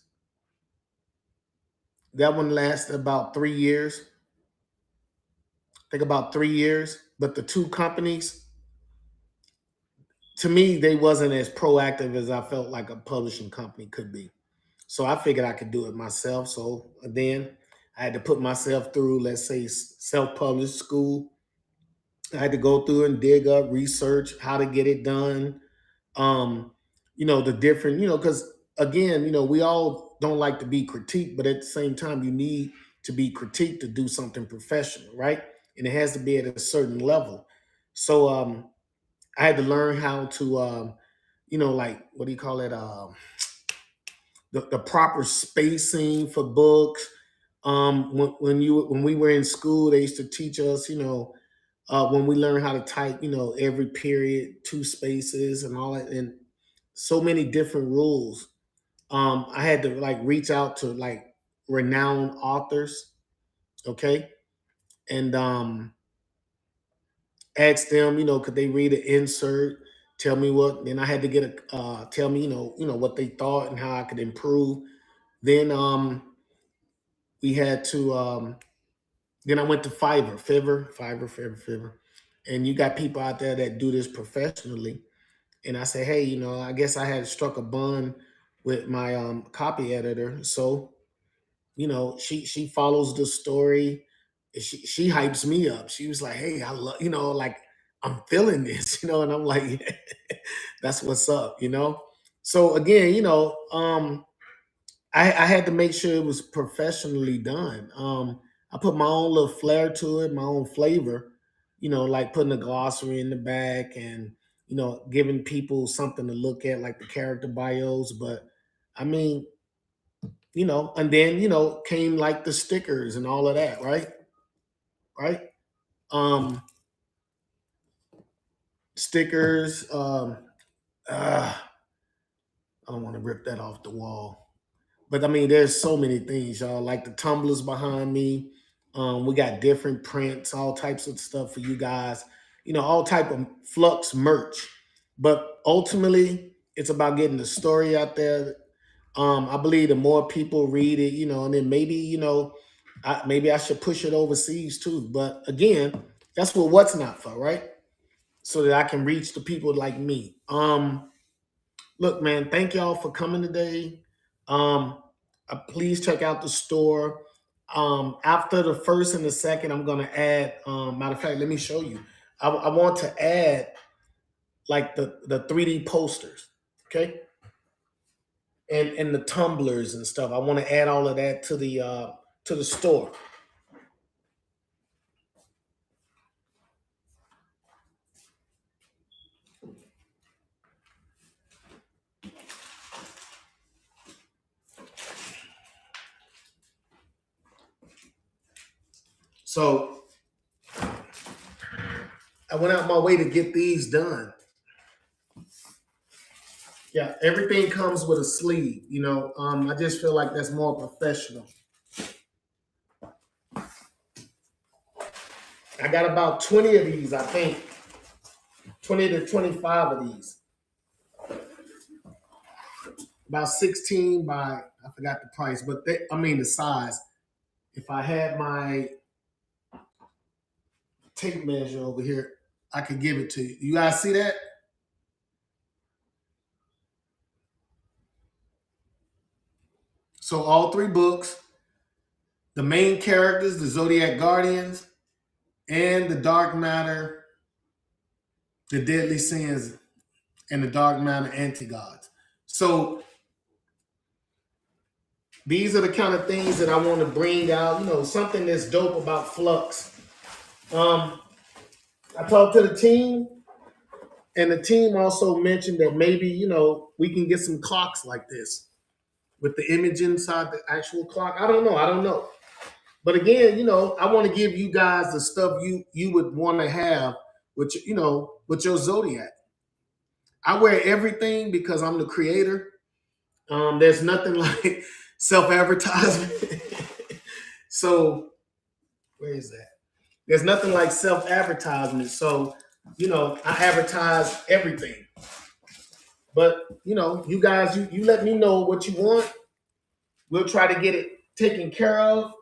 That one lasted about 3 years. I think about 3 years. But the 2 companies, to me, they wasn't as proactive as I felt like a publishing company could be. So I figured I could do it myself. So then I had to put myself through, let's say, self-published school. I had to go through and dig up, research how to get it done. The different, because again, we all don't like to be critiqued, but at the same time, you need to be critiqued to do something professional, right? And it has to be at a certain level. So I had to learn how to, like, what do you call it? The proper spacing for books. When we were in school, they used to teach us, when we learn how to type, every period, 2 spaces and all that, and so many different rules. I had to like reach out to like renowned authors, okay, and ask them, could they read an insert, tell me what. Then I had to get tell me, what they thought and how I could improve. Then we had to then I went to Fiverr, and you got people out there that do this professionally. And I said, hey, I guess I had struck a bond with my copy editor. So, she follows the story. She hypes me up. She was like, hey, I love, like I'm feeling this, and I'm like, yeah, that's what's up. So again, I had to make sure it was professionally done. I put my own little flair to it, my own flavor, like putting a glossary in the back and, giving people something to look at, like the character bios. But I mean, and then, came like the stickers and all of that, right? Right. Um, Stickers. I don't want to rip that off the wall. But I mean, there's so many things, y'all. Like the tumblers behind me. We got different prints, all types of stuff for you guys. All type of Flux merch. But ultimately, it's about getting the story out there. I believe the more people read it, and then maybe, maybe I should push it overseas too. But again, that's what What's Not for, right? So that I can reach the people like me. Look, man, thank y'all for coming today. Please check out the store. After the first and the second, I'm gonna add. Matter of fact, let me show you. I want to add like the 3D posters. Okay. And the tumblers and stuff. I want to add all of that to the store. So I went out my way to get these done. Yeah, everything comes with a sleeve, you know. I just feel like that's more professional. I got about 20 of these, I think. 20 to 25 of these. About 16 by, I forgot the price, but the size. If I had my tape measure over here, I could give it to you. You guys see that? So all three books, the main characters, the Zodiac Guardians, and the Dark Matter, the Deadly Sins, and the Dark Matter Anti-Gods. So these are the kind of things that I want to bring out, you know, something that's dope about Flux. I talked to the team, and the team also mentioned that maybe, you know, we can get some clocks like this with the image inside the actual clock. I don't know. But again, you know, I want to give you guys the stuff you would want to have with with your Zodiac. I wear everything because I'm the creator. There's nothing like self-advertisement. So where is that? There's nothing like self-advertisement. So, you know, I advertise everything. But, you know, you guys, you let me know what you want. We'll try to get it taken care of.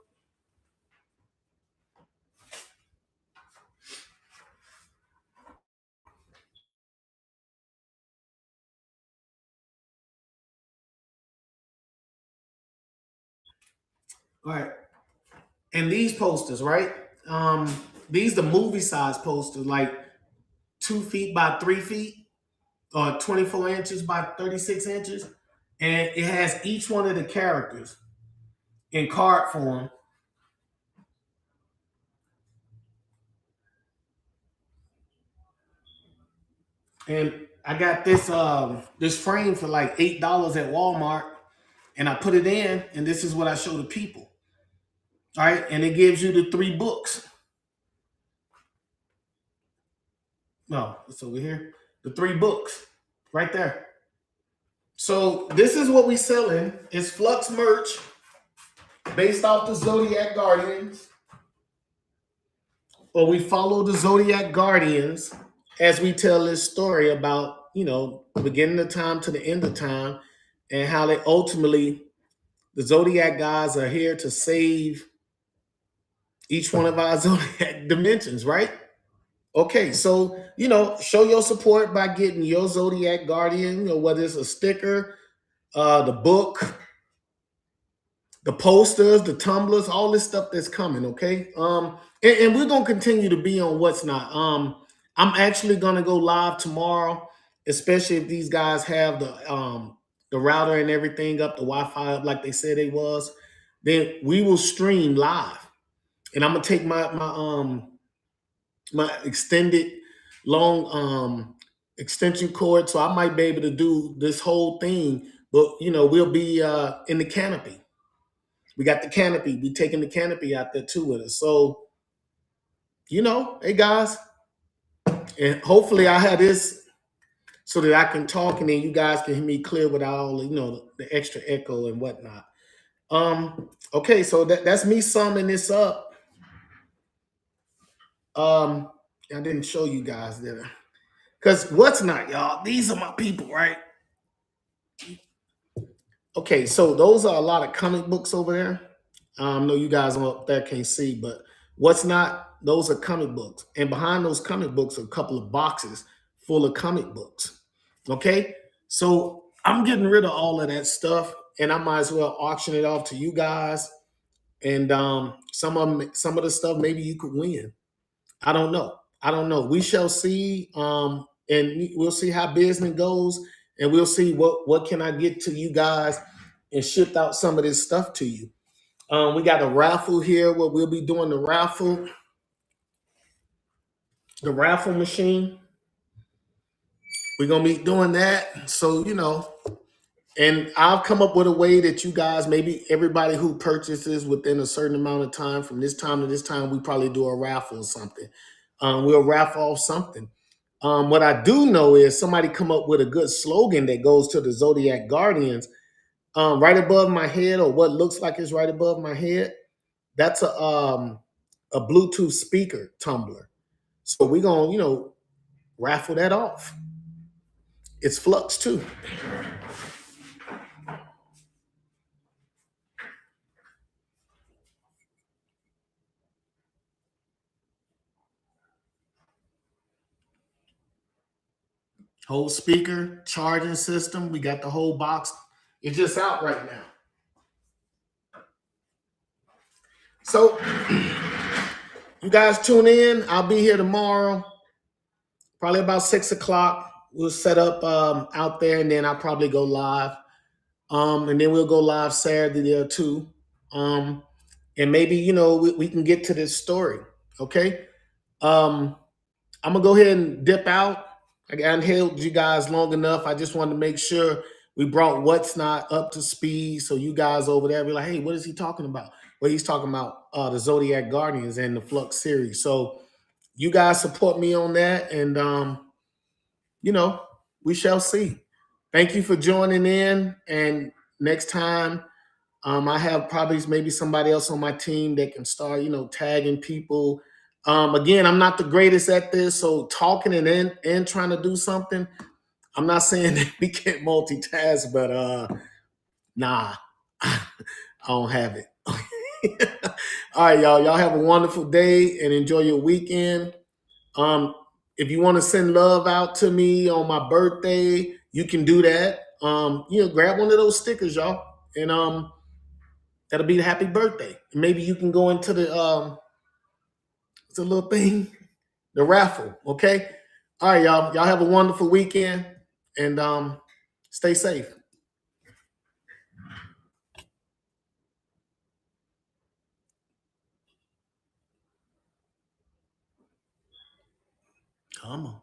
All right. And these posters, right? These the movie size posters, like 2 feet by 3 feet, or 24 inches by 36 inches. And it has each one of the characters in card form. And I got this frame for like $8 at Walmart, and I put it in, and this is what I show the people. All right, and it gives you the 3 books. No, it's over here. The 3 books, right there. So this is what we selling. It's Flux merch based off the Zodiac Guardians, or we follow the Zodiac Guardians as we tell this story about, you know, the beginning of time to the end of time, and how they ultimately, the Zodiac guys are here to save each one of our Zodiac dimensions, right? Okay, so, you know, show your support by getting your Zodiac Guardian, you know, whether it's a sticker, the book, the posters, the tumblers, all this stuff that's coming, okay? And we're gonna continue to be on What's Not. I'm actually gonna go live tomorrow, especially if these guys have the router and everything up, the Wi-Fi up like they said it was. Then we will stream live, and I'm gonna take my extended long extension cord, so I might be able to do this whole thing. But you know, we'll be in the canopy. We got the canopy. We taking the canopy out there too with us. So, you know, hey guys, and hopefully I have this so that I can talk, and then you guys can hear me clear without all, you know, the extra echo and whatnot. Okay, so that's me summing this up. I didn't show you guys there. Because What's Not, y'all? These are my people, right? Okay, so those are a lot of comic books over there. I know you guys up there can't see, but What's Not, those are comic books. And behind those comic books are a couple of boxes full of comic books. Okay, so I'm getting rid of all of that stuff, and I might as well auction it off to you guys. And some of the stuff maybe you could win. I don't know. We shall see. And we'll see how business goes. and we'll see what can I get to you guys and ship out some of this stuff to you. We got a raffle here where we'll be doing the raffle machine. We're gonna be doing that. So, and I'll come up with a way that you guys, maybe everybody who purchases within a certain amount of time, from this time to this time, we probably do a raffle or something. We'll raffle off something. What I do know is somebody come up with a good slogan that goes to the Zodiac Guardians. Right above my head, or what looks like it's right above my head, that's a Bluetooth speaker tumbler. So we're gonna, raffle that off. It's Flux too. Whole speaker, charging system. We got the whole box. It's just out right now. So you guys tune in. I'll be here tomorrow, probably about 6:00. We'll set up out there, and then I'll probably go live. And then we'll go live Saturday there too. And maybe, we can get to this story. Okay. I'm gonna go ahead and dip out. I held you guys long enough. I just wanted to make sure we brought what's not up to speed. So you guys over there be like, hey, what is he talking about? Well, he's talking about the Zodiac Guardians and the Flux series. So you guys support me on that, and we shall see. Thank you for joining in. And next time, I have probably maybe somebody else on my team that can start, tagging people. Again, I'm not the greatest at this, so talking and trying to do something. I'm not saying that we can't multitask, but nah, I don't have it. All right, y'all. Y'all have a wonderful day and enjoy your weekend. If you want to send love out to me on my birthday, you can do that. Grab one of those stickers, y'all, and that'll be the happy birthday. Maybe you can go into the it's a little thing, the raffle. Okay. All right, y'all. Y'all have a wonderful weekend, and stay safe. Come on.